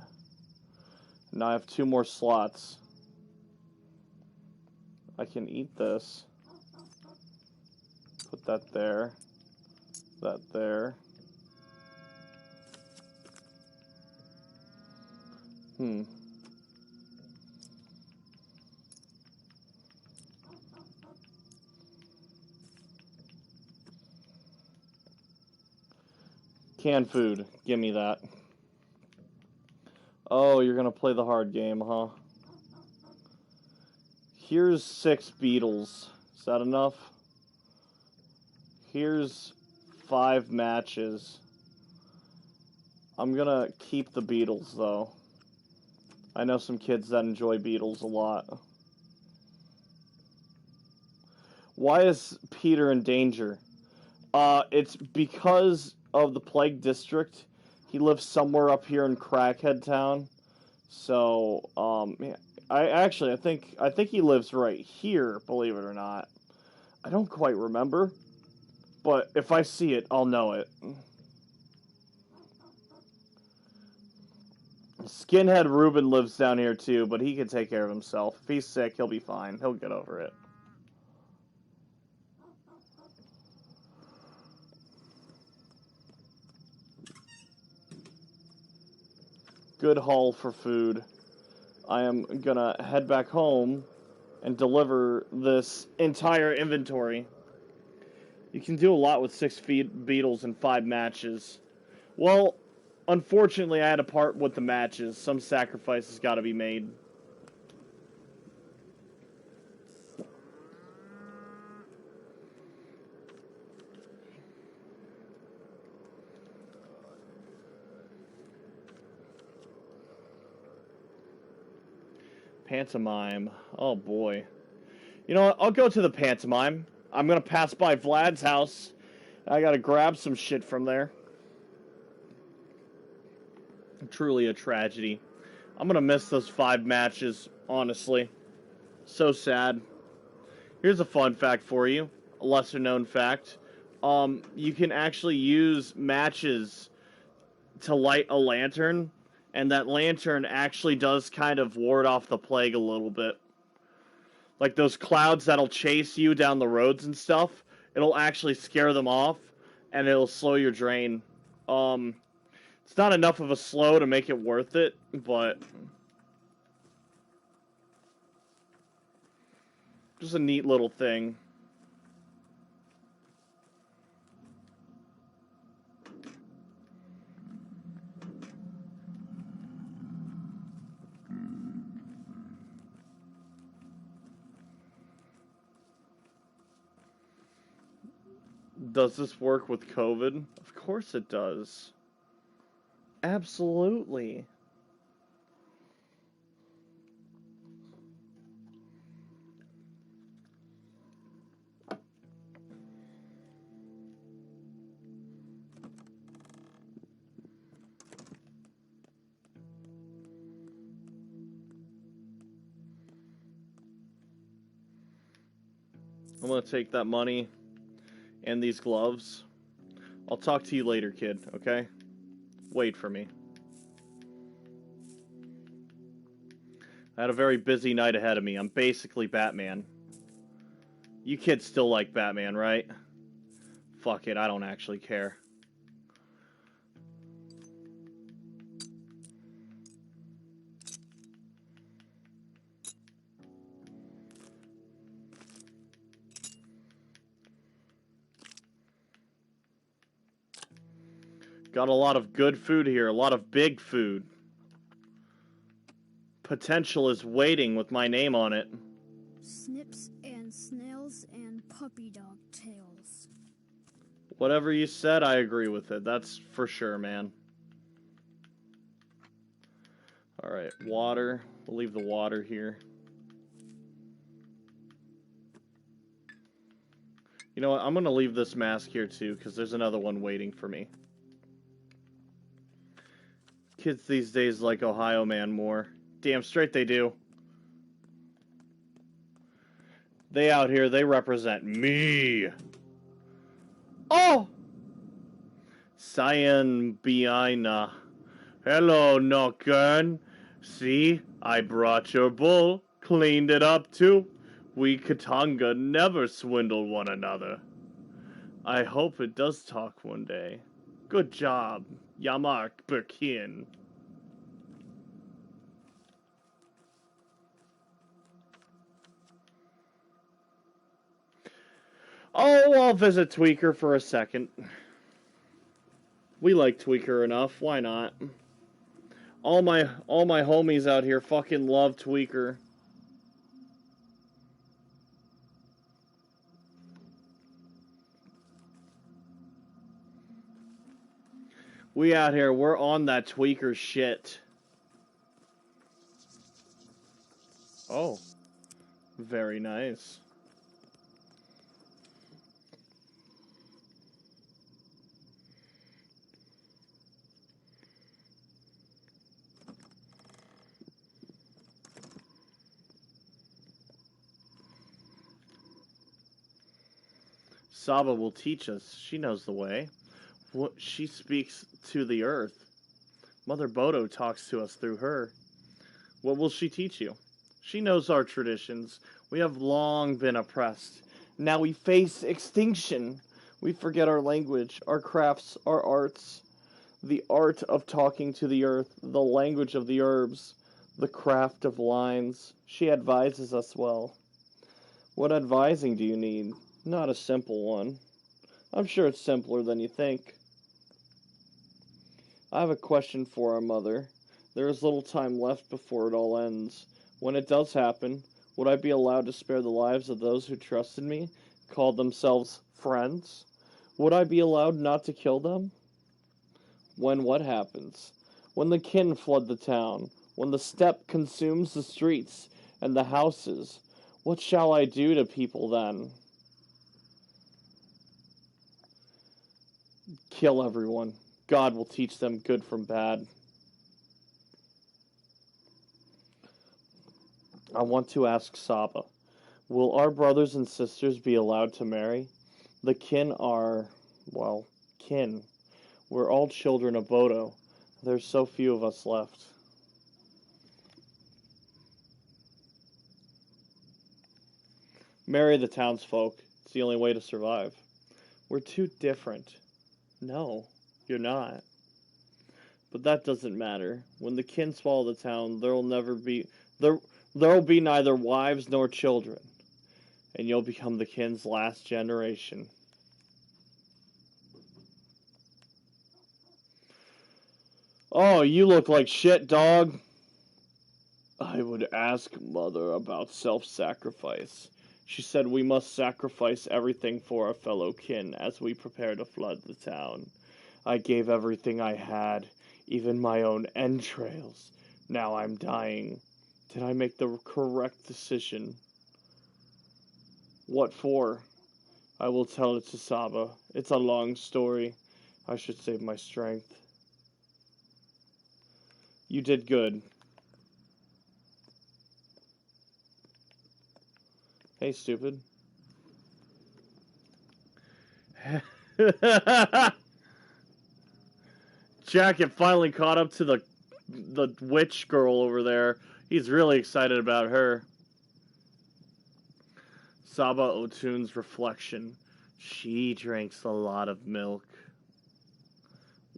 Now I have 2 more slots. I can eat this. Put that there. That there. Canned food. Give me that. Oh, you're gonna play the hard game, huh? Here's 6 beetles. Is that enough? Here's 5 matches. I'm gonna keep the beetles, though. I know some kids that enjoy beetles a lot. Why is Peter in danger? It's because of the Plague District. He lives somewhere up here in Crackhead Town. So, I think he lives right here, believe it or not. I don't quite remember. But if I see it, I'll know it. Skinhead Ruben lives down here too, but he can take care of himself. If he's sick, he'll be fine. He'll get over it. Good haul for food. I am gonna head back home and deliver this entire inventory. You can do a lot with 6 beetles and 5 matches. Well, unfortunately, I had to part with the matches. Some sacrifices got to be made. Pantomime. Oh, boy. You know what? I'll go to the pantomime. I'm going to pass by Vlad's house. I got to grab some shit from there. Truly a tragedy. I'm going to miss those 5 matches, honestly. So sad. Here's a fun fact for you. A lesser known fact. You can actually use matches to light a lantern, and that lantern actually does kind of ward off the plague a little bit. Like those clouds that'll chase you down the roads and stuff, it'll actually scare them off, and it'll slow your drain. It's not enough of a slow to make it worth it, but just a neat little thing. Does this work with COVID? Of course it does. Absolutely. I'm gonna take that money and these gloves. I'll talk to you later, kid, okay? Wait for me. I had a very busy night ahead of me. I'm basically Batman. You kids still like Batman, right? Fuck it, I don't actually care. Got a lot of good food here, a lot of big food. Potential is waiting with my name on it. Snips and snails and puppy dog tails. Whatever you said, I agree with it. That's for sure, man. Alright, water. We'll leave the water here. You know what? I'm going to leave this mask here too, because there's another one waiting for me. Kids these days like Ohio Man more. Damn straight they do. They out here, they represent me. Oh! Cyan Biina. Hello, Nockern. See, I brought your bull. Cleaned it up too. We Katanga never swindle one another. I hope it does talk one day. Good job, Yamark Birkin. Oh, I'll visit Tweaker for a second. We like Tweaker enough. Why not? All my homies out here fucking love Tweaker. We out here, we're on that Tweaker shit. Oh. Very nice. Saba will teach us. She knows the way. She speaks to the earth. Mother Bodo talks to us through her. What will she teach you? She knows our traditions. We have long been oppressed. Now we face extinction. We forget our language, our crafts, our arts. The art of talking to the earth, the language of the herbs, the craft of lines. She advises us well. What advising do you need? Not a simple one. I'm sure it's simpler than you think. I have a question for our mother. There is little time left before it all ends. When it does happen, would I be allowed to spare the lives of those who trusted me, called themselves friends? Would I be allowed not to kill them? When what happens? When the kin flood the town, when the steppe consumes the streets and the houses, what shall I do to people then? Kill everyone. God will teach them good from bad. I want to ask Saba, will our brothers and sisters be allowed to marry? The kin are, well, kin. We're all children of Bodo. There's so few of us left. Marry the townsfolk. It's the only way to survive. We're too different. No, you're not. But that doesn't matter. When the kin swallow the town, there'll be neither wives nor children. And you'll become the kin's last generation. Oh, you look like shit, dog. I would ask Mother about self-sacrifice. She said we must sacrifice everything for our fellow kin as we prepare to flood the town. I gave everything I had, even my own entrails. Now I'm dying. Did I make the correct decision? What for? I will tell it to Saba. It's a long story. I should save my strength. You did good. Hey, stupid. Jacket finally caught up to the witch girl over there. He's really excited about her. Saba Otun's reflection. She drinks a lot of milk.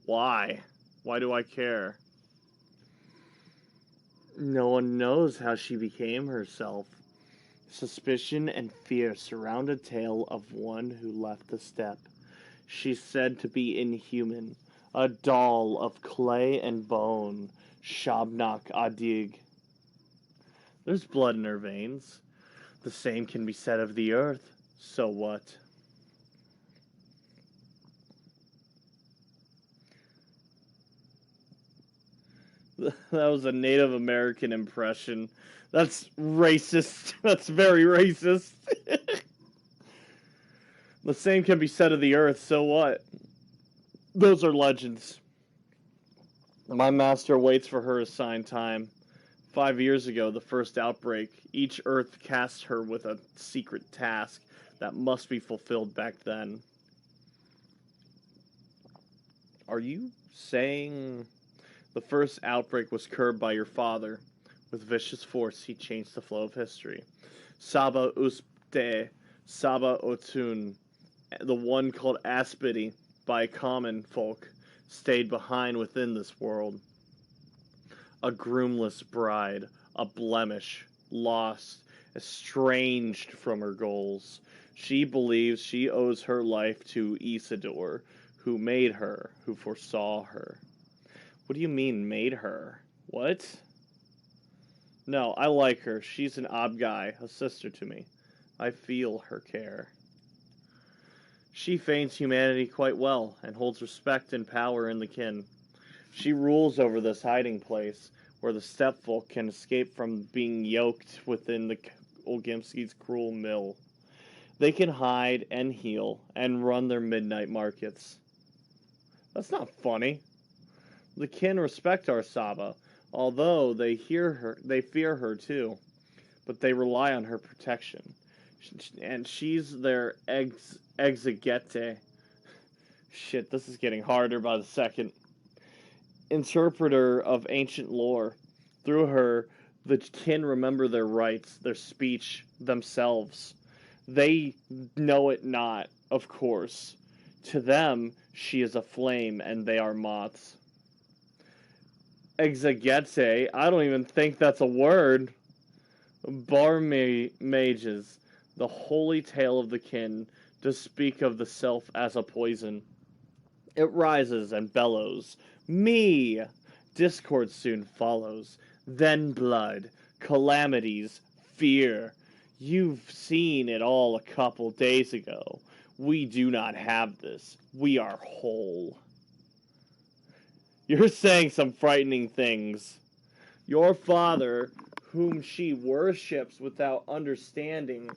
Why? Why do I care? No one knows how she became herself. Suspicion and fear surround a tale of one who left the steppe. She's said to be inhuman, a doll of clay and bone, Shabnak Adig. There's blood in her veins. The same can be said of the earth. So what? That was a Native American impression. That's racist. That's very racist. The same can be said of the earth, so what? Those are legends. My master waits for her assigned time. 5 years ago, the first outbreak, each earth cast her with a secret task that must be fulfilled back then. Are you saying the first outbreak was curbed by your father? With vicious force, he changed the flow of history. Saba Uspte, Saba Otun, the one called Aspidi by common folk, stayed behind within this world. A groomless bride, a blemish, lost, estranged from her goals. She believes she owes her life to Isidore, who made her, who foresaw her. What do you mean, made her? What? No, I like her. She's an Abgai, a sister to me. I feel her care. She feigns humanity quite well, and holds respect and power in the kin. She rules over this hiding place, where the stepfolk can escape from being yoked within the Olgimski's cruel mill. They can hide and heal, and run their midnight markets. That's not funny. The kin respect our Saba, although they fear her too, but they rely on her protection. And she's their exegete. Shit, this is getting harder by the second. Interpreter of ancient lore. Through her, the kin remember their rights, their speech, themselves. They know it not, of course. To them, she is a flame, and they are moths. Exegete, I don't even think that's a word. Mages, the holy tale of the kin, to speak of the self as a poison. It rises and bellows. Me! Discord soon follows. Then blood, calamities, fear. You've seen it all a couple days ago. We do not have this. We are whole. You're saying some frightening things. Your father, whom she worships without understanding,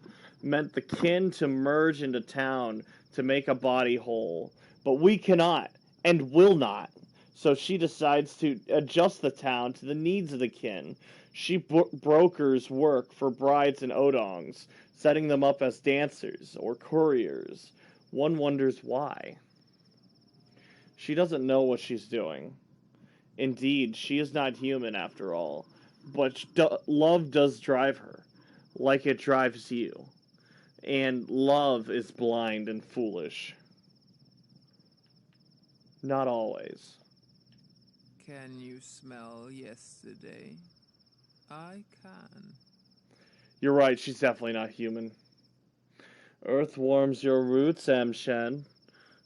meant the kin to merge into town to make a body whole. But we cannot, and will not. So she decides to adjust the town to the needs of the kin. She brokers work for brides and odongs, setting them up as dancers or couriers. One wonders why. She doesn't know what she's doing. Indeed, she is not human after all, but love does drive her, like it drives you. And love is blind and foolish. Not always. Can you smell yesterday? I can. You're right, she's definitely not human. Earth warms your roots, Amshen.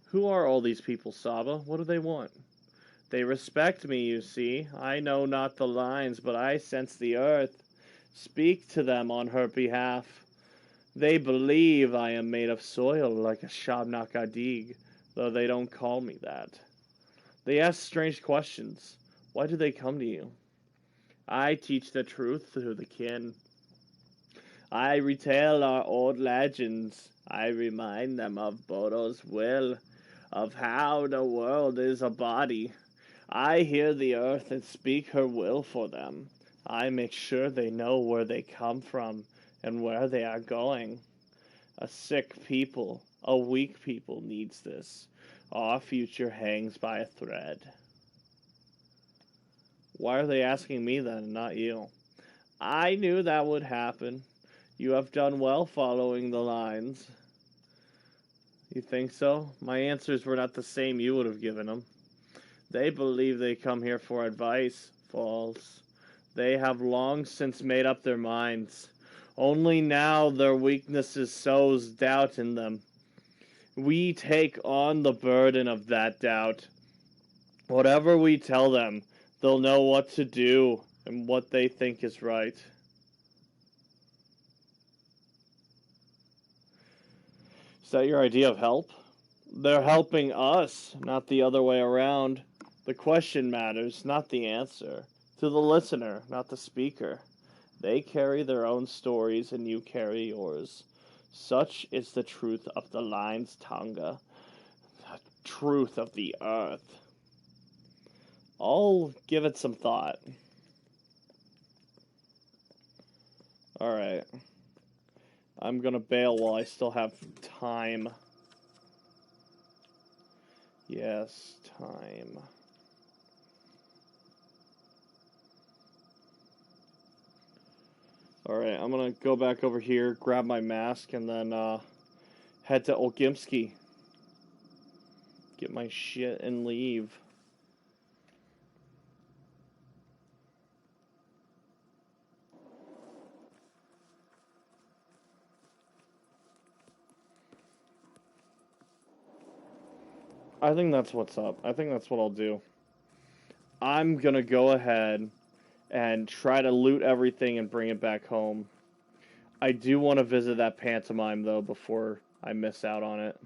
Who are all these people, Saba? What do they want? They respect me, you see. I know not the lines, but I sense the earth. Speak to them on her behalf. They believe I am made of soil like a Shabnakadig, though they don't call me that. They ask strange questions. Why do they come to you? I teach the truth to the kin. I retell our old legends. I remind them of Bodo's will, of how the world is a body. I hear the earth and speak her will for them. I make sure they know where they come from and where they are going. A sick people, a weak people needs this. Our future hangs by a thread. Why are they asking me then, not you? I knew that would happen. You have done well following the lines. You think so? My answers were not the same you would have given them. They believe they come here for advice. False. They have long since made up their minds. Only now their weaknesses sows doubt in them. We take on the burden of that doubt. Whatever we tell them, they'll know what to do and what they think is right. Is that your idea of help? They're helping us, not the other way around. The question matters, not the answer. To the listener, not the speaker. They carry their own stories and you carry yours. Such is the truth of the lines, Tonga. The truth of the earth. I'll give it some thought. Alright. I'm gonna bail while I still have time. Yes, time. Alright, I'm gonna go back over here, grab my mask, and then head to Olgimsky. Get my shit and leave. I think that's what's up. I think that's what I'll do. I'm gonna go ahead and try to loot everything and bring it back home. I do want to visit that pantomime, though, before I miss out on it.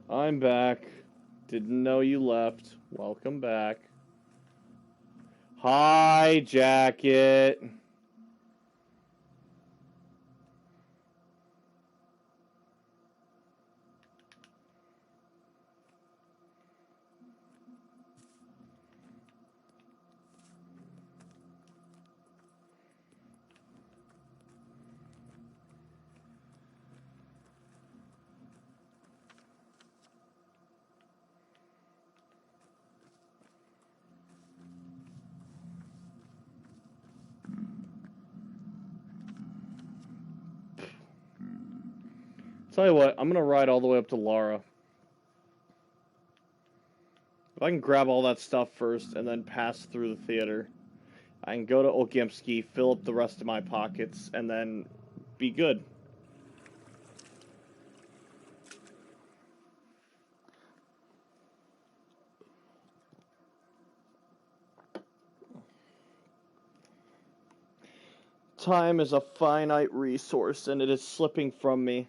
I'm back. Didn't know you left. Welcome back. Hi, Jacket. Tell you what, I'm gonna ride all the way up to Lara. If I can grab all that stuff first and then pass through the theater, I can go to Olgimsky, fill up the rest of my pockets, and then be good. Time is a finite resource, and it is slipping from me.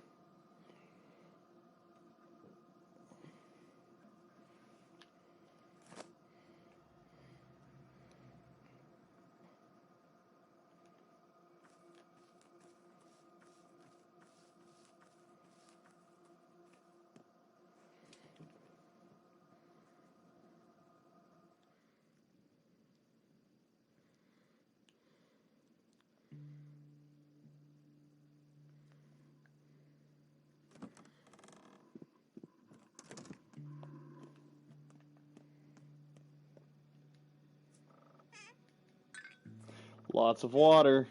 Lots of water.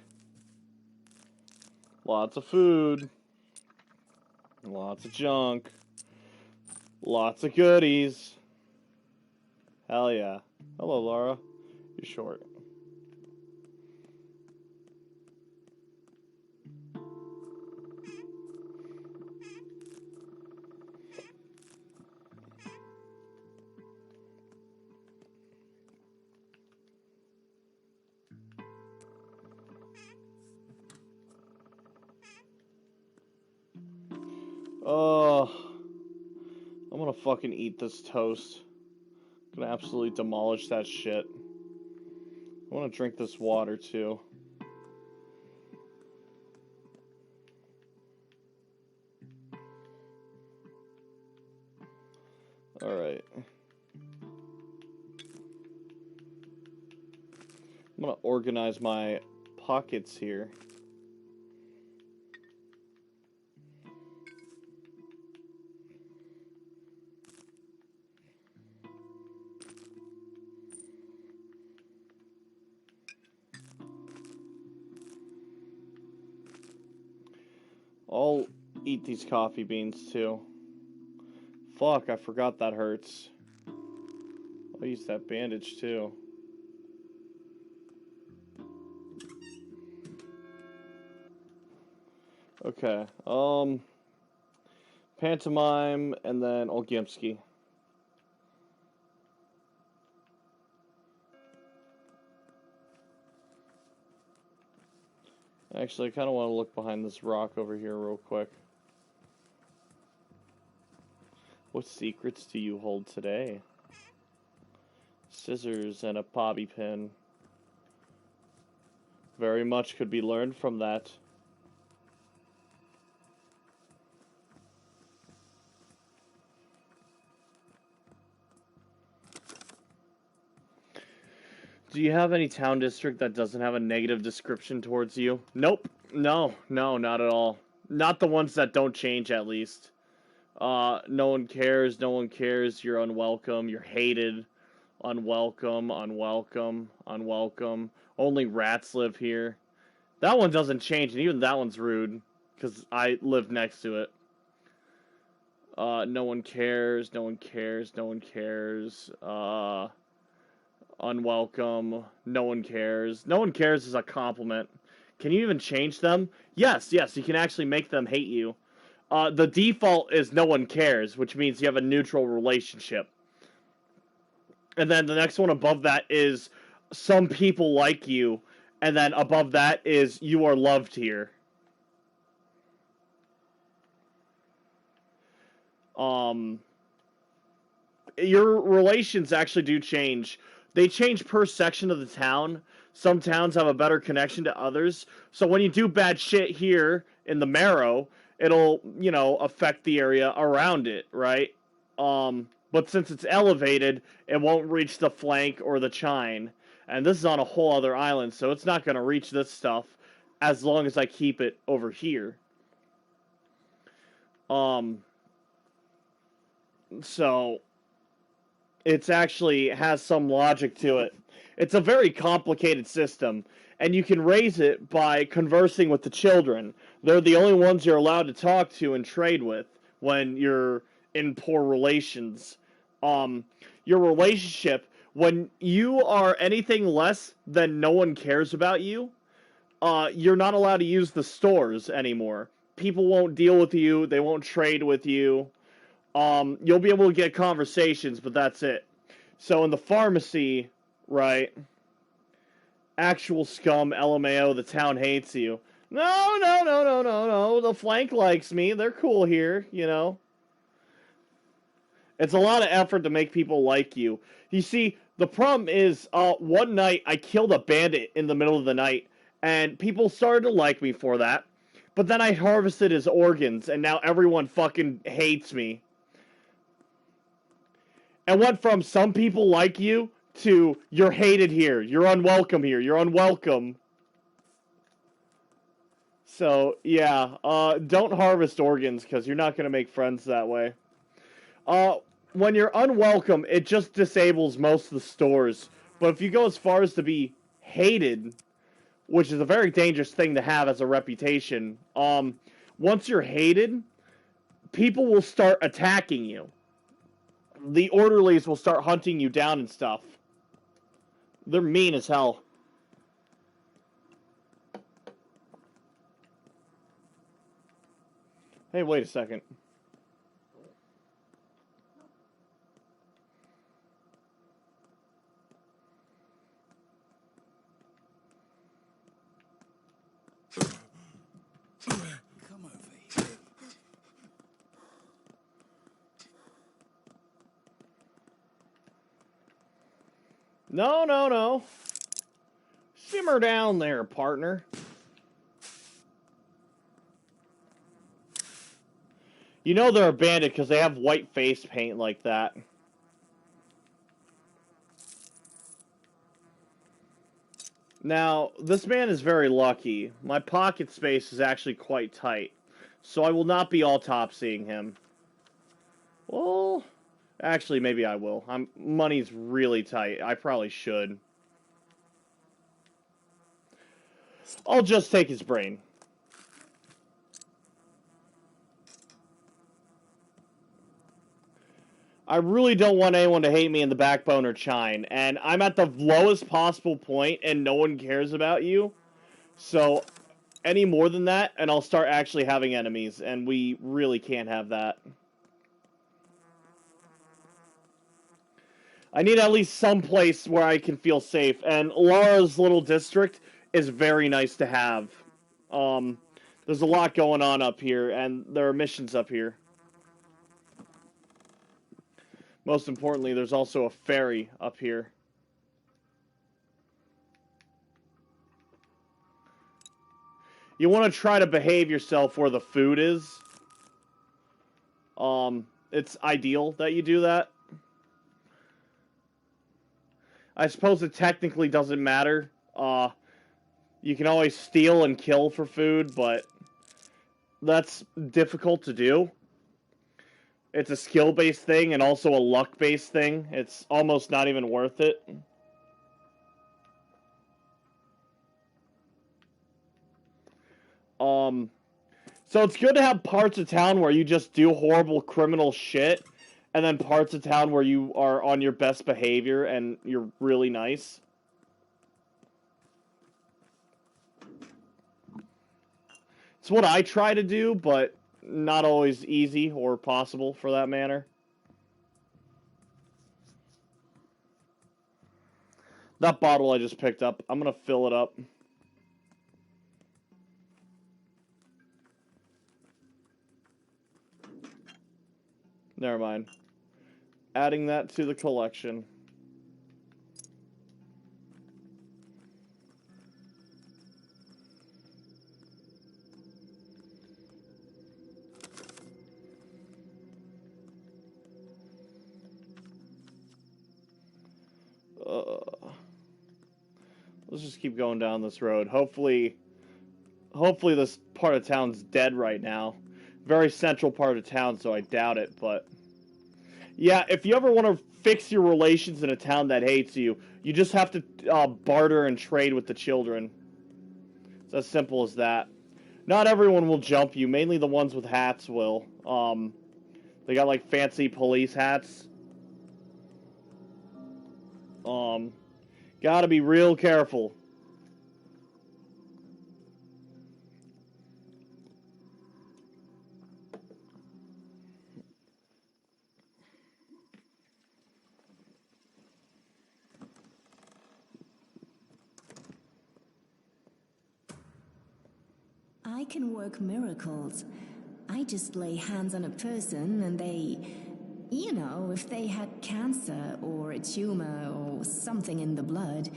Lots of food. Lots of junk. Lots of goodies. Hell yeah. Hello, Laura. You're short. I'm gonna fucking eat this toast. I'm gonna absolutely demolish that shit. I wanna drink this water too. Alright. I'm gonna organize my pockets here. I'll eat these coffee beans too. Fuck, I forgot that hurts. I'll use that bandage too. Okay, Pantomime and then Olgiemski. Actually, I kind of want to look behind this rock over here real quick. What secrets do you hold today? Scissors and a bobby pin. Very much could be learned from that. Do you have any town district that doesn't have a negative description towards you? Nope. No, not at all. Not the ones that don't change, at least. No one cares, you're unwelcome, you're hated, unwelcome, only rats live here. That one doesn't change, and even that one's rude, because I live next to it. No one cares, unwelcome, no one cares. No one cares is a compliment. Can you even change them? Yes, you can actually make them hate you. The default is no one cares, which means you have a neutral relationship. And then the next one above that is some people like you, and then above that is you are loved here. Your relations actually do change. They change per section of the town. Some towns have a better connection to others. So when you do bad shit here in the Marrow, it'll, affect the area around it, right? But since it's elevated, it won't reach the flank or the chine. And this is on a whole other island, so it's not going to reach this stuff as long as I keep it over here. So it's actually has some logic to it. It's a very complicated system, and you can raise it by conversing with the children. They're the only ones you're allowed to talk to and trade with when you're in poor relations. Your relationship, when you are anything less than no one cares about you, you're not allowed to use the stores anymore. People won't deal with you. They won't trade with you. You'll be able to get conversations, but that's it. So in the pharmacy, right, actual scum, LMAO, the town hates you. No, the flank likes me. They're cool here, It's a lot of effort to make people like you. You see, the problem is, one night I killed a bandit in the middle of the night, and people started to like me for that. But then I harvested his organs, and now everyone fucking hates me. And went from some people like you to you're hated here, you're unwelcome here, you're unwelcome. So, yeah, don't harvest organs, because you're not going to make friends that way. When you're unwelcome, it just disables most of the stores. But if you go as far as to be hated, which is a very dangerous thing to have as a reputation, once you're hated, people will start attacking you. The orderlies will start hunting you down and stuff. They're mean as hell. Hey, wait a second. Come over here. No, no, no. Simmer down there, partner. You know they're a bandit because they have white face paint like that. Now, this man is very lucky. My pocket space is actually quite tight, so I will not be autopsying him. Well, actually, maybe I will. Money's really tight. I probably should. I'll just take his brain. I really don't want anyone to hate me in the backbone or chine, and I'm at the lowest possible point, and no one cares about you. So, any more than that, and I'll start actually having enemies, and we really can't have that. I need at least some place where I can feel safe, and Laura's little district is very nice to have. There's a lot going on up here, and there are missions up here. Most importantly, there's also a ferry up here. You want to try to behave yourself where the food is. It's ideal that you do that. I suppose it technically doesn't matter. You can always steal and kill for food, but that's difficult to do. It's a skill-based thing and also a luck-based thing. It's almost not even worth it. So it's good to have parts of town where you just do horrible criminal shit, and then parts of town where you are on your best behavior and you're really nice. It's what I try to do, but not always easy or possible for that matter. That bottle I just picked up, I'm gonna fill it up. Never mind. Adding that to the collection. Let's just keep going down this road. Hopefully this part of town's dead right now. Very central part of town, so I doubt it, but... Yeah, if you ever want to fix your relations in a town that hates you, you just have to barter and trade with the children. It's as simple as that. Not everyone will jump you. Mainly the ones with hats will. They got, like, fancy police hats. Gotta be real careful. I can work miracles. I just lay hands on a person and they... You know, if they had cancer or a tumor or something in the blood.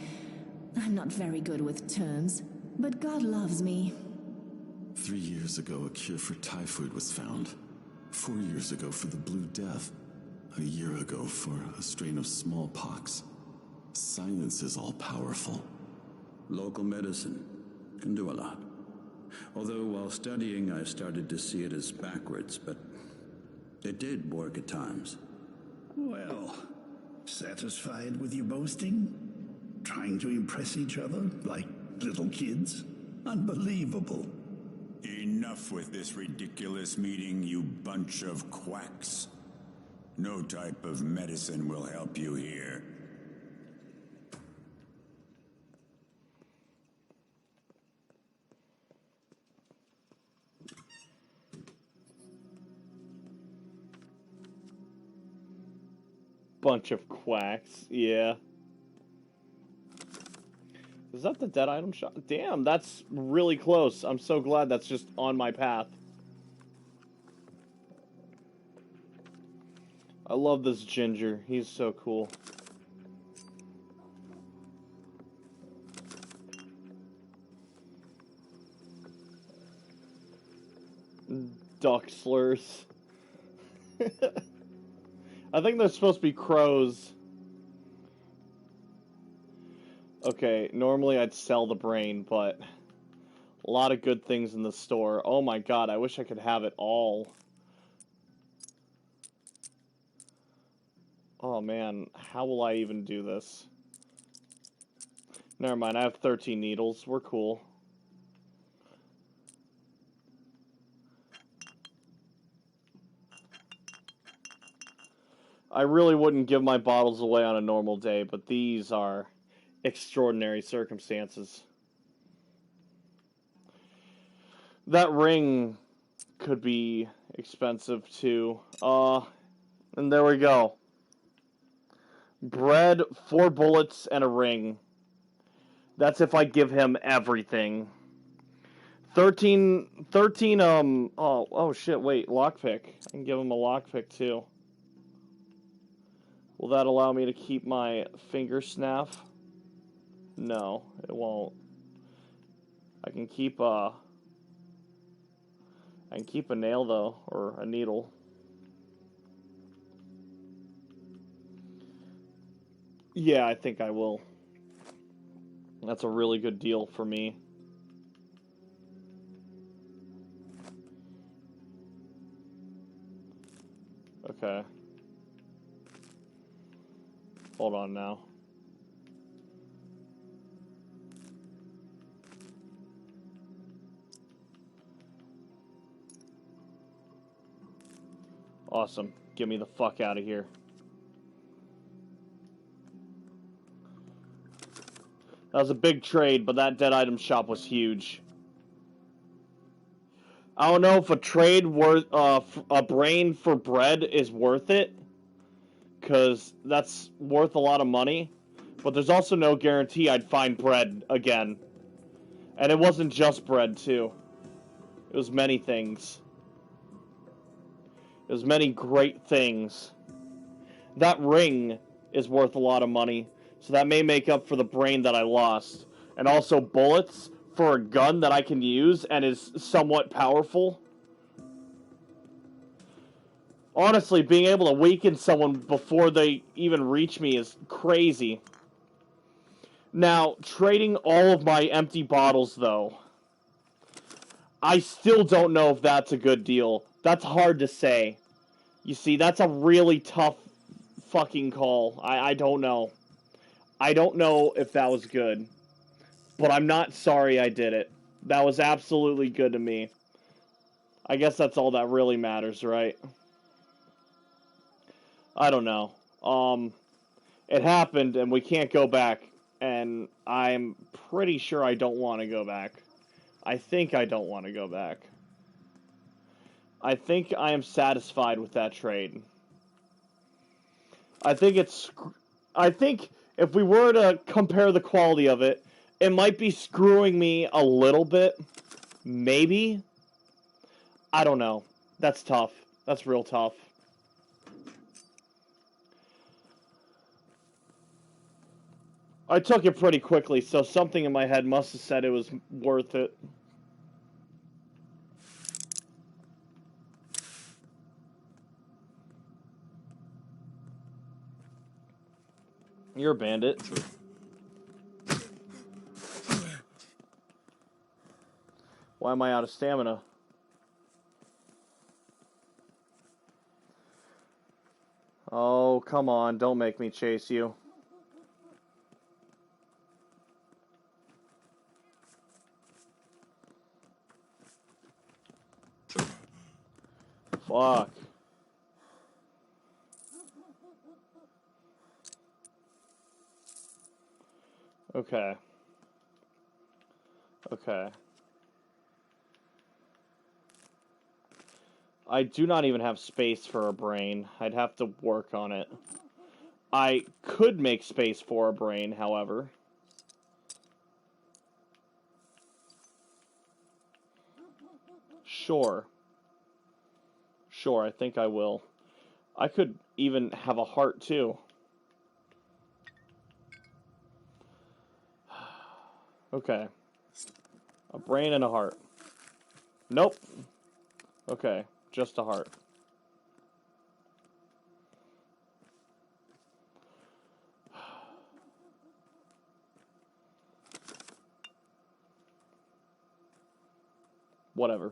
I'm not very good with terms, but God loves me. 3 years ago, a cure for typhoid was found. 4 years ago for the Blue Death. A year ago for a strain of smallpox. Science is all-powerful. Local medicine can do a lot. Although while studying, I started to see it as backwards, but it did work at times. Well, satisfied with your boasting? Trying to impress each other like little kids? Unbelievable. Enough with this ridiculous meeting, you bunch of quacks. No type of medicine will help you here. Bunch of quacks, yeah. Is that the dead item shop? Damn, that's really close. I'm so glad that's just on my path. I love this ginger. He's so cool. duck slurs. I think they're supposed to be crows. Okay, normally I'd sell the brain, but a lot of good things in the store. Oh my god, I wish I could have it all. Oh man, how will I even do this? Never mind, I have 13 needles. We're cool. I really wouldn't give my bottles away on a normal day, but these are extraordinary circumstances. That ring could be expensive too. And there we go. Bread, 4 bullets, and a ring. That's if I give him everything. 13, oh shit, wait, lockpick. I can give him a lockpick too. Will that allow me to keep my finger snap? No, it won't. I can keep a nail though, or a needle. Yeah, I think I will. That's a really good deal for me. Okay. Hold on now. Awesome. Get me the fuck out of here. That was a big trade, but that dead item shop was huge. I don't know if a trade worth a brain for bread is worth it, because that's worth a lot of money. But there's also no guarantee I'd find bread again. And it wasn't just bread, too. It was many things. It was many great things. That ring is worth a lot of money, so that may make up for the brain that I lost. And also bullets for a gun that I can use and is somewhat powerful. Honestly, being able to weaken someone before they even reach me is crazy. Now, trading all of my empty bottles, though, I still don't know if that's a good deal. That's hard to say. You see, that's a really tough fucking call. I don't know. I don't know if that was good. But I'm not sorry I did it. That was absolutely good to me. I guess that's all that really matters, right? I don't know. It happened, and we can't go back. And I'm pretty sure I don't want to go back. I think I don't want to go back. I think I am satisfied with that trade. I think if we were to compare the quality of it, it might be screwing me a little bit. Maybe. I don't know. That's tough. That's real tough. I took it pretty quickly, so something in my head must have said it was worth it. You're a bandit. Why am I out of stamina? Oh, come on. Don't make me chase you. Fuck. Okay. Okay. I do not even have space for a brain. I'd have to work on it. I could make space for a brain, however. Sure. Sure, I think I will. I could even have a heart, too. Okay. A brain and a heart. Nope. Okay. Just a heart. Whatever.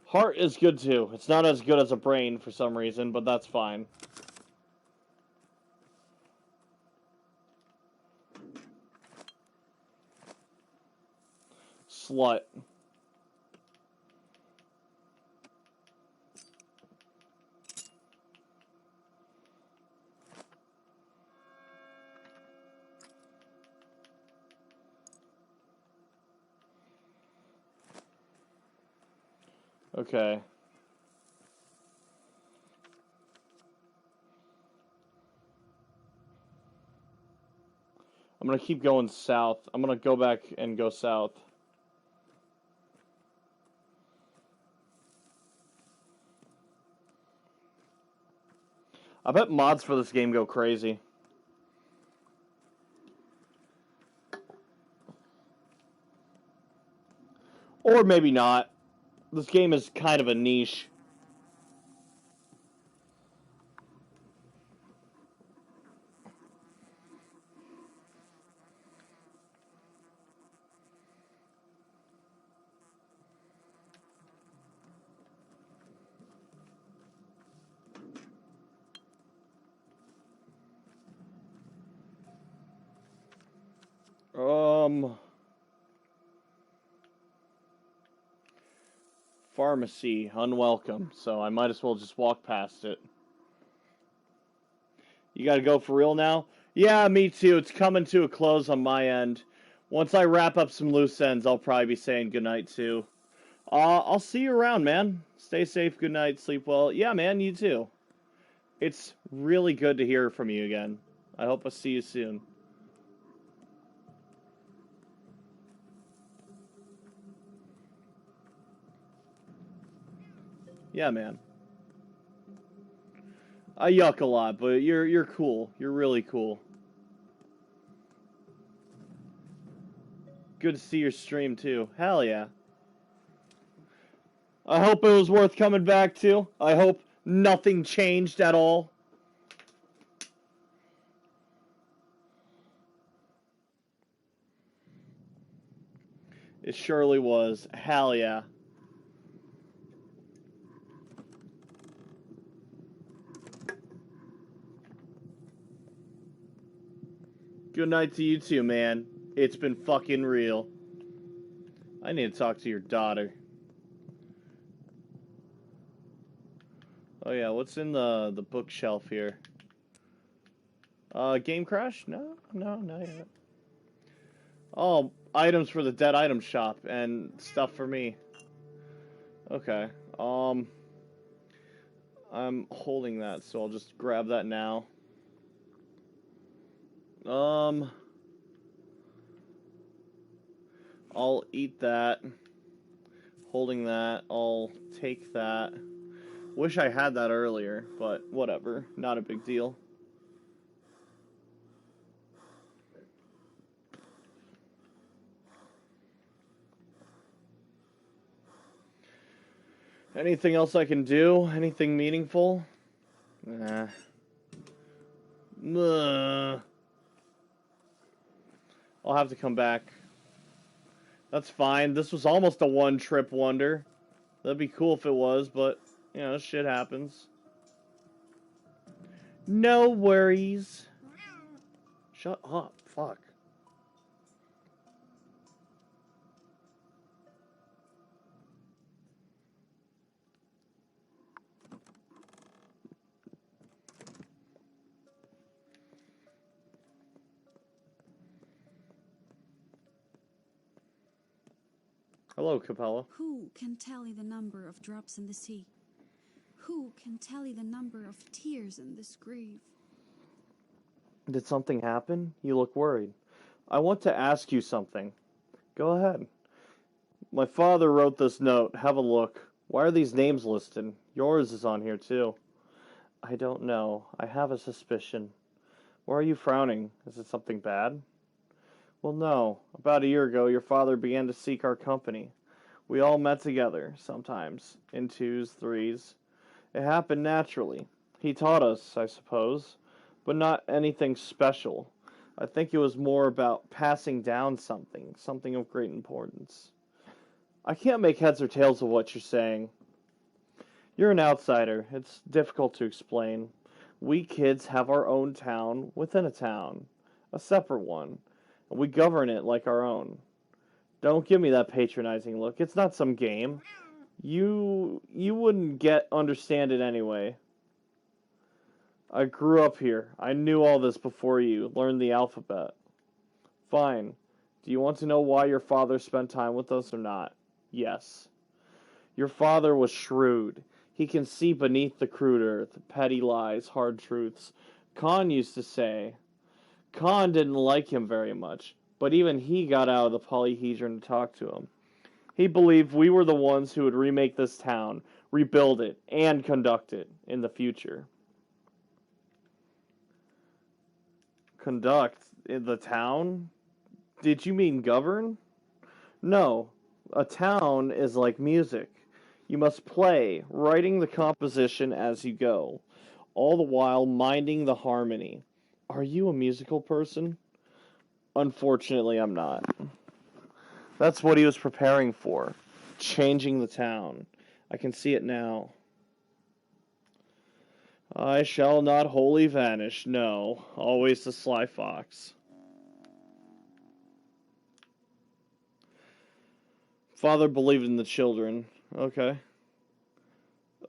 Heart is good too. It's not as good as a brain for some reason, but that's fine. Slut. Okay. I'm gonna keep going south. I'm gonna go back and go south. I bet mods for this game go crazy. Or maybe not. This game is kind of a niche. Pharmacy, unwelcome, so I might as well just walk past it. You gotta go for real now? Yeah, me too. It's coming to a close on my end. Once I wrap up some loose ends, I'll probably be saying goodnight too. I'll see you around, man. Stay safe, good night, sleep well. Yeah, man, you too. It's really good to hear from you again. I hope I see you soon. Yeah, man. I yuck a lot, but you're cool. You're really cool. Good to see your stream too. Hell yeah. I hope it was worth coming back to. I hope nothing changed at all. It surely was. Hell yeah. Good night to you too, man. It's been fucking real. I need to talk to your daughter. Oh yeah, what's in the bookshelf here? Game crash? No, not yet. Oh, items for the dead item shop and stuff for me. Okay. I'm holding that, so I'll just grab that now. I'll eat that. Holding that. I'll take that. Wish I had that earlier, but whatever. Not a big deal. Anything else I can do? Anything meaningful? Nah. I'll have to come back. That's fine. This was almost a one-trip wonder. That'd be cool if it was, but, you know, shit happens. No worries. Shut up. Fuck. Hello, Capella. Who can tally the number of drops in the sea? Who can tally the number of tears in this grave? Did something happen? You look worried. I want to ask you something. Go ahead. My father wrote this note. Have a look. Why are these names listed? Yours is on here, too. I don't know. I have a suspicion. Why are you frowning? Is it something bad? Well, no. About a year ago, your father began to seek our company. We all met together, sometimes, in twos, threes. It happened naturally. He taught us, I suppose, but not anything special. I think it was more about passing down something of great importance. I can't make heads or tails of what you're saying. You're an outsider. It's difficult to explain. We kids have our own town within a town, a separate one, and we govern it like our own. Don't give me that patronizing look. It's not some game. You wouldn't understand it anyway. I grew up here. I knew all this before you learned the alphabet. Fine. Do you want to know why your father spent time with us or not? Yes. Your father was shrewd. He can see beneath the crude earth, petty lies, hard truths. Khan used to say. Khan didn't like him very much, but even he got out of the polyhedron to talk to him. He believed we were the ones who would remake this town, rebuild it, and conduct it in the future. Conduct in the town? Did you mean govern? No. A town is like music. You must play, writing the composition as you go, all the while minding the harmony. Are you a musical person? Unfortunately, I'm not. That's what he was preparing for. Changing the town. I can see it now. I shall not wholly vanish, no. Always the sly fox. Father believed in the children. Okay.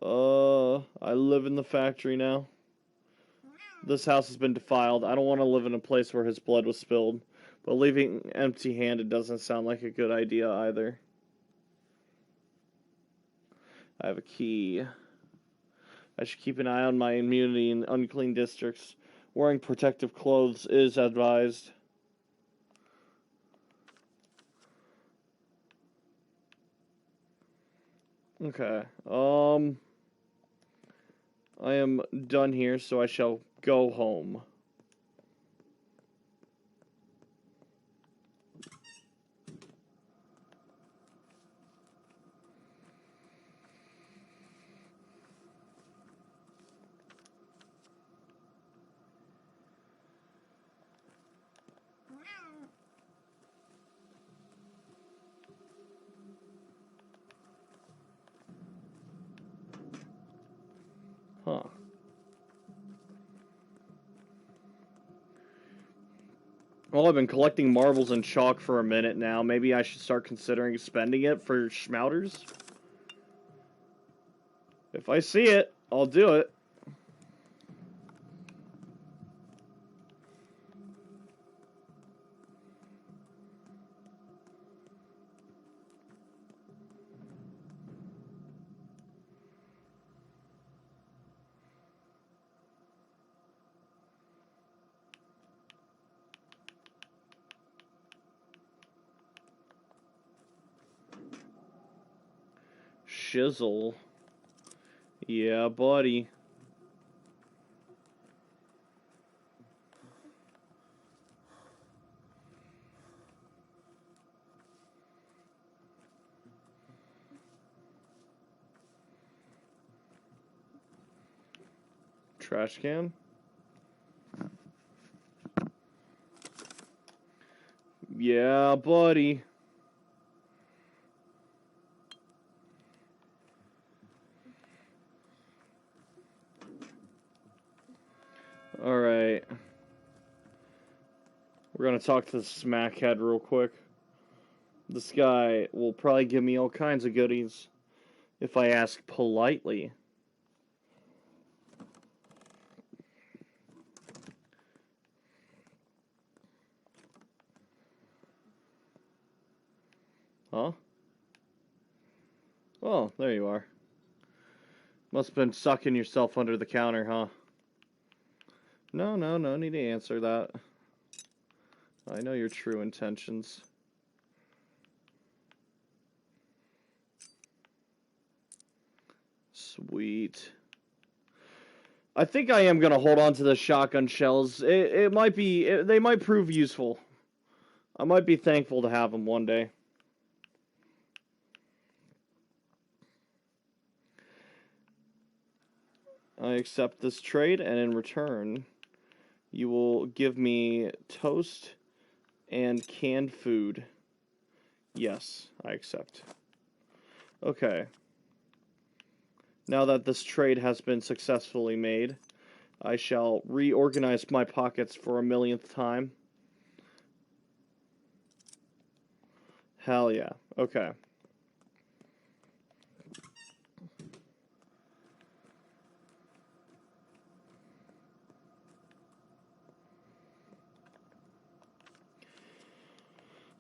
I live in the factory now. This house has been defiled. I don't want to live in a place where his blood was spilled. But leaving empty-handed doesn't sound like a good idea either. I have a key. I should keep an eye on my immunity in unclean districts. Wearing protective clothes is advised. Okay. I am done here, so I shall go home. Huh. Well, I've been collecting marbles and chalk for a minute now. Maybe I should start considering spending it for schmouters? If I see it, I'll do it. Shizzle. Yeah, buddy. Trash can? Yeah, buddy. Alright. We're gonna talk to the smackhead real quick. This guy will probably give me all kinds of goodies if I ask politely. Huh? Oh, there you are. Must have been sucking yourself under the counter, huh? No need to answer that. I know your true intentions. Sweet. I think I am going to hold on to the shotgun shells. It might be... they might prove useful. I might be thankful to have them one day. I accept this trade, and in return, you will give me toast and canned food. Yes, I accept. Okay. Now that this trade has been successfully made, I shall reorganize my pockets for a millionth time. Hell yeah. Okay.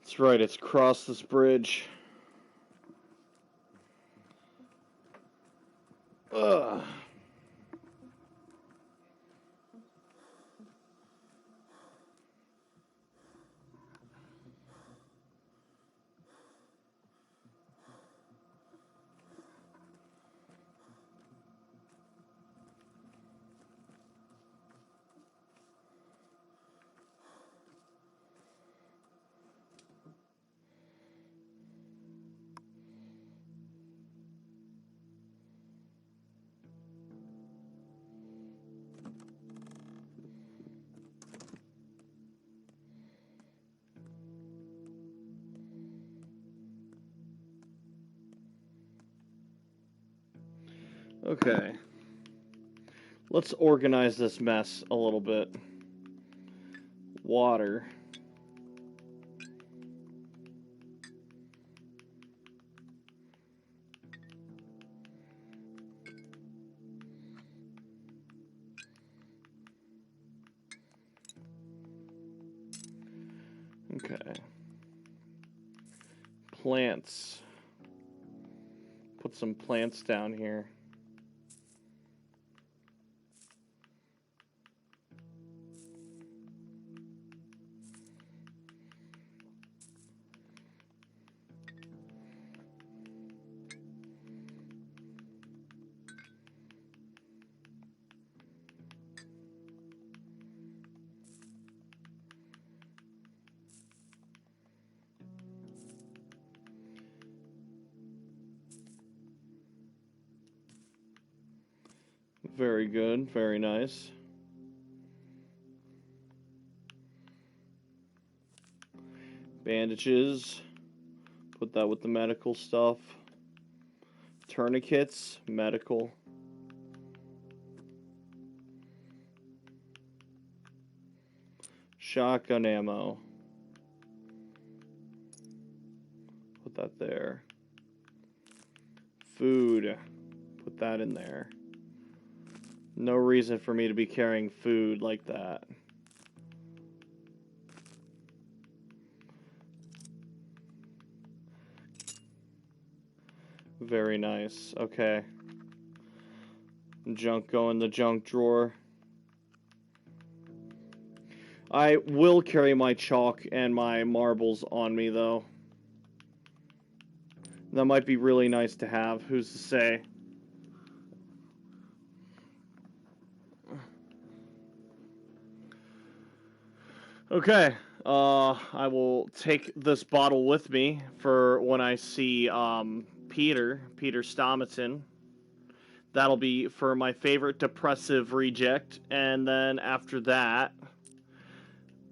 That's right, it's across this bridge. Ugh. Okay. Let's organize this mess a little bit. Water. Okay. Plants. Put some plants down here. Very good, very nice. Bandages. Put that with the medical stuff. Tourniquets, medical. Shotgun ammo. Put that there. Food. Put that in there. No reason for me to be carrying food like that. Very nice. Okay. Junk go in the junk drawer. I will carry my chalk and my marbles on me, though. That might be really nice to have. Who's to say? Okay. I will take this bottle with me for when I see Peter Stomaton. That'll be for my favorite depressive reject, and then after that,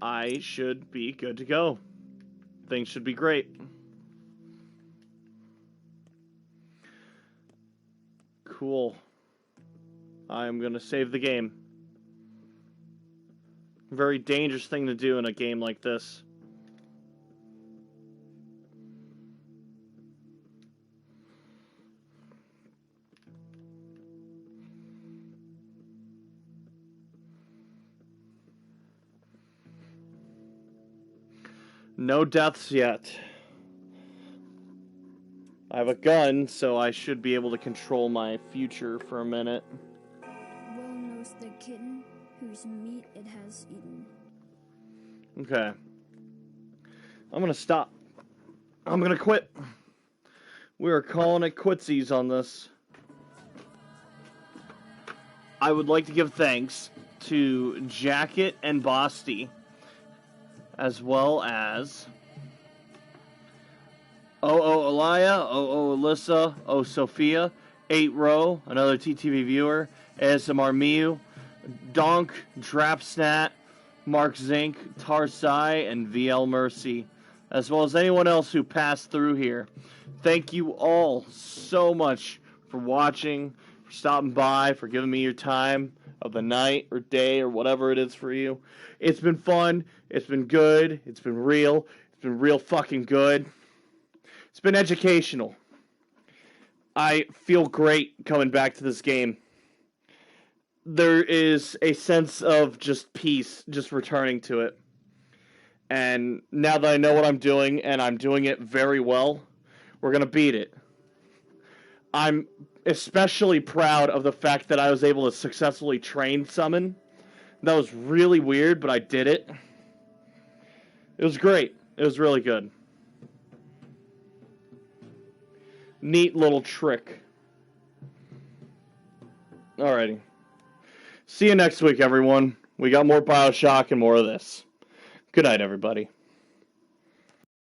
I should be good to go. Things should be great. Cool. I'm gonna save the game. Very dangerous thing to do in a game like this. No deaths yet. I have a gun, so I should be able to control my future for a minute. Well knows the kitten whose meat it has eaten. Okay. I'm gonna stop. I'm gonna quit. We're calling it quitsies on this. I would like to give thanks to Jacket and Bosty, as well as Elia, Alyssa, Sophia, 8 Row, another TTV viewer, ASMR Miu, Donk, Drapsnat, Mark Zink, Tarsai, and VL Mercy, as well as anyone else who passed through here. Thank you all so much for watching, for stopping by, for giving me your time of the night or day or whatever it is for you. It's been fun. It's been good. It's been real. It's been real fucking good. It's been educational. I feel great coming back to this game. There is a sense of just peace, just returning to it. And now that I know what I'm doing, and I'm doing it very well, we're going to beat it. I'm especially proud of the fact that I was able to successfully train summon. That was really weird, but I did it. It was great. It was really good. Neat little trick. Alrighty. See you next week, everyone. We got more Bioshock and more of this. Good night, everybody.